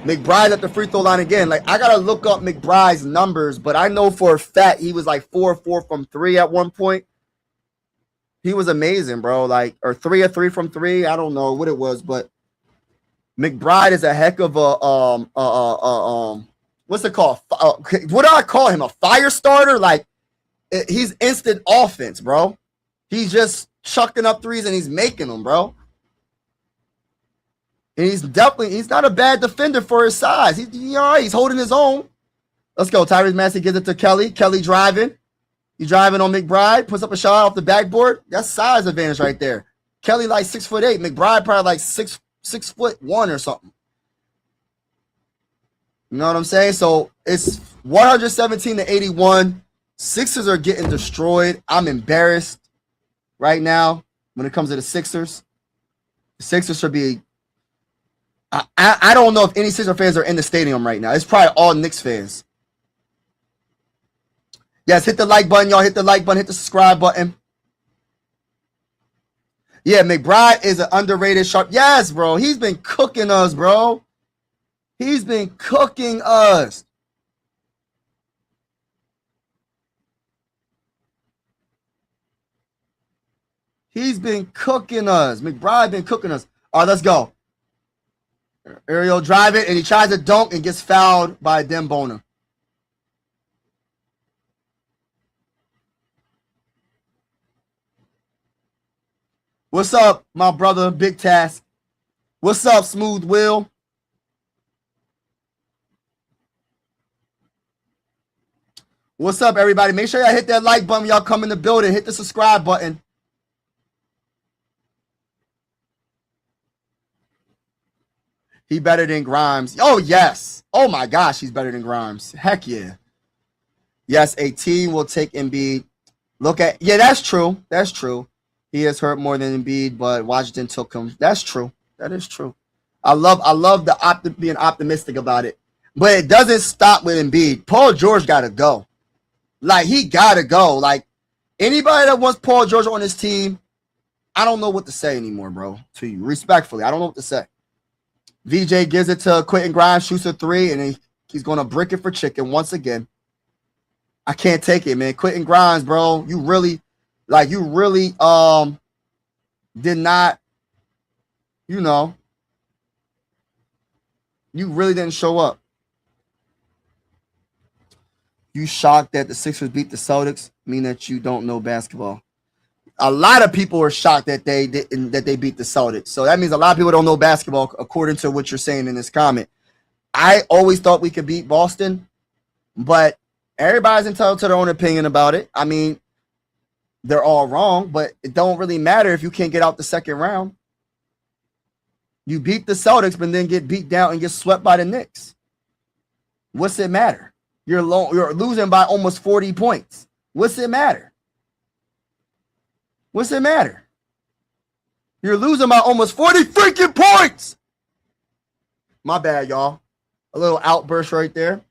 McBride at the free throw line again. Like, I got to look up McBride's numbers, but I know for a fact he was like 4-4 from 3 at one point. He was amazing, bro. Like, or 3 of 3 from 3. I don't know what it was, but McBride is a heck of a what's it called? What do I call him? A fire starter? Like, he's instant offense, bro. He's just chucking up threes and he's making them, bro. And he's not a bad defender for his size. He's holding his own. Let's go. Tyrese Maxey gives it to Kelly. Kelly driving. He's driving on McBride. Puts up a shot off the backboard. That's size advantage right there. Kelly like 6'8". McBride probably like 6'1" or something. You know what I'm saying? So it's 117-81. Sixers are getting destroyed. I'm embarrassed right now when it comes to the Sixers. The Sixers should be. I don't know if any Sixers fans are in the stadium right now. It's probably all Knicks fans. Yes, hit the like button, y'all. Hit the like button. Hit the subscribe button. Yeah, McBride is an underrated sharp. Yes, bro. He's been cooking us, bro. He's been cooking us. He's been cooking us. McBride been cooking us. All right, let's go. Ariel drive it, and he tries to dunk and gets fouled by Dembona. What's up, my brother, Big Task? What's up, Smooth Will? What's up, everybody? Make sure y'all hit that like button when y'all come in the building. Hit the subscribe button. He better than Grimes. Oh, yes. Oh, my gosh, he's better than Grimes. Heck yeah. Yes, a team will take Embiid. Yeah, that's true. That's true. He is hurt more than Embiid, but Washington took him. That's true. That is true. I love being optimistic about it. But it doesn't stop with Embiid. Paul George got to go. Like, he got to go. Like, anybody that wants Paul George on his team, I don't know what to say anymore, bro. To you, respectfully, I don't know what to say. VJ gives it to Quentin Grimes, shoots a 3, and he's going to brick it for chicken once again. I can't take it, man. Quentin Grimes, bro, you really did not, you really didn't show up. You shocked that the Sixers beat the Celtics, mean that you don't know basketball. A lot of people are shocked that they beat the Celtics. So that means a lot of people don't know basketball, according to what you're saying in this comment. I always thought we could beat Boston, but everybody's entitled to their own opinion about it. I mean, they're all wrong, but it don't really matter if you can't get out the second round. You beat the Celtics, but then get beat down and get swept by the Knicks. What's it matter? You're losing by almost 40 points. What's it matter? What's it matter? You're losing by almost 40 freaking points. My bad, y'all. A little outburst right there.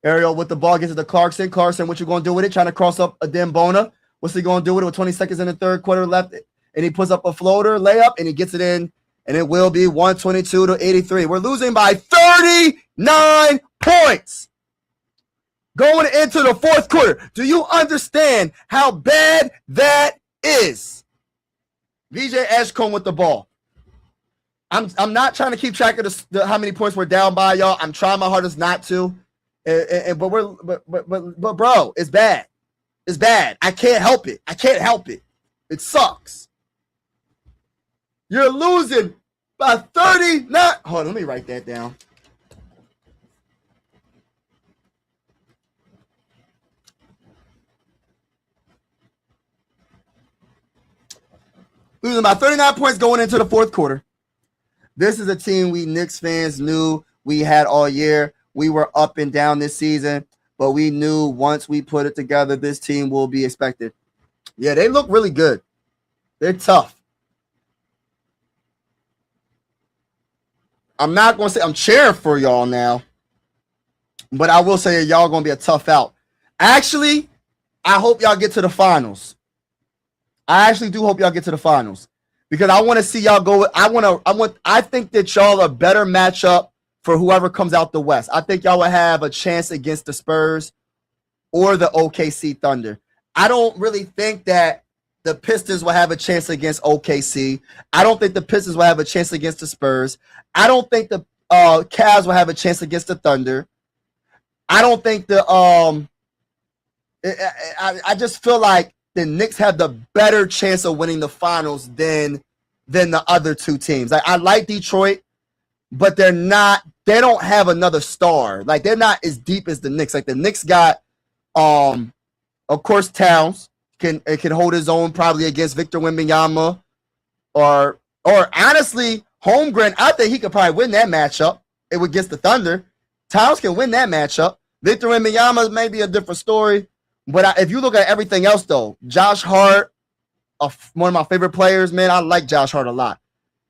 Ariel with the ball gets it to Clarkson. Clarkson, what you going to do with it? Trying to cross up a Dembona. What's he going to do with it with 20 seconds in the third quarter left? And he puts up a floater layup, and he gets it in, and it will be 122-83. We're losing by 39 points going into the fourth quarter. Do you understand how bad that is? VJ Ashcombe with the ball. I'm not trying to keep track of how many points we're down by, y'all. I'm trying my hardest not to. But bro, it's bad. It's bad. I can't help it. It sucks. You're losing by 39. Hold on, let me write that down. Losing by 39 points going into the fourth quarter. This is a team we Knicks fans knew we had all year. We were up and down this season, but we knew once we put it together, this team will be expected. Yeah, they look really good. They're tough. I'm not going to say I'm cheering for y'all now, but I will say y'all going to be a tough out. Actually, I hope y'all get to the finals. I actually do hope y'all get to the finals because I want to see y'all go. I think that y'all are a better matchup for whoever comes out the West. I think y'all will have a chance against the Spurs or the OKC Thunder. I don't really think that the Pistons will have a chance against OKC. I don't think the Pistons will have a chance against the Spurs. I don't think the Cavs will have a chance against the Thunder. I don't think I just feel like the Knicks have the better chance of winning the finals than the other two teams. Like I like Detroit, but they don't have another star. Like they're not as deep as the Knicks. Like the Knicks got of course Towns can hold his own probably against Victor Wembanyama or honestly Holmgren. I think he could probably win that matchup. It would against the Thunder. Towns can win that matchup. Victor Wembanyama may be a different story. But if you look at everything else, though, Josh Hart, one of my favorite players, man, I like Josh Hart a lot.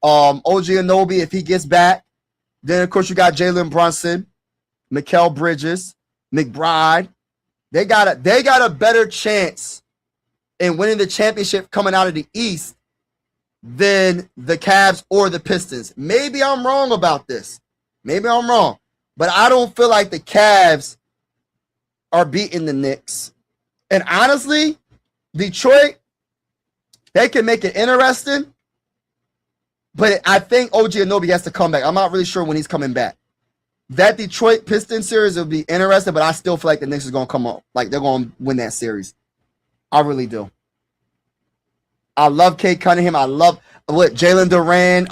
OG Anunoby, if he gets back, then of course you got Jalen Brunson, Mikal Bridges, McBride. They got a better chance in winning the championship coming out of the East than the Cavs or the Pistons. Maybe I'm wrong about this. Maybe I'm wrong, but I don't feel like the Cavs are beating the Knicks. And honestly, Detroit, they can make it interesting, but I think OG Anunoby has to come back. I'm not really sure when he's coming back. That Detroit Pistons series will be interesting, but I still feel like the Knicks is going to come up. Like, they're going to win that series. I really do. I love Kate Cunningham. I love what Jalen Duran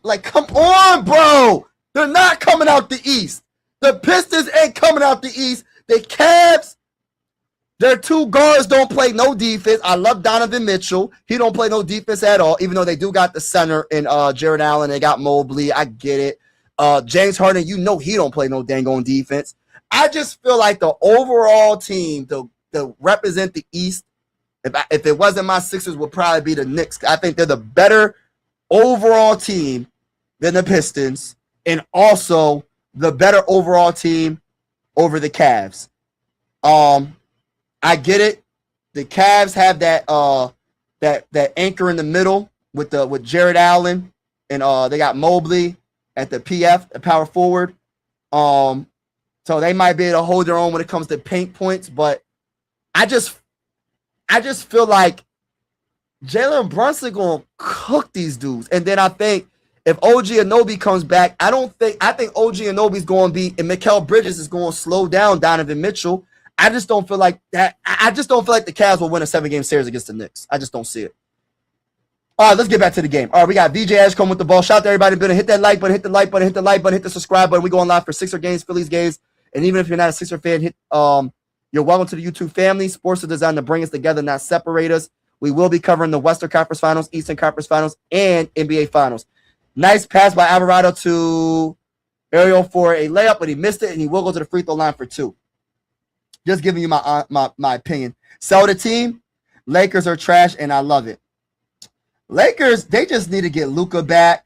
like, come on, bro. They're not coming out the East. The Pistons ain't coming out the East. The Cavs, their two guards don't play no defense. I love Donovan Mitchell. He don't play no defense at all, even though they do got the center in Jared Allen. They got Mobley. I get it. James Harden, you know he don't play no dang on defense. I just feel like the overall team to represent the East, if it wasn't my Sixers, would probably be the Knicks. I think they're the better overall team than the Pistons, and also the better overall team over the Cavs. I get it. The Cavs have that anchor in the middle with Jared Allen, and they got Mobley at the PF, the power forward. So they might be able to hold their own when it comes to paint points, but I just feel like Jalen Brunson gonna cook these dudes. And then I think if OG Anunoby comes back, I think OG Anunoby's going to be, and Mikal Bridges is going to slow down Donovan Mitchell. I just don't feel like that. I just don't feel like the Cavs will win a 7-game series against the Knicks. I just don't see it. All right, let's get back to the game. All right, we got VJ Ashcombe with the ball. Shout out to everybody. Better hit that like button, hit the like button, hit the like button, hit the subscribe button. We going live for Sixer games, Phillies games, and even if you're not a Sixer fan, you're welcome to the YouTube family. Sports are designed to bring us together, not separate us. We will be covering the Western Conference Finals, Eastern Conference Finals, and NBA Finals. Nice pass by Alvarado to Ariel for a layup, but he missed it, and he will go to the free throw line for 2. Just giving you my opinion. Sell the team. Lakers are trash, and I love it. Lakers, they just need to get Luka back.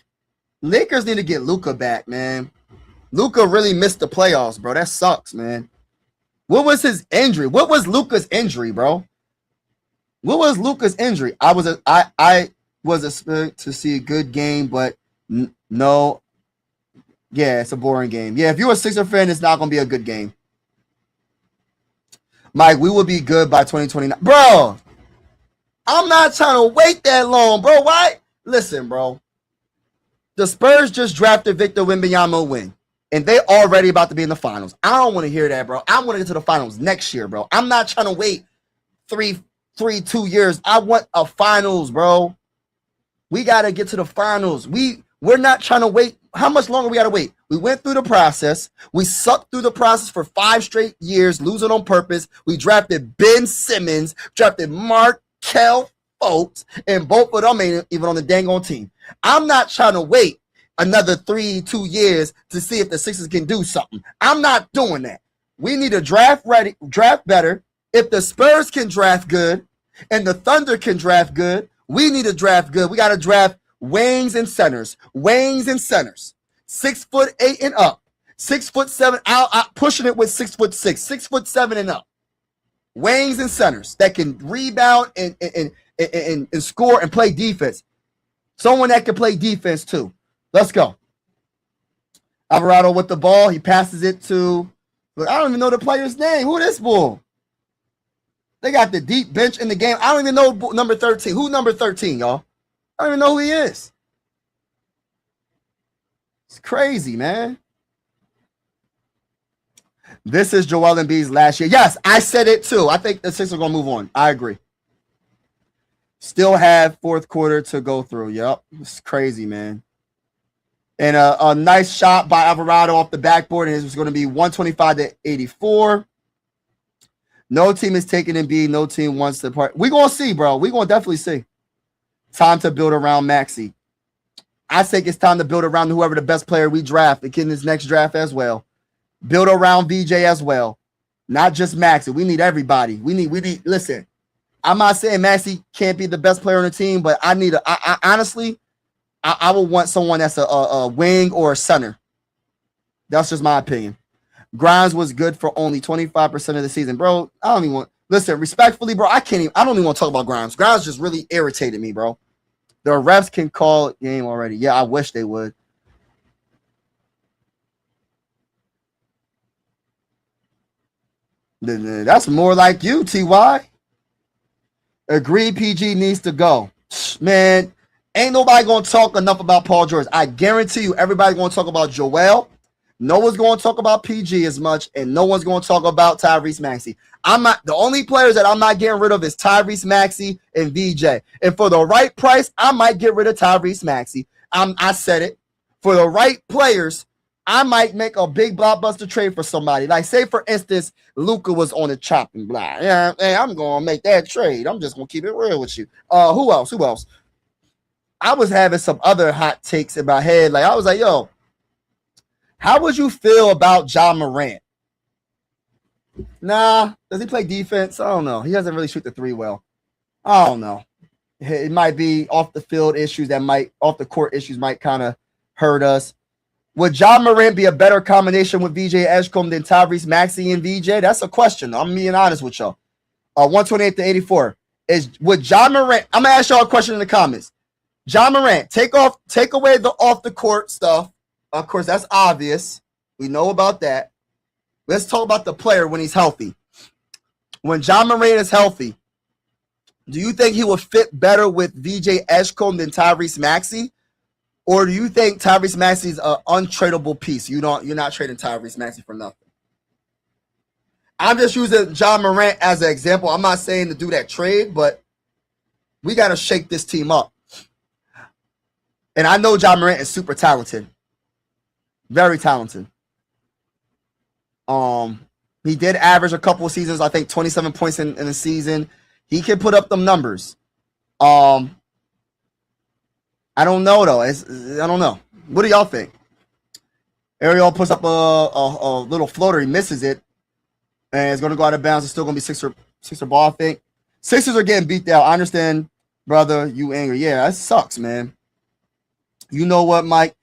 Lakers need to get Luka back, man. Luka really missed the playoffs, bro. That sucks, man. What was his injury? What was Luka's injury, bro? What was Luka's injury? I was expecting to see a good game, but no. Yeah, it's a boring game. Yeah, if you're a Sixer fan, it's not going to be a good game. Mike, we will be good by 2029. Bro, I'm not trying to wait that long, bro. Why? Listen, bro. The Spurs just drafted Victor Wembanyama, and they already about to be in the finals. I don't want to hear that, bro. I want to get to the finals next year, bro. I'm not trying to wait 2 years. I want a finals, bro. We got to get to the finals. We're not trying to wait. How much longer we got to wait? We went through the process. We sucked through the process for 5 straight years, losing on purpose. We drafted Ben Simmons, drafted Markelle Fultz, and both of them ain't even on the dang on team. I'm not trying to wait another 2 years to see if the Sixers can do something. I'm not doing that. We need to draft better. If the Spurs can draft good and the Thunder can draft good, we need to draft good. We got to draft wings and centers. 6'8" and up. 6'7" out pushing it with 6'6", 6'7" and up. Wings and centers that can rebound and score and play defense. Someone that can play defense too. Let's go. Alvarado with the ball. He passes it to, look, I don't even know the player's name. Who this bull? They got the deep bench in the game. I don't even know number 13. Who's number 13, y'all? I don't even know who he is. It's crazy, man. This is Joel Embiid's last year. Yes, I said it too. I think the Sixers are going to move on. I agree. Still have fourth quarter to go through. Yep. It's crazy, man. And a nice shot by Alvarado off the backboard, and it was going to be 125-84. No team is taking Embiid. No team wants to part. We're going to see, bro. We're going to definitely see. Time to build around Maxey. I think it's time to build around whoever the best player we draft in this next draft as well. Build around VJ as well. Not just Maxey. We need everybody. We need, listen, I'm not saying Maxey can't be the best player on the team, but I need honestly, I would want someone that's a wing or a center. That's just my opinion. Grimes was good for only 25% of the season. Bro, I don't even want, listen, respectfully, bro, I don't even want to talk about Grimes. Grimes just really irritated me, bro. The refs can call game already. Yeah, I wish they would. That's more like you, TY. Agree, PG needs to go. Man, ain't nobody going to talk enough about Paul George. I guarantee you everybody's going to talk about Joel. No one's going to talk about PG as much, and no one's going to talk about Tyrese Maxey. The only players that I'm not getting rid of is Tyrese Maxey and VJ. And for the right price, I might get rid of Tyrese Maxey. I said it. For the right players, I might make a big blockbuster trade for somebody. Like, say, for instance, Luka was on the chopping block. Yeah, hey, I'm going to make that trade. I'm just going to keep it real with you. Who else? I was having some other hot takes in my head. Like, I was like, yo, how would you feel about Ja Morant? Nah, does he play defense? I don't know. He doesn't really shoot the three well. I don't know. It might be off the field issues off the court issues might kind of hurt us. Would Ja Morant be a better combination with VJ Edgecombe than Tyrese Maxey and VJ? That's a question. I'm being honest with y'all. 128-84. Would Ja Morant, I'm gonna ask y'all a question in the comments. Ja Morant, take away the off the court stuff. Of course, that's obvious. We know about that. Let's talk about the player when he's healthy. When Ja Morant is healthy, do you think he will fit better with VJ Edgecombe than Tyrese Maxey? Or do you think Tyrese Maxey is an untradeable piece? You're not trading Tyrese Maxey for nothing. I'm just using Ja Morant as an example. I'm not saying to do that trade, but we got to shake this team up. And I know Ja Morant is super talented. Very talented. He did average a couple of seasons, I think 27 points in a season. He can put up them numbers. I don't know though. I don't know. What do y'all think? Ariel puts up a little floater. He misses it. And it's going to go out of bounds. It's still going to be Sixer ball, I think. Sixers are getting beat down. I understand, brother, you angry. Yeah, that sucks, man. You know what, Mike?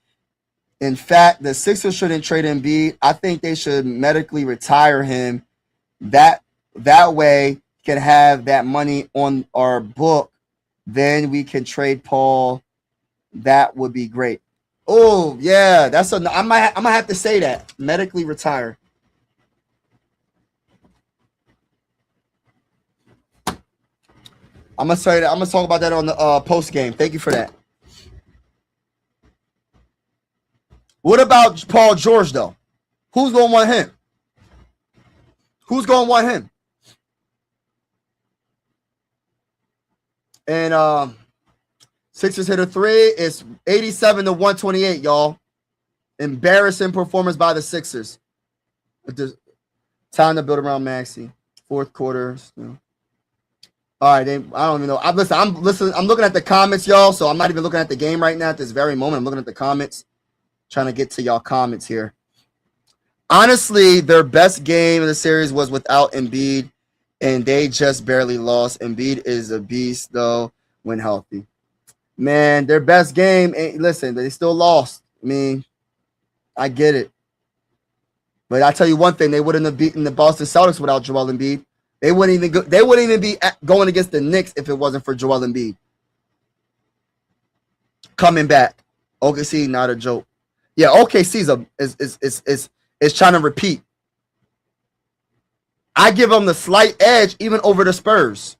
In fact, the Sixers shouldn't trade Embiid. I think they should medically retire him. That way can have that money on our book. Then we can trade Paul. That would be great. Oh, yeah. I might have to say that. Medically retire. I'm gonna say that. I'm gonna talk about that on the post game. Thank you for that. What about Paul George though? Who's gonna want him? Who's gonna want him? And Sixers hit a three. It's 87-128, y'all. Embarrassing performance by the Sixers. Time to build around Maxey. Fourth quarter. All right, I don't even know. I'm looking at the comments, y'all. So I'm not even looking at the game right now at this very moment. I'm looking at the comments, trying to get to y'all comments here. Honestly, their best game in the series was without Embiid, and they just barely lost. Embiid is a beast, though, when healthy. Man, their best game. Listen, they still lost. I mean, I get it, but I tell you one thing: they wouldn't have beaten the Boston Celtics without Joel Embiid. They wouldn't even be going against the Knicks if it wasn't for Joel Embiid coming back. OKC, not a joke. Yeah, OKC is trying to repeat. I give them the slight edge even over the Spurs.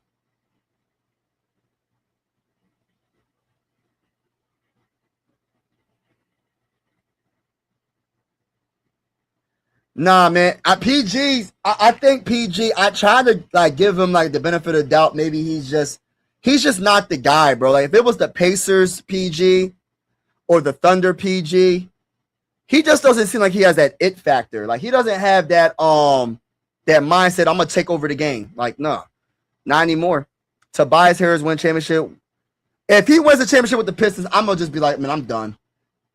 Nah, man. I think PG. I try to give him the benefit of the doubt. Maybe he's just not the guy, bro. Like if it was the Pacers PG or the Thunder PG, he just doesn't seem like he has that it factor. Like he doesn't have that mindset. I'm gonna take over the game. Like no, not anymore. Tobias Harris win championship. If he wins the championship with the Pistons, I'm gonna just be like, man, I'm done.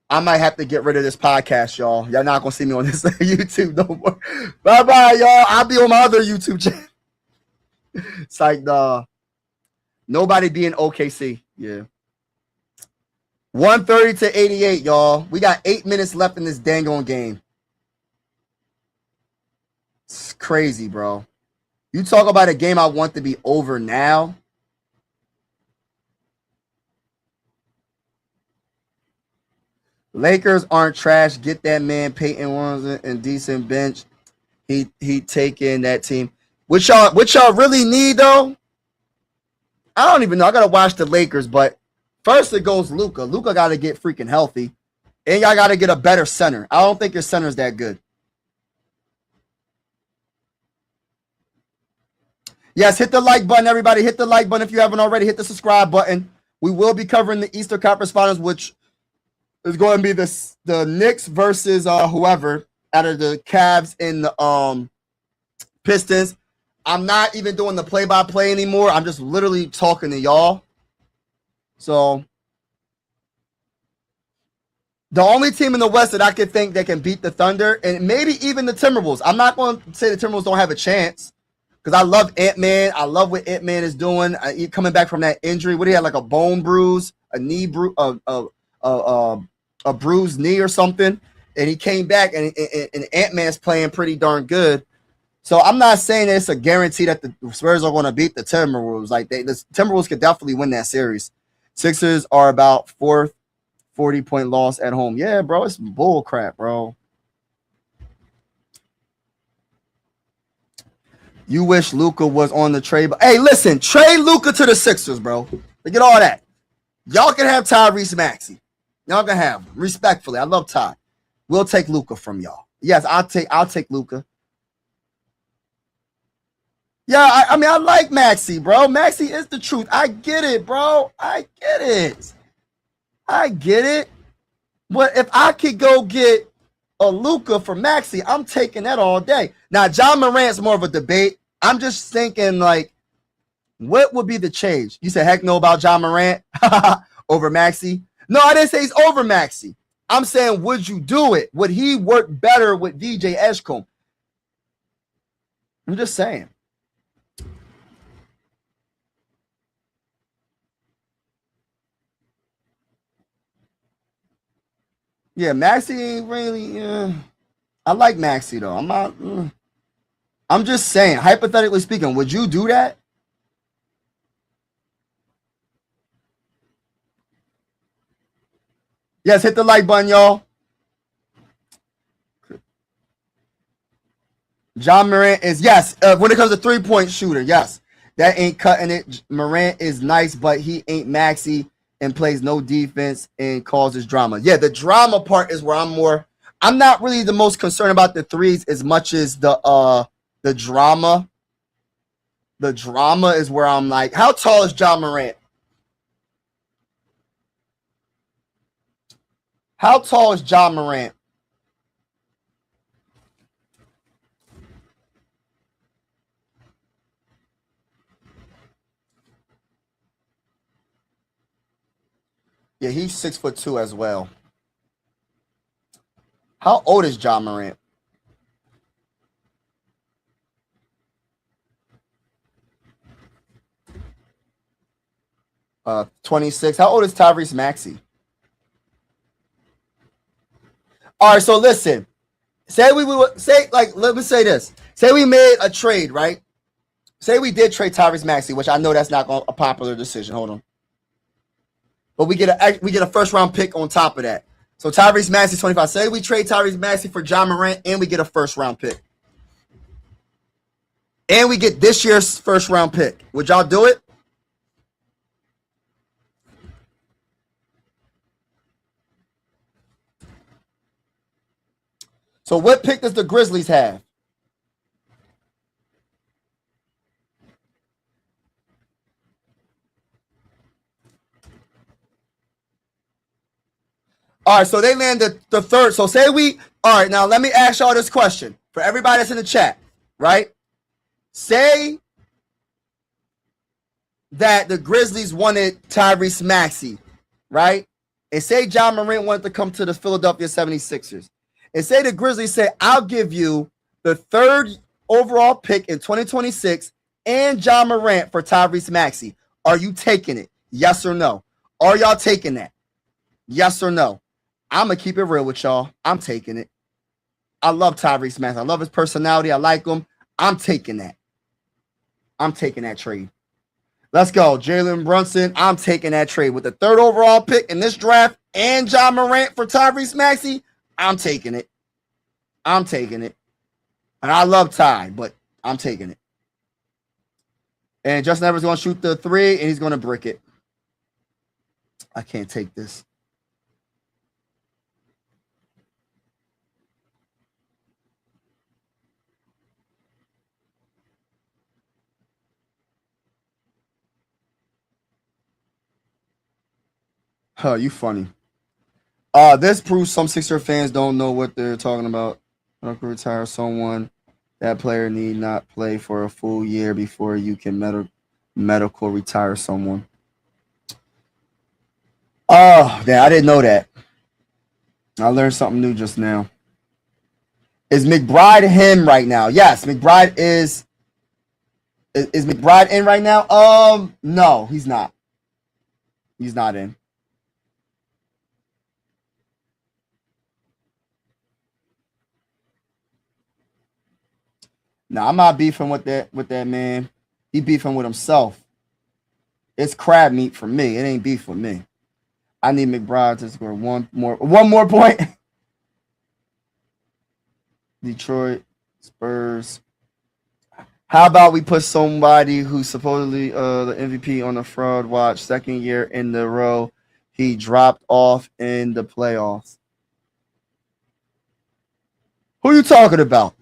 I might have to get rid of this podcast, y'all. Y'all not gonna see me on this YouTube no more. Bye-bye, y'all. I'll be on my other YouTube channel. It's like nobody being OKC. Yeah. 130-88, y'all. We got 8 minutes left in this dang on game. It's crazy, bro. You talk about a game I want to be over now. Lakers aren't trash. Get that man Peyton Williams and decent bench. He taking that team. What y'all really need though? I don't even know. I gotta watch the Lakers, but first it goes Luka. Luka gotta get freaking healthy. And y'all gotta get a better center. I don't think your center's that good. Yes, hit the like button, everybody. Hit the like button if you haven't already. Hit the subscribe button. We will be covering the Eastern Conference Finals, which is going to be the Knicks versus whoever out of the Cavs and the Pistons. I'm not even doing the play-by-play anymore. I'm just literally talking to y'all. So the only team in the West that I could think that can beat the Thunder, and maybe even the Timberwolves. I'm not going to say the Timberwolves don't have a chance because I love Ant-Man. I love what Ant-Man is doing. Coming back from that injury. What do you have, like a bone bruise, a knee bruise, a bruised knee or something, and he came back and Ant-Man's playing pretty darn good. So I'm not saying that it's a guarantee that the Spurs are going to beat the Timberwolves. Like the Timberwolves could definitely win that series. Sixers are about fourth, 40-point loss at home. Yeah, bro, it's bull crap, bro. You wish Luka was on the trade. Hey, listen, trade Luka to the Sixers, bro. Look at all that. Y'all can have Tyrese Maxey. Y'all can have him. Respectfully. I love Ty. We'll take Luka from y'all. Yes, I'll take Luka. Yeah, I mean, I like Maxey, bro. Maxey is the truth. I get it, bro. I get it. But if I could go get a Luka for Maxey, I'm taking that all day. Now, John Morant's more of a debate. I'm just thinking, like, what would be the change? You said heck no about John Morant over Maxey? No, I didn't say he's over Maxey. I'm saying, would you do it? Would he work better with VJ Edgecombe? I'm just saying. Yeah, Maxey ain't really. I like Maxey though. I'm not. I'm just saying, hypothetically speaking, would you do that? Yes, hit the like button, y'all. John Morant is, yes, when it comes to three-point shooter, yes. That ain't cutting it. Morant is nice, but he ain't Maxey and plays no defense and causes drama. Yeah, the drama part is where I'm not really the most concerned about the threes as much as the drama. The drama is where I'm like, how tall is John Morant? How tall is John Morant? Yeah, he's 6'2" as well. How old is John Morant? 26. How old is Tyrese Maxey? All right, so listen. Say we would say, like, let me say this. Say we made a trade, right? Say we did trade Tyrese Maxey, which I know that's not a popular decision. Hold on. But we get a first round pick on top of that. So Tyrese Maxey 25. Say we trade Tyrese Maxey for John Morant and we get a first round pick. And we get this year's first round pick. Would y'all do it? So what pick does the Grizzlies have? All right, so they land the third. So say we, all right, now let me ask y'all this question for everybody that's in the chat, right? Say that the Grizzlies wanted Tyrese Maxey, right? And say John Morant wanted to come to the Philadelphia 76ers. And say the Grizzlies say, I'll give you the third overall pick in 2026 and John Morant for Tyrese Maxey. Are you taking it? Yes or no? Are y'all taking that? Yes or no? I'm going to keep it real with y'all. I'm taking it. I love Tyrese Maxey. I love his personality. I like him. I'm taking that. I'm taking that trade. Let's go. Jalen Brunson. I'm taking that trade with the third overall pick in this draft and John Morant for Tyrese Maxey. I'm taking it. I'm taking it. And I love Ty, but I'm taking it. And Justin Evers is going to shoot the three, and he's going to brick it. I can't take this. Huh, you funny. This proves some Sixer fans don't know what they're talking about. Retire someone. That player need not play for a full year before you can medical retire someone. Oh, damn, I didn't know that. I learned something new just now. Is McBride him right now? Yes, McBride is McBride in right now? No, he's not. He's not in. No, I'm not beefing with that man. He beefing with himself. It's crab meat for me. It ain't beef with me. I need McBride to score one more point. Detroit Spurs. How about we put somebody who's supposedly the MVP on the fraud watch? Second year in the row, he dropped off in the playoffs. Who you talking about?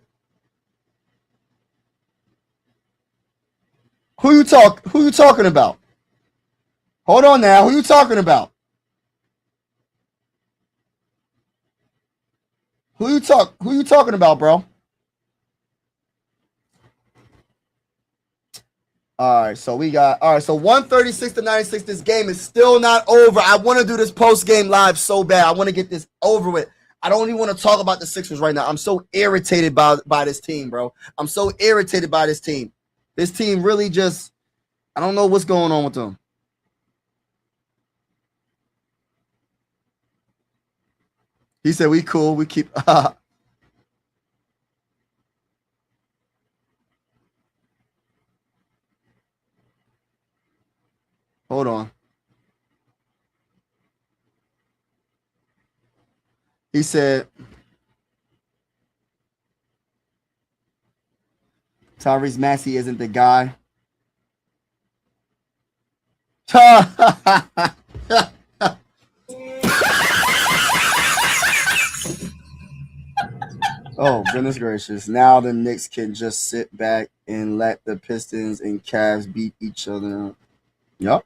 Who you talking about? Hold on now. Who you talking about? Who you talking about, bro? All right, so we got 136 to 96. This game is still not over. I want to do this post game live so bad. I want to get this over with. I don't even want to talk about the Sixers right now. I'm so irritated by this team, bro. I'm so irritated by this team. This team really just, I don't know what's going on with them. He said we cool. We keep. Hold on. He said Tyrese Maxey isn't the guy. Oh, goodness gracious. Now the Knicks can just sit back and let the Pistons and Cavs beat each other. Yup.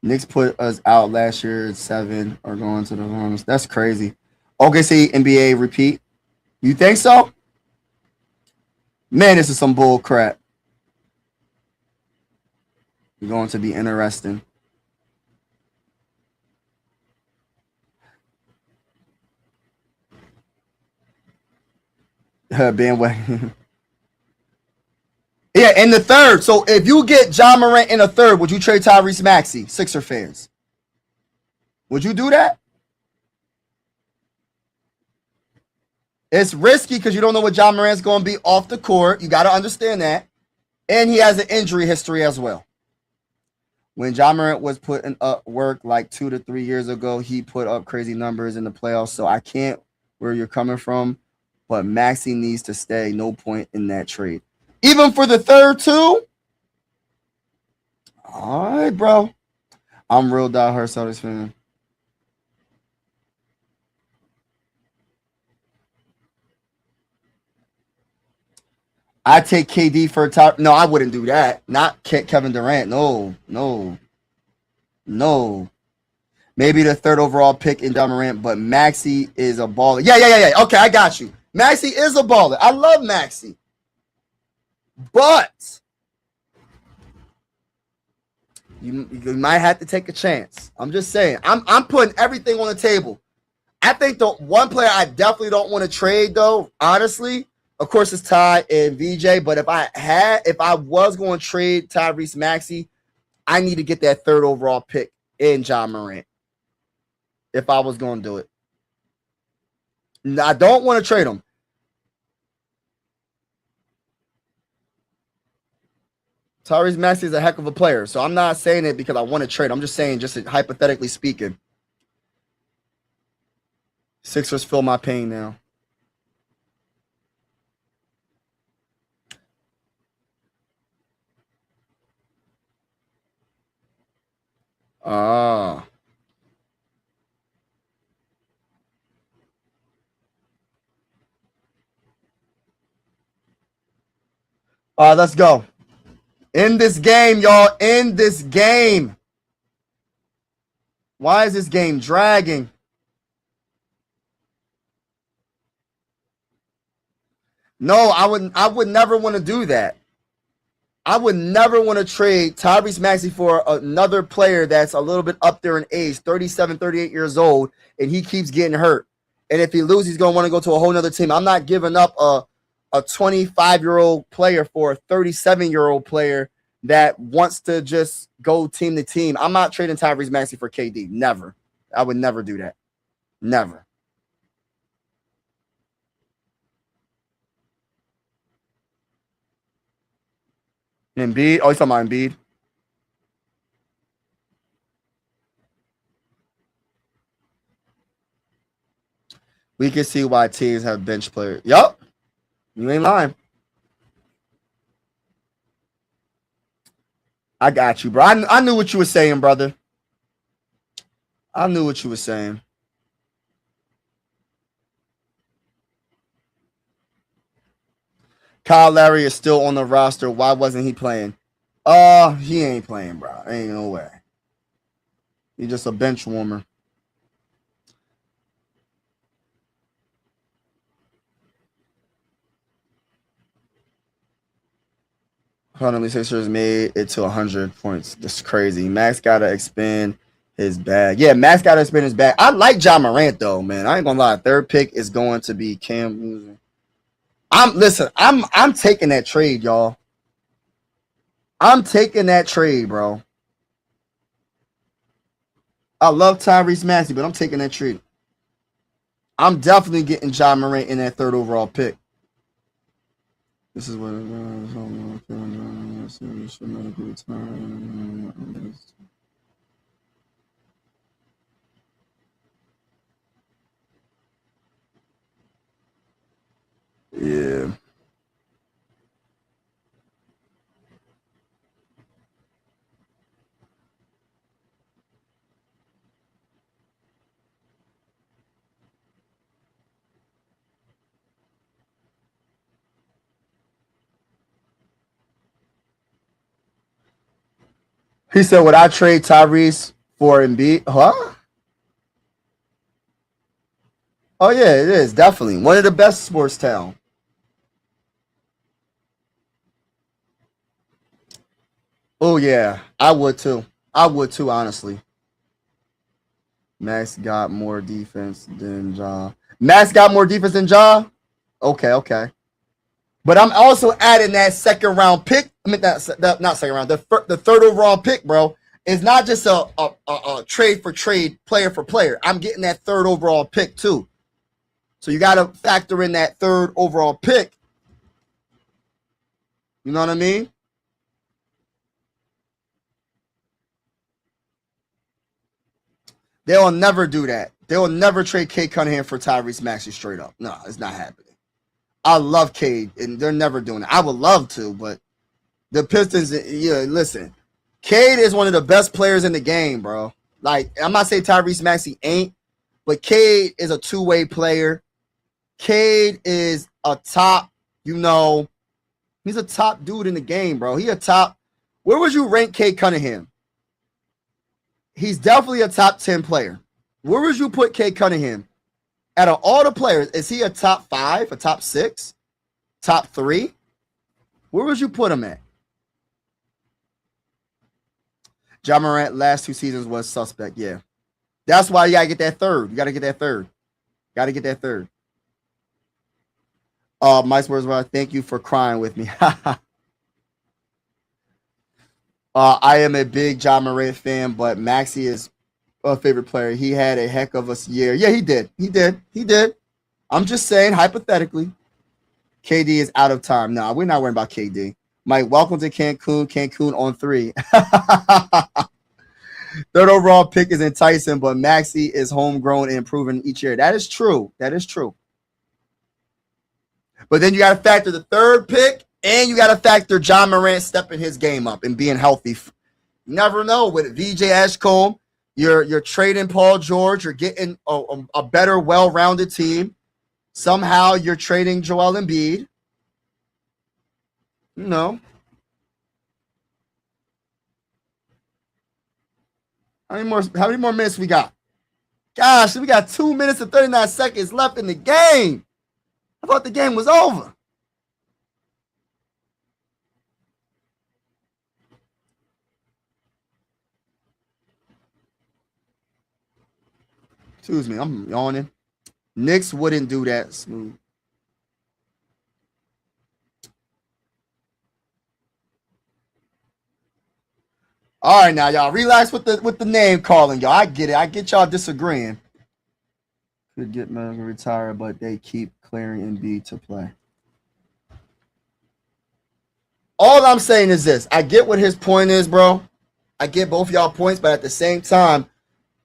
Knicks put us out last year at 7 or going to the finals. That's crazy. OKC NBA repeat. You think so? Man, this is some bull crap. It's going to be interesting. Bandwagon. Yeah, in the third. So if you get Ja Morant in the third, would you trade Tyrese Maxey, Sixer fans? Would you do that? It's risky because you don't know what Ja Morant's going to be off the court. You got to understand that. And he has an injury history as well. When Ja Morant was putting up work like 2 to 3 years ago, he put up crazy numbers in the playoffs. So I can't where you're coming from, but Maxey needs to stay. No point in that trade. Even for the third, too? All right, bro. I'm real diehard Celtics fan. I take KD for a top. No, I wouldn't do that. Not Kevin Durant. No. Maybe the third overall pick in Ja Morant, but Maxey is a baller. Yeah. Okay, I got you. Maxey is a baller. I love Maxey. But you might have to take a chance. I'm just saying. I'm putting everything on the table. I think the one player I definitely don't want to trade, though, honestly, of course, it's Ty and VJ. But if I was going to trade Tyrese Maxey, I need to get that third overall pick in Ja Morant. If I was going to do it, I don't want to trade him. Tyrese Maxey is a heck of a player, so I'm not saying it because I want to trade. I'm just saying, just hypothetically speaking, Sixers feel my pain now. All right, let's go. In this game, y'all. In this game. Why is this game dragging? No, I would never want to do that. I would never want to trade Tyrese Maxey for another player that's a little bit up there in age, 37, 38 years old, and he keeps getting hurt. And if he loses, he's going to want to go to a whole nother team. I'm not giving up a 25-year-old player for a 37-year-old player that wants to just go team to team. I'm not trading Tyrese Maxey for KD. Never. I would never do that. Never. Embiid. Oh, he's talking about Embiid. We can see why teams have bench players. Yup. You ain't lying. I got you, bro. I knew what you were saying, brother. I knew what you were saying. Kyle Lowry is still on the roster. Why wasn't he playing? He ain't playing, bro. Ain't no way. He's just a bench warmer. Sixers made it to 100 points. That's crazy. Max got to expand his bag. Yeah, Max got to expand his bag. I like John Morant, though, man. I ain't going to lie. Third pick is going to be Cam. I'm taking that trade, y'all. I'm taking that trade, bro. I love Tyrese Maxey, but I'm taking that trade. I'm definitely getting John Morant in that third overall pick. This is what yeah. He said, would I trade Tyrese for Embiid? Huh? Oh, yeah, it is. Definitely. One of the best sports town. Oh, yeah. I would, too. Honestly. Max got more defense than Ja. Max got more defense than Ja? Okay. But I'm also adding that second round pick. I mean, not second round. The third overall pick, bro. It's not just a trade for trade, player for player. I'm getting that third overall pick too. So you got to factor in that third overall pick. You know what I mean? They'll never do that. They will never trade Cade Cunningham for Tyrese Maxey straight up. No, it's not happening. I love Cade, and they're never doing it. I would love to, but the Pistons, yeah, listen. Cade is one of the best players in the game, bro. Like, I'm not saying Tyrese Maxey ain't, but Cade is a two-way player. Cade is a top, he's a top dude in the game, bro. He a top. Where would you rank Cade Cunningham? He's definitely a top 10 player. Where would you put Cade Cunningham? Out of all the players, is he a top 5, a top 6, top 3? Where would you put him at? John Morant last 2 seasons was suspect, yeah. That's why you got to get that third. You got to get that third. Mike's words were, thank you for crying with me. I am a big John Morant fan, but Maxey is a favorite player. He had a heck of a year. Yeah, he did. I'm just saying, hypothetically, KD is out of time. No, we're not worrying about KD. Mike, welcome to Cancun. Cancun on 3. Third overall pick is enticing, but Maxey is homegrown and improving each year. That is true. But then you got to factor the third pick, and you got to factor John Morant stepping his game up and being healthy. You never know. With VJ Ashcombe, you're trading Paul George. You're getting a better, well-rounded team. Somehow you're trading Joel Embiid. How many more minutes we got? Gosh, we got 2 minutes and 39 seconds left in the game. I thought the game was over. Excuse me, I'm yawning. Knicks wouldn't do that, Smooth. All right, now y'all relax with the name calling, y'all. I get it. I get y'all disagreeing. Could get Medical retired, but they keep clearing Embiid to play. All I'm saying is this: I get what his point is, bro. I get both y'all points, but at the same time,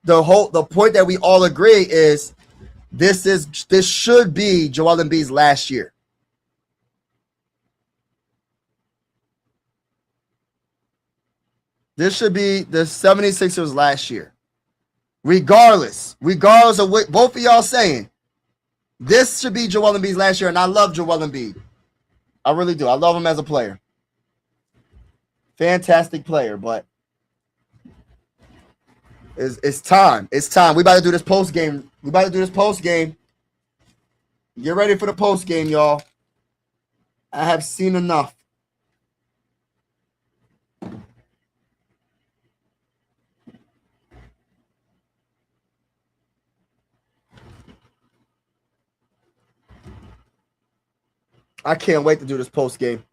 the point that we all agree is this should be Joel Embiid's last year. This should be the 76ers last year. Regardless of what both of y'all saying, this should be Joel Embiid's last year, and I love Joel Embiid. I really do. I love him as a player. Fantastic player, but it's time. It's time. We about to do this post game. Get ready for the post game, y'all. I have seen enough. I can't wait to do this post game.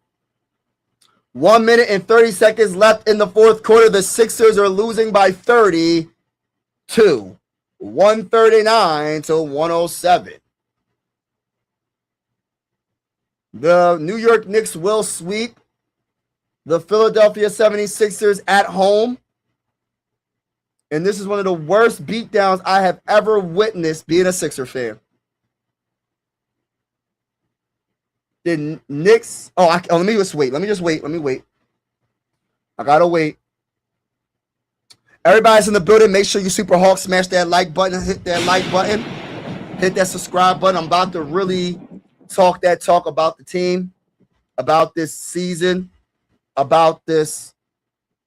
1 minute and 30 seconds left in the fourth quarter. The Sixers are losing by 30 to 139 to 107. The New York Knicks will sweep the Philadelphia 76ers at home. And this is one of the worst beatdowns I have ever witnessed being a Sixer fan. The Knicks. Let me just wait. Let me wait. I gotta wait. Everybody's in the building. Make sure you Super Hawk smash that like button. Hit that like button. Hit that subscribe button. I'm about to really talk about the team, about this season, about this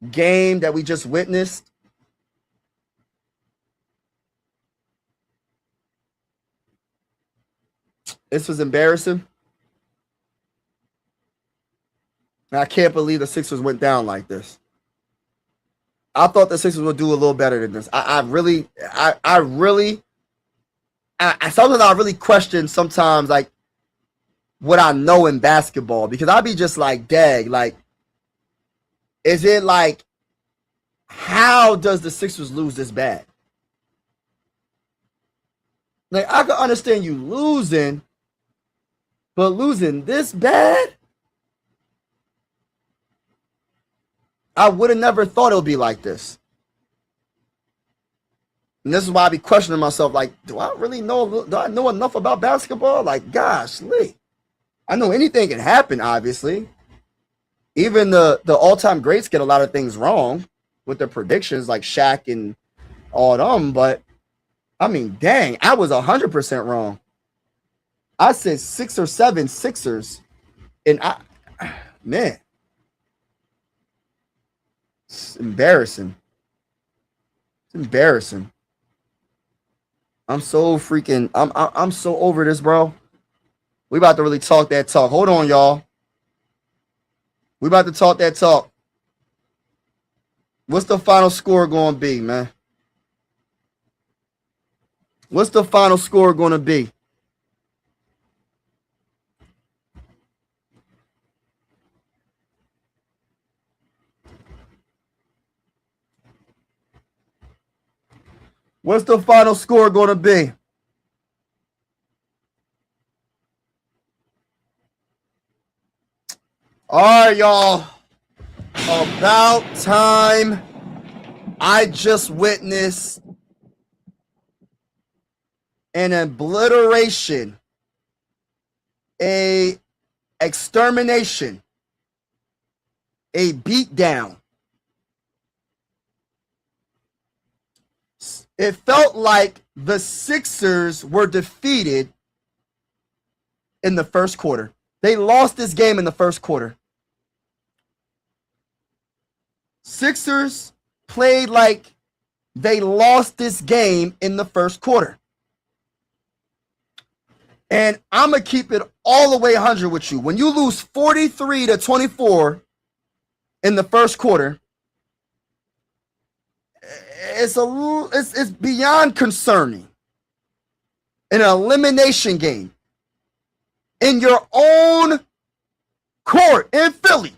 game that we just witnessed. This was embarrassing. I can't believe the Sixers went down like this. I thought the Sixers would do a little better than this. I really sometimes I really question sometimes like what I know in basketball, because I'd be just like, dag, like, is it like, how does the Sixers lose this bad? Like, I can understand you losing, but losing this bad? I would have never thought it would be like this. And this is why I be questioning myself, like, do I know enough about basketball? Like, gosh, Lee. I know anything can happen, obviously. Even the all-time greats get a lot of things wrong with their predictions, like Shaq and all them. But, I mean, dang, I was 100% wrong. I said 6 or 7 Sixers. And man. It's embarrassing. It's embarrassing. I'm so freaking. I'm so over this, bro. We about to really talk that talk. Hold on, y'all. We about to talk that talk. What's the final score going to be, man? What's the final score going to be? What's the final score going to be? All right, y'all. About time. I just witnessed an obliteration, a extermination, a beatdown. It felt like the Sixers were defeated in the first quarter. They lost this game in the first quarter. Sixers played like they lost this game in the first quarter. And I'm going to keep it all the way 100 with you. When you lose 43-24 in the first quarter, it's beyond concerning. In an elimination game in your own court in Philly.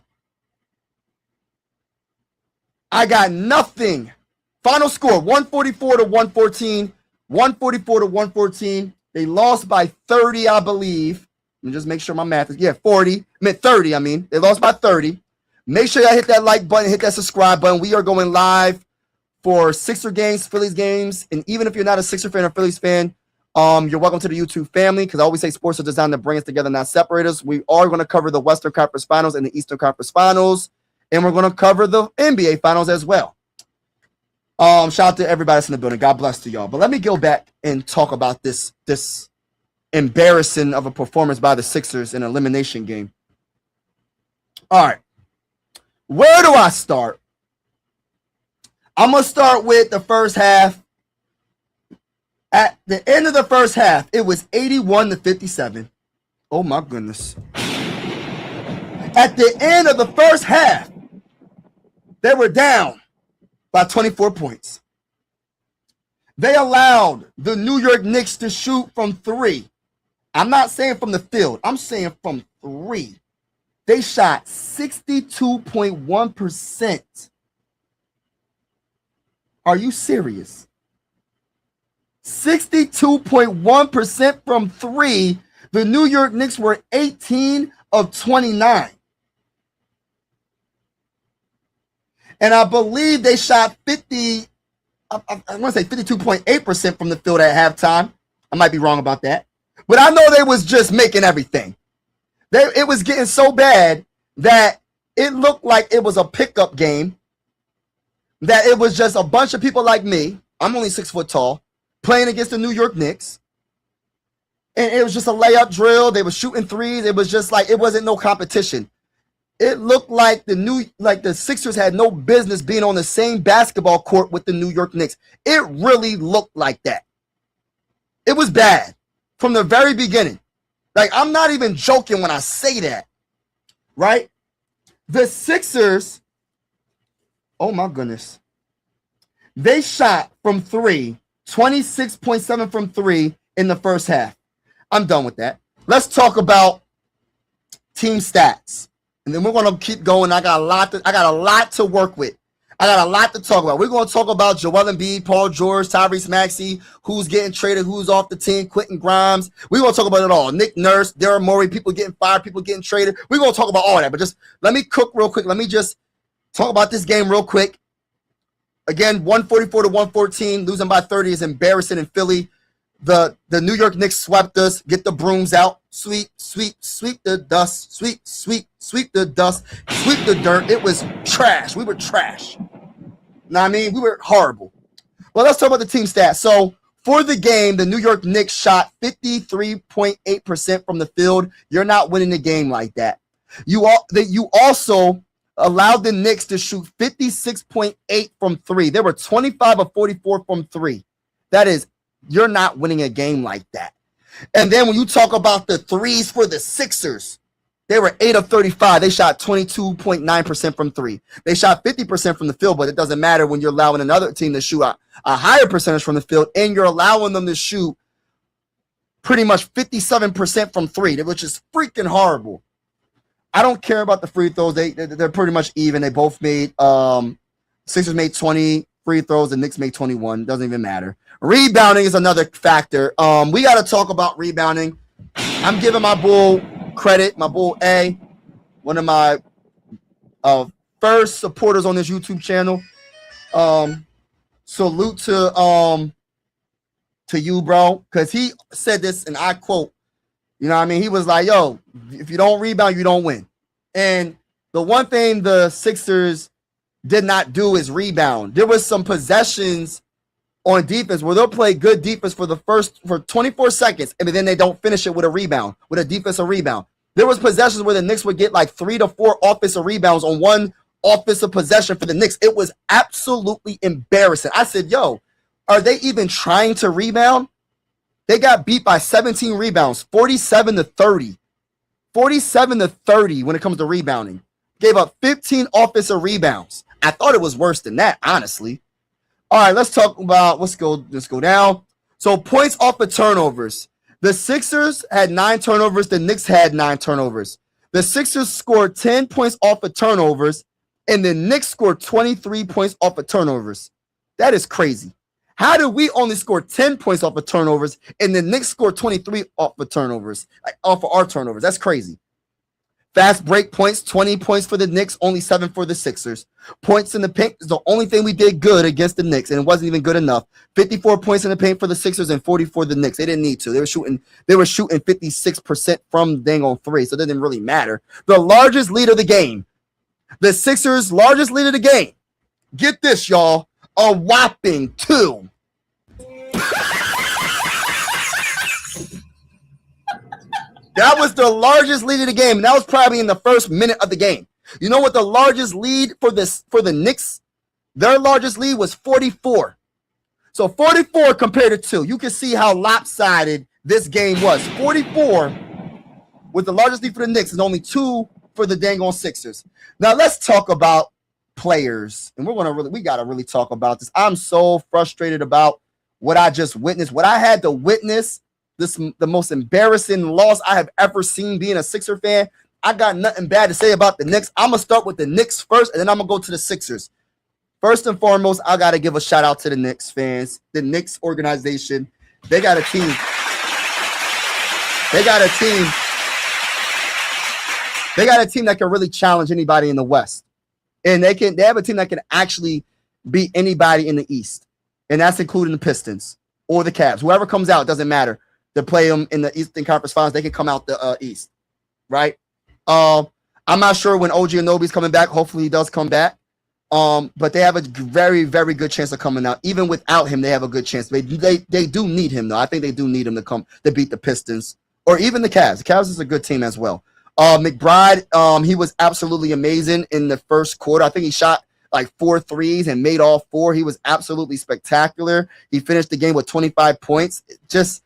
I got nothing. Final score 144-114. 144-114. They lost by 30, I believe. Let me just make sure my math is 40. 30, I mean. They lost by 30. Make sure y'all hit that like button, hit that subscribe button. We are going live for Sixer games, Phillies games. And even if you're not a Sixer fan or Phillies fan, you're welcome to the YouTube family, because I always say sports are designed to bring us together, not separate us. We are going to cover the Western Conference Finals and the Eastern Conference Finals, and we're going to cover the NBA Finals as well. Shout out to everybody that's in the building. God bless to y'all. But let me go back and talk about this embarrassing of a performance by the Sixers in an elimination game. All right. Where do I start? I'm going to start with the first half. At the end of the first half, it was 81-57. Oh, my goodness. At the end of the first half, they were down by 24 points. They allowed the New York Knicks to shoot from 3 I'm not saying from the field. I'm saying from 3. They shot 62.1%. Are you serious? 62.1% from 3. The New York Knicks were 18 of 29. And I believe they shot 50, I want to say 52.8% from the field at halftime. I might be wrong about that. But I know they was just making everything. It was getting so bad that it looked like it was a pickup game, that it was just a bunch of people like me. I'm only 6 foot tall, playing against the New York Knicks. And it was just a layup drill. They were shooting threes. It was just like, it wasn't no competition. It looked like the Sixers had no business being on the same basketball court with the New York Knicks. It really looked like that. It was bad from the very beginning. Like, I'm not even joking when I say that, right? The Sixers, oh my goodness, they shot from 3, 26.7 from 3 in the first half. I'm done with that. Let's talk about team stats, and then we're gonna keep going. I got a lot to work with. I got a lot to talk about. We're going to talk about Joel Embiid, Paul George, Tyrese Maxey, who's getting traded, who's off the team, Quentin Grimes. We're going to talk about it all. Nick Nurse, Daryl Morey, people getting fired, people getting traded. We're going to talk about all that, but just let me cook real quick. Let me just talk about this game real quick. Again, 144 to 114, losing by 30 is embarrassing in Philly. The New York Knicks swept us. Get the brooms out. Sweep the dust. Sweep the dust. Sweep the dirt. It was trash. We were trash. Know what I mean? We were horrible. Well, let's talk about the team stats. So for the game, the New York Knicks shot 53.8% from the field. You're not winning the game like that. You also allowed the Knicks to shoot 56.8 from 3. They were 25 of 44 from 3. That is, you're not winning a game like that. And then when you talk about the threes for the Sixers, they were 8 of 35. They shot 22.9% from 3. They shot 50% from the field, but it doesn't matter when you're allowing another team to shoot a higher percentage from the field, and you're allowing them to shoot pretty much 57% from 3, which is freaking horrible. I don't care about the free throws. They're pretty much even. They both made Sixers made 20 free throws, the Knicks made 21. Doesn't even matter. Rebounding is another factor. We got to talk about rebounding. I'm giving my bull credit, my bull A, one of my first supporters on this YouTube channel. Salute to you, bro, because he said this, and I quote, you know what I mean? He was like, yo, if you don't rebound, you don't win. And the one thing the Sixers did not do is rebound. There was some possessions on defense where they'll play good defense for 24 seconds, and then they don't finish it with a rebound, with a defensive rebound. There was possessions where the Knicks would get like 3 to 4 offensive rebounds on one offensive possession for the Knicks. It was absolutely embarrassing. I said, yo, are they even trying to rebound? They got beat by 17 rebounds, 47 to 30. 47 to 30 when it comes to rebounding. Gave up 15 offensive rebounds. I thought it was worse than that, honestly. All right, let's talk about, let's go down. So points off of turnovers. The Sixers had 9 turnovers. The Knicks had 9 turnovers. The Sixers scored 10 points off of turnovers, and the Knicks scored 23 points off of turnovers. That is crazy. How did we only score 10 points off of turnovers, and the Knicks scored 23 off of turnovers, off of our turnovers? That's crazy. Fast break points, 20 points for the Knicks, only 7 for the Sixers. Points in the paint is the only thing we did good against the Knicks, and it wasn't even good enough. 54 points in the paint for the Sixers and 40 for the Knicks. They didn't need to. They were shooting 56% from dang on 3, so it didn't really matter. The largest lead of the game. The Sixers' largest lead of the game. Get this, y'all. A whopping 2. That was the largest lead of the game. And that was probably in the first minute of the game. You know what the largest lead for the Knicks? Their largest lead was 44. So 44 compared to 2. You can see how lopsided this game was. 44 with the largest lead for the Knicks and only 2 for the dang on Sixers. Now let's talk about players. And we gotta really talk about this. I'm so frustrated about what I just witnessed. What I had to witness the most embarrassing loss I have ever seen being a Sixer fan. I got nothing bad to say about the Knicks. I'm going to start with the Knicks first, and then I'm going to go to the Sixers. First and foremost, I got to give a shout out to the Knicks fans, the Knicks organization. They got a team. They got a team. They got a team that can really challenge anybody in the West. And they have a team that can actually beat anybody in the East. And that's including the Pistons or the Cavs. Whoever comes out, doesn't matter. To play them in the Eastern Conference Finals, they can come out the East. Right? I'm not sure when OG Anunoby's coming back. Hopefully he does come back. But they have a very, very good chance of coming out. Even without him, they have a good chance. They do need him, though. I think they do need him to come to beat the Pistons or even the Cavs. The Cavs is a good team as well. McBride, he was absolutely amazing in the first quarter. I think he shot like 4 threes and made all 4. He was absolutely spectacular. He finished the game with 25 points. Just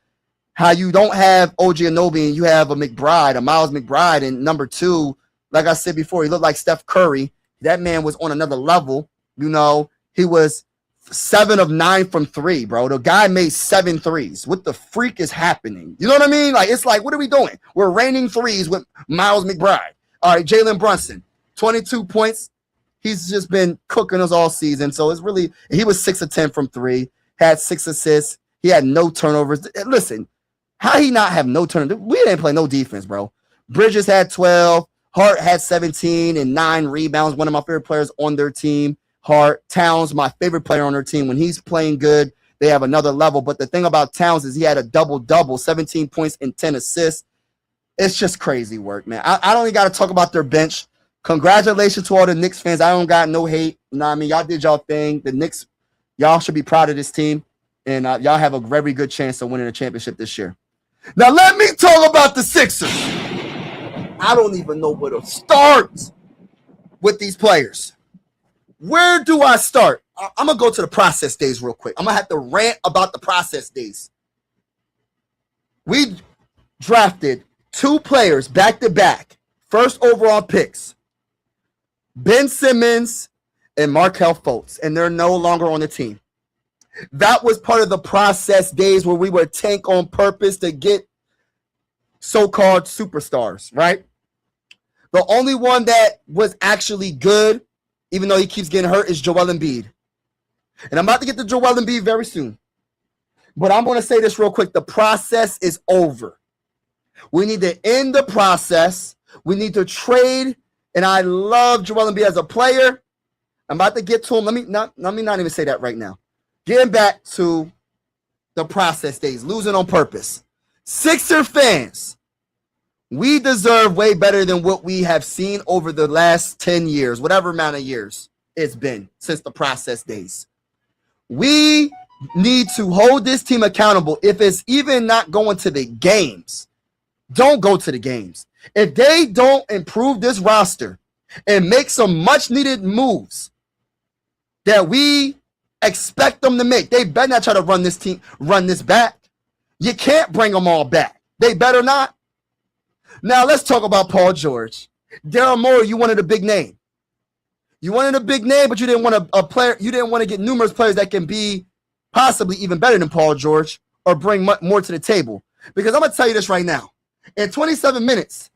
how you don't have OG Anunoby and you have a Miles McBride, and number 2, like I said before, he looked like Steph Curry. That man was on another level. You know, he was 7 of 9 from 3, bro. The guy made 7 threes. What the freak is happening? You know what I mean? Like, it's like, what are we doing? We're raining threes with Miles McBride. All right, Jalen Brunson, 22 points. He's just been cooking us all season. So it's really, he was 6 of 10 from 3, had 6 assists. He had no turnovers. Listen, how he not have no turnovers? We didn't play no defense, bro. Bridges had 12. Hart had 17 and 9 rebounds. One of my favorite players on their team. Hart. Towns, my favorite player on their team. When he's playing good, they have another level. But the thing about Towns is he had a double-double, 17 points and 10 assists. It's just crazy work, man. I don't even got to talk about their bench. Congratulations to all the Knicks fans. I don't got no hate. You know what I mean? Y'all did y'all thing. The Knicks, y'all should be proud of this team. And y'all have a very good chance of winning a championship this year. Now, let me talk about the Sixers. I don't even know where to start with these players. Where do I start? I'm going to go to the process days real quick. I'm going to have to rant about the process days. We drafted 2 players back-to-back, first overall picks, Ben Simmons and Markelle Fultz, and they're no longer on the team. That was part of the process days where we were tank on purpose to get so-called superstars, right? The only one that was actually good, even though he keeps getting hurt, is Joel Embiid. And I'm about to get to Joel Embiid very soon. But I'm going to say this real quick. The process is over. We need to end the process. We need to trade. And I love Joel Embiid as a player. I'm about to get to him. Let me not even say that right now. Getting back to the process days, losing on purpose. Sixer fans, we deserve way better than what we have seen over the last 10 years, whatever amount of years it's been since the process days. We need to hold this team accountable. If it's even not going to the games, don't go to the games. If they don't improve this roster and make some much needed moves that we expect them to make, they better not try to run this back. You can't bring them all back. They better not. Now let's talk about Paul George. Daryl Morey, you wanted a big name. You wanted a big name, but you didn't want a player. You didn't want to get numerous players that can be possibly even better than Paul George or bring more to the table. Because I'm going to tell you this right now. In 27 minutes,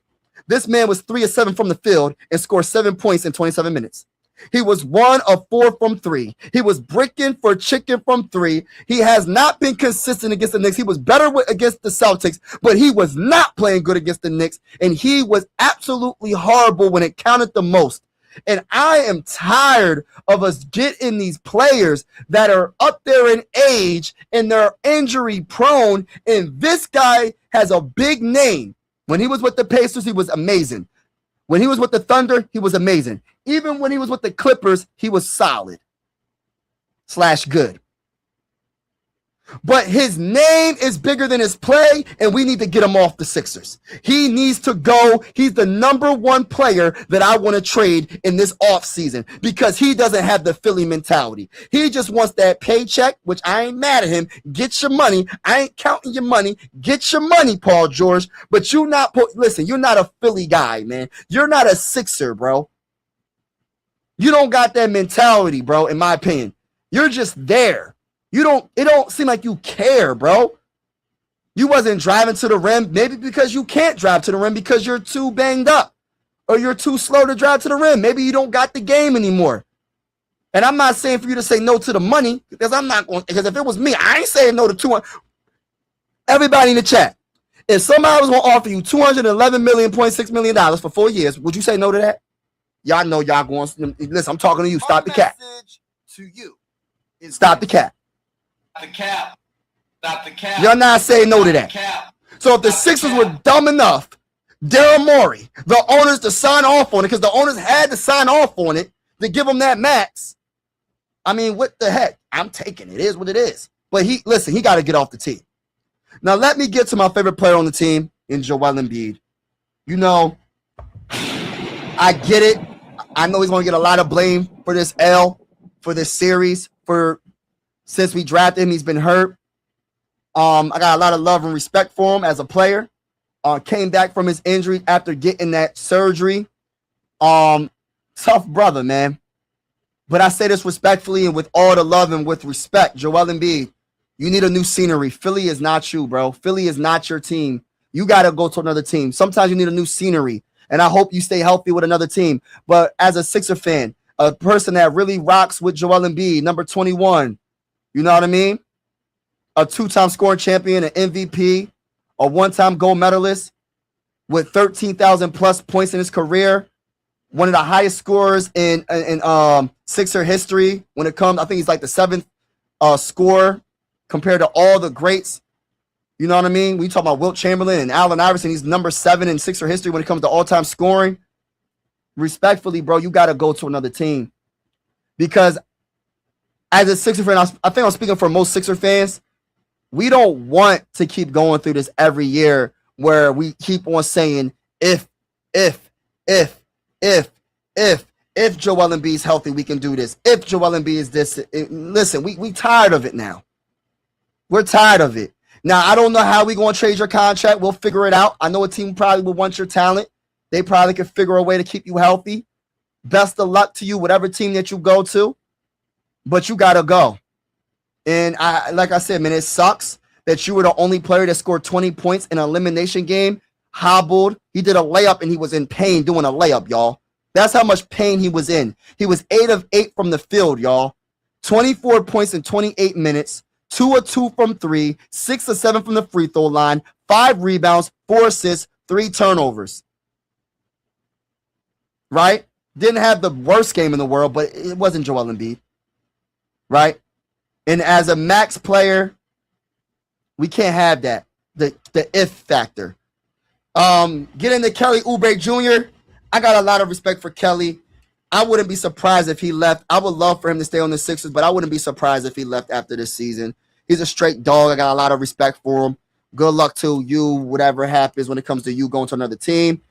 this man was 3 of 7 from the field and scored 7 points in 27 minutes. He was 1 of 4 from 3. He was bricking for chicken from 3. He has not been consistent against the Knicks. He was better against the Celtics, but he was not playing good against the Knicks, and he was absolutely horrible when it counted the most. And I am tired of us getting these players that are up there in age and they're injury prone, and this guy has a big name. When he was with the Pacers, he was amazing. When he was with the Thunder, he was amazing. Even when he was with the Clippers, he was solid / good. But his name is bigger than his play, and we need to get him off the Sixers. He needs to go. He's the number 1 player that I want to trade in this offseason because he doesn't have the Philly mentality. He just wants that paycheck, which I ain't mad at him. Get your money. I ain't counting your money. Get your money, Paul George. But you're not a Philly guy, man. You're not a Sixer, bro. You don't got that mentality, bro, in my opinion. You're just there. It don't seem like you care, bro. You wasn't driving to the rim, maybe because you can't drive to the rim because you're too banged up or you're too slow to drive to the rim. Maybe you don't got the game anymore. And I'm not saying for you to say no to the money because I'm not going, because if it was me, I ain't saying no to 200. Everybody in the chat, if somebody was going to offer you $211.6 million for 4 years, would you say no to that? Y'all know y'all going, listen, I'm talking to you. Stop the cap. To you is Stop the cap. The cap. Stop the cap. Y'all not saying no to that. Cap. So if the Sixers were dumb enough, Daryl Morey, the owners to sign off on it, because the owners had to sign off on it to give them that max. I mean, what the heck? I'm taking it. It is what it is. But he got to get off the team. Now let me get to my favorite player on the team in Joel Embiid. You know, I get it. I know he's going to get a lot of blame for this L, for this series, since we drafted him, he's been hurt. I got a lot of love and respect for him as a player. Came back from his injury after getting that surgery. Tough brother, man. But I say this respectfully and with all the love and with respect. Joel Embiid, you need a new scenery. Philly is not you, bro. Philly is not your team. You got to go to another team. Sometimes you need a new scenery. And I hope you stay healthy with another team. But as a Sixer fan, a person that really rocks with Joel Embiid, number 21, you know what I mean? A 2-time scoring champion, an MVP, a 1-time gold medalist with 13,000 plus points in his career. One of the highest scorers in Sixer history when it comes. I think he's like the 7th scorer compared to all the greats. You know what I mean? We talk about Wilt Chamberlain and Allen Iverson. He's number 7 in Sixer history when it comes to all-time scoring. Respectfully, bro, you got to go to another team. Because as a Sixer fan, I think I'm speaking for most Sixer fans, we don't want to keep going through this every year where we keep on saying, if Joel Embiid's healthy, we can do this. If Joel Embiid is this, listen, we tired of it now. We're tired of it. Now, I don't know how we're going to trade your contract. We'll figure it out. I know a team probably will want your talent. They probably could figure a way to keep you healthy. Best of luck to you, whatever team that you go to. But you got to go. And like I said, man, it sucks that you were the only player that scored 20 points in an elimination game, hobbled. He did a layup, and he was in pain doing a layup, y'all. That's how much pain he was in. He was 8 of 8 from the field, y'all. 24 points in 28 minutes. 2 of 2 from 3, 6 of 7 from the free throw line, 5 rebounds, 4 assists, 3 turnovers. Right? Didn't have the worst game in the world, but it wasn't Joel Embiid. Right? And as a max player, we can't have that. The if factor. Getting to Kelly Oubre Jr., I got a lot of respect for Kelly. I wouldn't be surprised if he left. I would love for him to stay on the Sixers, but I wouldn't be surprised if he left after this season. He's a straight dog. I got a lot of respect for him. Good luck to you, whatever happens when it comes to you going to another team.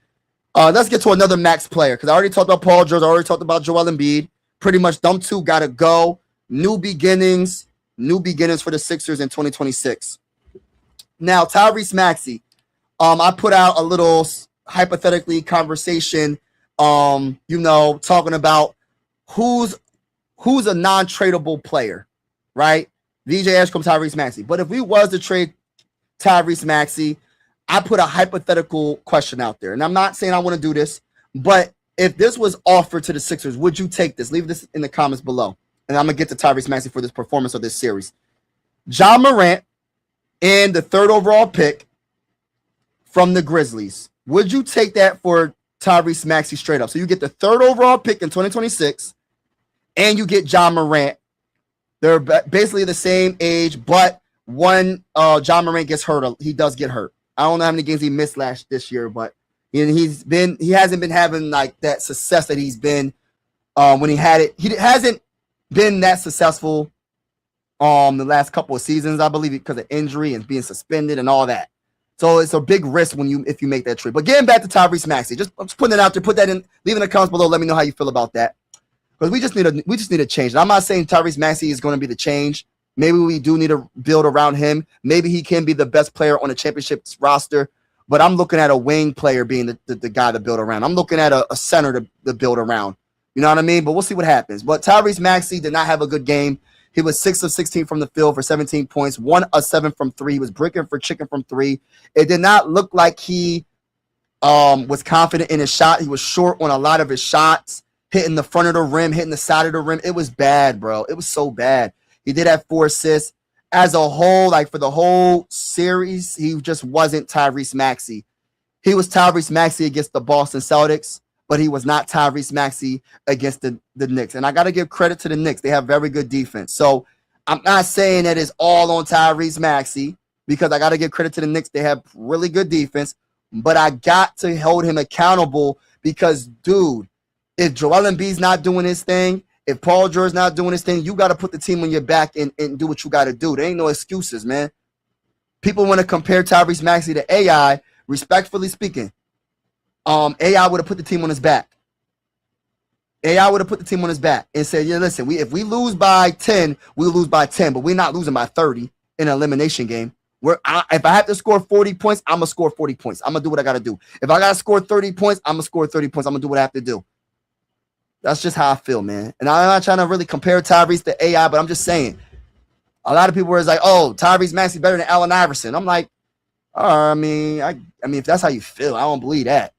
Let's get to another max player, because I already talked about Paul George. I already talked about Joel Embiid. Pretty much them two got to go. New beginnings for the Sixers in 2026. Now, Tyrese Maxey. I put out a little hypothetically conversation, talking about who's a non-tradable player, right? VJ Ashcombe, Tyrese Maxey. But if we was to trade Tyrese Maxey, I put a hypothetical question out there. And I'm not saying I want to do this, but if this was offered to the Sixers, would you take this? Leave this in the comments below. And I'm going to get to Tyrese Maxey for this performance of this series. Ja Morant and the 3rd overall pick from the Grizzlies. Would you take that for Tyrese Maxey straight up? So you get the 3rd overall pick in 2026, and you get Ja Morant. They're basically the same age, but one Ja Morant gets hurt. He does get hurt. I don't know how many games he missed this year, but he hasn't been having like that success that he's been when he had it. He hasn't been that successful the last couple of seasons, I believe, because of injury and being suspended and all that. So it's a big risk if you make that trade. But getting back to Tyrese Maxey, I'm just putting it out there. Put that in. Leave in the comments below. Let me know how you feel about that. Because we just need a change. And I'm not saying Tyrese Maxey is going to be the change. Maybe we do need to build around him. Maybe he can be the best player on a championship roster. But I'm looking at a wing player being the guy to build around. I'm looking at a center to build around. You know what I mean? But we'll see what happens. But Tyrese Maxey did not have a good game. He was 6 of 16 from the field for 17 points, 1 of 7 from 3. He was bricking for chicken from 3. It did not look like he was confident in his shot. He was short on a lot of his shots, hitting the front of the rim, hitting the side of the rim. It was bad, bro. It was so bad. He did have 4 assists. As a whole, like for the whole series, he just wasn't Tyrese Maxey. He was Tyrese Maxey against the Boston Celtics, but he was not Tyrese Maxey against the Knicks. And I got to give credit to the Knicks. They have very good defense. So I'm not saying that it's all on Tyrese Maxey, because I got to give credit to the Knicks. They have really good defense, but I got to hold him accountable because, dude, if Joel Embiid's not doing his thing, if Paul George's not doing his thing, you got to put the team on your back and do what you got to do. There ain't no excuses, man. People want to compare Tyrese Maxey to AI. Respectfully speaking, AI would have put the team on his back. AI would have put the team on his back and said, yeah, listen, if we lose by 10, we'll lose by 10, but we're not losing by 30 in an elimination game. If I have to score 40 points, I'm going to score 40 points. I'm going to do what I got to do. If I got to score 30 points, I'm going to score 30 points. I'm going to do what I have to do. That's just how I feel, man. And I'm not trying to really compare Tyrese to AI, but I'm just saying, a lot of people were like, oh, Tyrese Maxey better than Allen Iverson. I'm like, I mean, if that's how you feel, I don't believe that.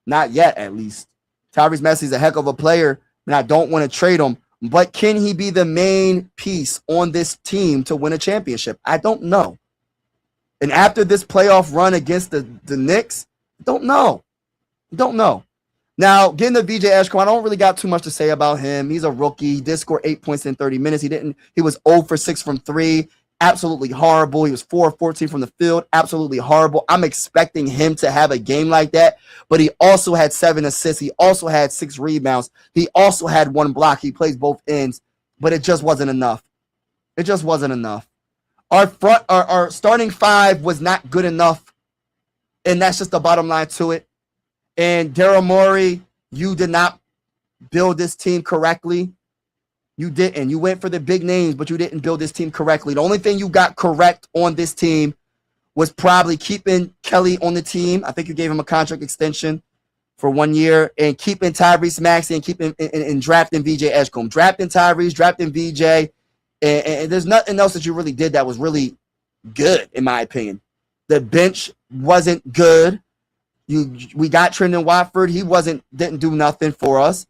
Not yet, at least. Tyrese Maxey's a heck of a player, and I don't want to trade him. But can he be the main piece on this team to win a championship? I don't know. And after this playoff run against the Knicks, don't know. Don't know. Now, getting to VJ Ashcombe, I don't really got too much to say about him. He's a rookie. He did score 8 points in 30 minutes. He was 0 for 6 from 3. Absolutely horrible. He was 4 of 14 from the field. Absolutely horrible. I'm expecting him to have a game like that, but he also had 7 assists. He also had 6 rebounds. He also had 1 block. He plays both ends, but it just wasn't enough. It just wasn't enough. Our starting 5 was not good enough, and that's just the bottom line to it. And Daryl Morey, you did not build this team correctly. You didn't. You went for the big names, but you didn't build this team correctly. The only thing you got correct on this team was probably keeping Kelly on the team. I think you gave him a contract extension for 1 year, and keeping Tyrese Maxey and keeping and drafting VJ Edgecombe. Drafting Tyrese, drafting VJ, and there's nothing else that you really did that was really good, in my opinion. The bench wasn't good. We got Trendon Watford. He didn't do nothing for us.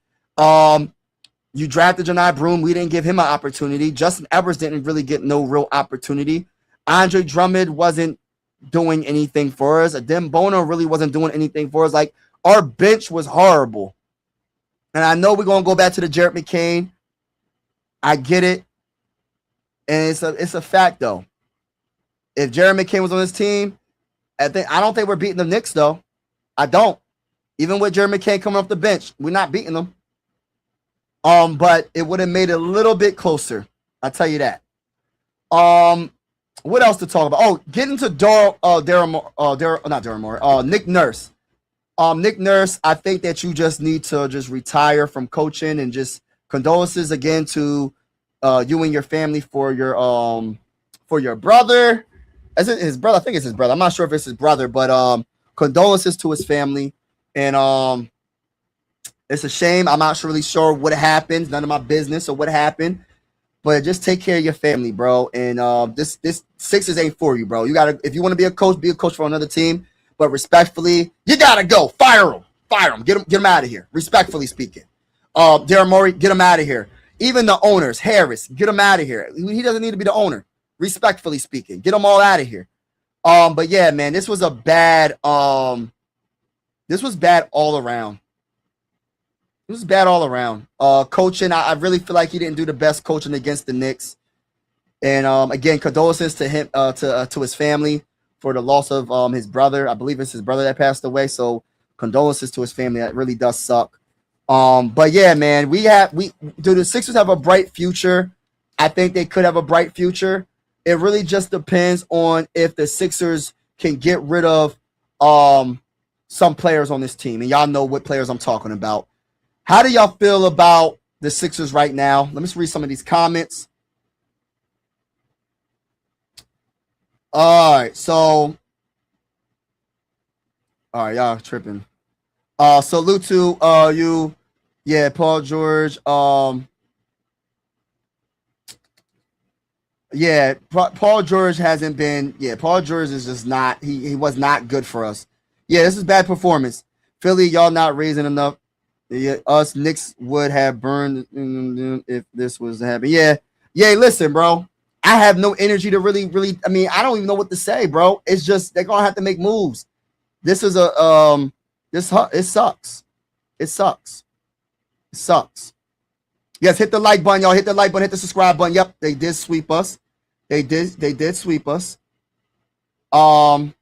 You drafted Janai Broom. We didn't give him an opportunity. Justin Edwards didn't really get no real opportunity. Andre Drummond wasn't doing anything for us. Adem Bono really wasn't doing anything for us. Like, our bench was horrible. And I know we're going to go back to the Jarrett McCain. I get it. And it's a fact, though. If Jarrett McCain was on this team, I don't think we're beating the Knicks, though. I don't. Even with Jarrett McCain coming off the bench, we're not beating them. But it would have made it a little bit closer. I'll tell you that. What else to talk about? Oh, getting to Nick Nurse. Nick Nurse, I think that you just need to just retire from coaching, and just condolences again to you and your family for your brother. Is it his brother? I think it's his brother. I'm not sure if it's his brother, but condolences to his family. And it's a shame. I'm not really sure what happened. None of my business or what happened. But just take care of your family, bro. And this Sixers ain't for you, bro. If you want to be a coach for another team. But respectfully, you gotta go. Fire him. Get him out of here. Respectfully speaking. Daryl Morey, get him out of here. Even the owners, Harris, get him out of here. He doesn't need to be the owner. Respectfully speaking, get them all out of here. But yeah, man, this was bad all around. It was bad all around. Coaching, I really feel like he didn't do the best coaching against the Knicks. And again, condolences to him, to his family for the loss of his brother. I believe it's his brother that passed away. So condolences to his family. That really does suck. But yeah, man, do the Sixers have a bright future? I think they could have a bright future. It really just depends on if the Sixers can get rid of some players on this team. And y'all know what players I'm talking about. How do y'all feel about the Sixers right now? Let me just read some of these comments. All right, y'all tripping. Salute to you. Yeah, Paul George. Yeah, Paul George hasn't been. Yeah, Paul George is just not. He was not good for us. Yeah, this is bad performance. Philly, y'all not raising enough. Yeah, us Knicks would have burned if this was happening. Yeah, yeah. Listen, bro. I have no energy to really. I mean, I don't even know what to say, bro. It's just they're gonna have to make moves. This is a it sucks. It sucks. It sucks. Yes, hit the like button, y'all. Hit the like button, hit the subscribe button. Yep, they did sweep us. They did sweep us. Hold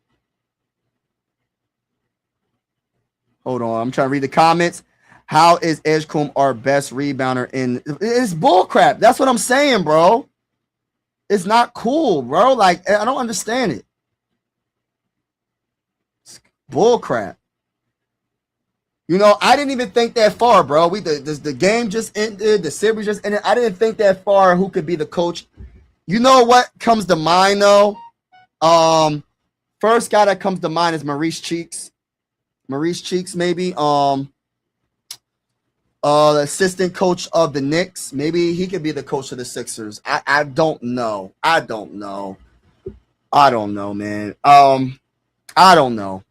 on. I'm trying to read the comments. How is Edgecombe our best rebounder in it's bullcrap. That's what I'm saying, bro. It's not cool, bro. Like, I don't understand it. It's bullcrap. You know, I didn't even think that far, bro. The game just ended, the series just ended. I didn't think that far who could be the coach. You know what comes to mind though? First guy that comes to mind is Maurice Cheeks. Maurice Cheeks, maybe. The assistant coach of the Knicks. Maybe he could be the coach of the Sixers. I don't know. I don't know, man. I don't know.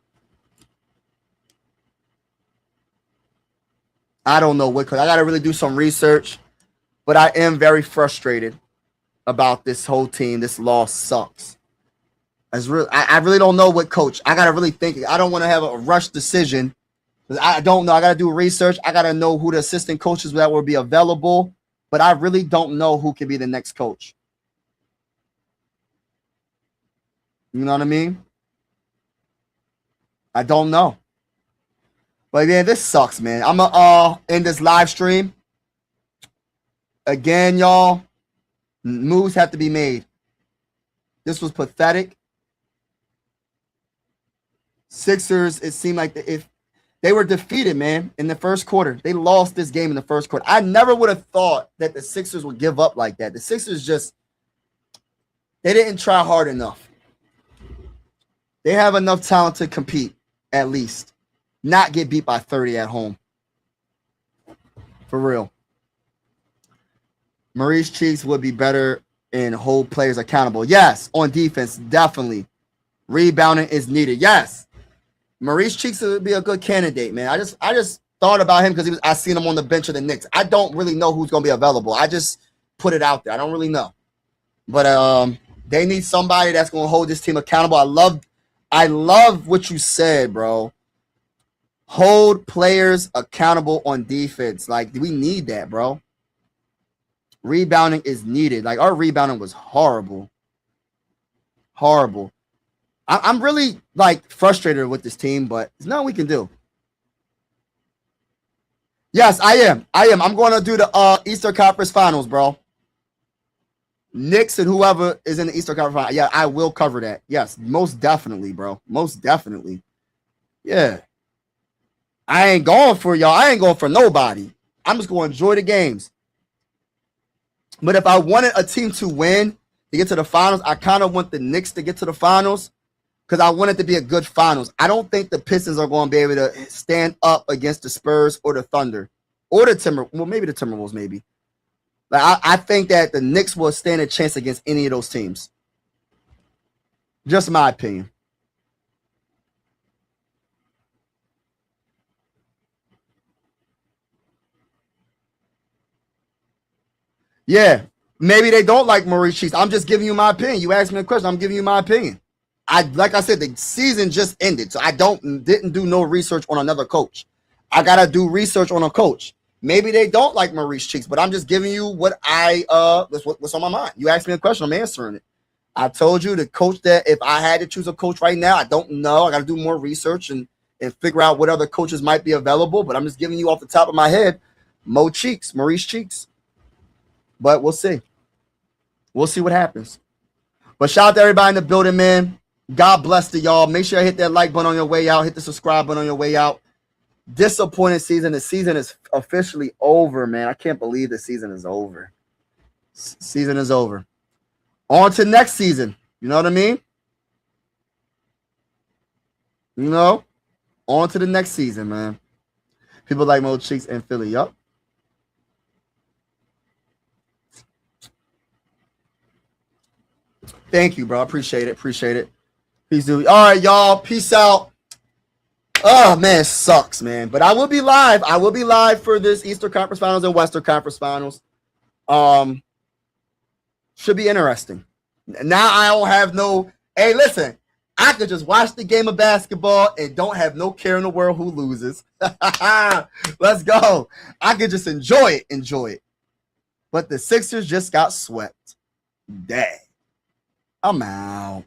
I don't know what could. I gotta really do some research, but I am very frustrated about this whole team. This loss sucks. I really don't know what coach. I gotta really think. I don't want to have a rush decision. I don't know. I gotta do research. I gotta know who the assistant coaches that will be available. But I really don't know who can be the next coach. You know what I mean? I don't know. But man, this sucks, man. I'm gonna end this live stream. Again, y'all. Moves have to be made. This was pathetic. Sixers, it seemed like if they were defeated, man, in the first quarter. They lost this game in the first quarter. I never would have thought that the Sixers would give up like that. The Sixers they didn't try hard enough. They have enough talent to compete, at least. Not get beat by 30 at home. For real. Maurice Cheeks would be better and hold players accountable. Yes, on defense, definitely. Rebounding is needed. Yes. Maurice Cheeks would be a good candidate, man. I just thought about him because I seen him on the bench of the Knicks. I don't really know who's gonna be available. I just put it out there. I don't really know. But they need somebody that's gonna hold this team accountable. I love what you said, bro. Hold players accountable on defense. Like, we need that, bro. Rebounding is needed. Like, our rebounding was horrible. Horrible. I'm really, like, frustrated with this team, but there's nothing we can do. Yes, I am. I'm going to do the Eastern Conference Finals, bro. Knicks and whoever is in the Eastern Conference Finals. Yeah, I will cover that. Yes, most definitely, bro. Most definitely. Yeah. I ain't going for y'all. I ain't going for nobody. I'm just going to enjoy the games. But if I wanted a team to win, to get to the finals, I kind of want the Knicks to get to the finals because I want it to be a good finals. I don't think the Pistons are going to be able to stand up against the Spurs or the Thunder or the Timberwolves. Well, maybe the Timberwolves, maybe. Like, I think that the Knicks will stand a chance against any of those teams. Just my opinion. Yeah, maybe they don't like Maurice Cheeks. I'm just giving you my opinion. You asked me a question. I'm giving you my opinion. Like I said, the season just ended, so I didn't do no research on another coach. I gotta do research on a coach. Maybe they don't like Maurice Cheeks, but I'm just giving you what what's on my mind. You asked me a question, I'm answering it. I told you the coach that if I had to choose a coach right now, I don't know. I gotta do more research and figure out what other coaches might be available. But I'm just giving you off the top of my head, Maurice Cheeks. But we'll see. We'll see what happens. But shout out to everybody in the building, man. God bless to y'all. Make sure you hit that like button on your way out. Hit the subscribe button on your way out. Disappointing season. The season is officially over, man. I can't believe the season is over. Season is over. On to next season. You know what I mean? You know? On to the next season, man. People like Mo Cheeks and Philly. Yup. Thank you, bro. Appreciate it. Peace, dude. All right, y'all. Peace out. Oh man, it sucks, man. But I will be live. For this Eastern Conference Finals and Western Conference Finals. Should be interesting. Now I don't have no. Hey, listen. I could just watch the game of basketball and don't have no care in the world who loses. Let's go. I could just enjoy it. But the Sixers just got swept. Dang. I'm out.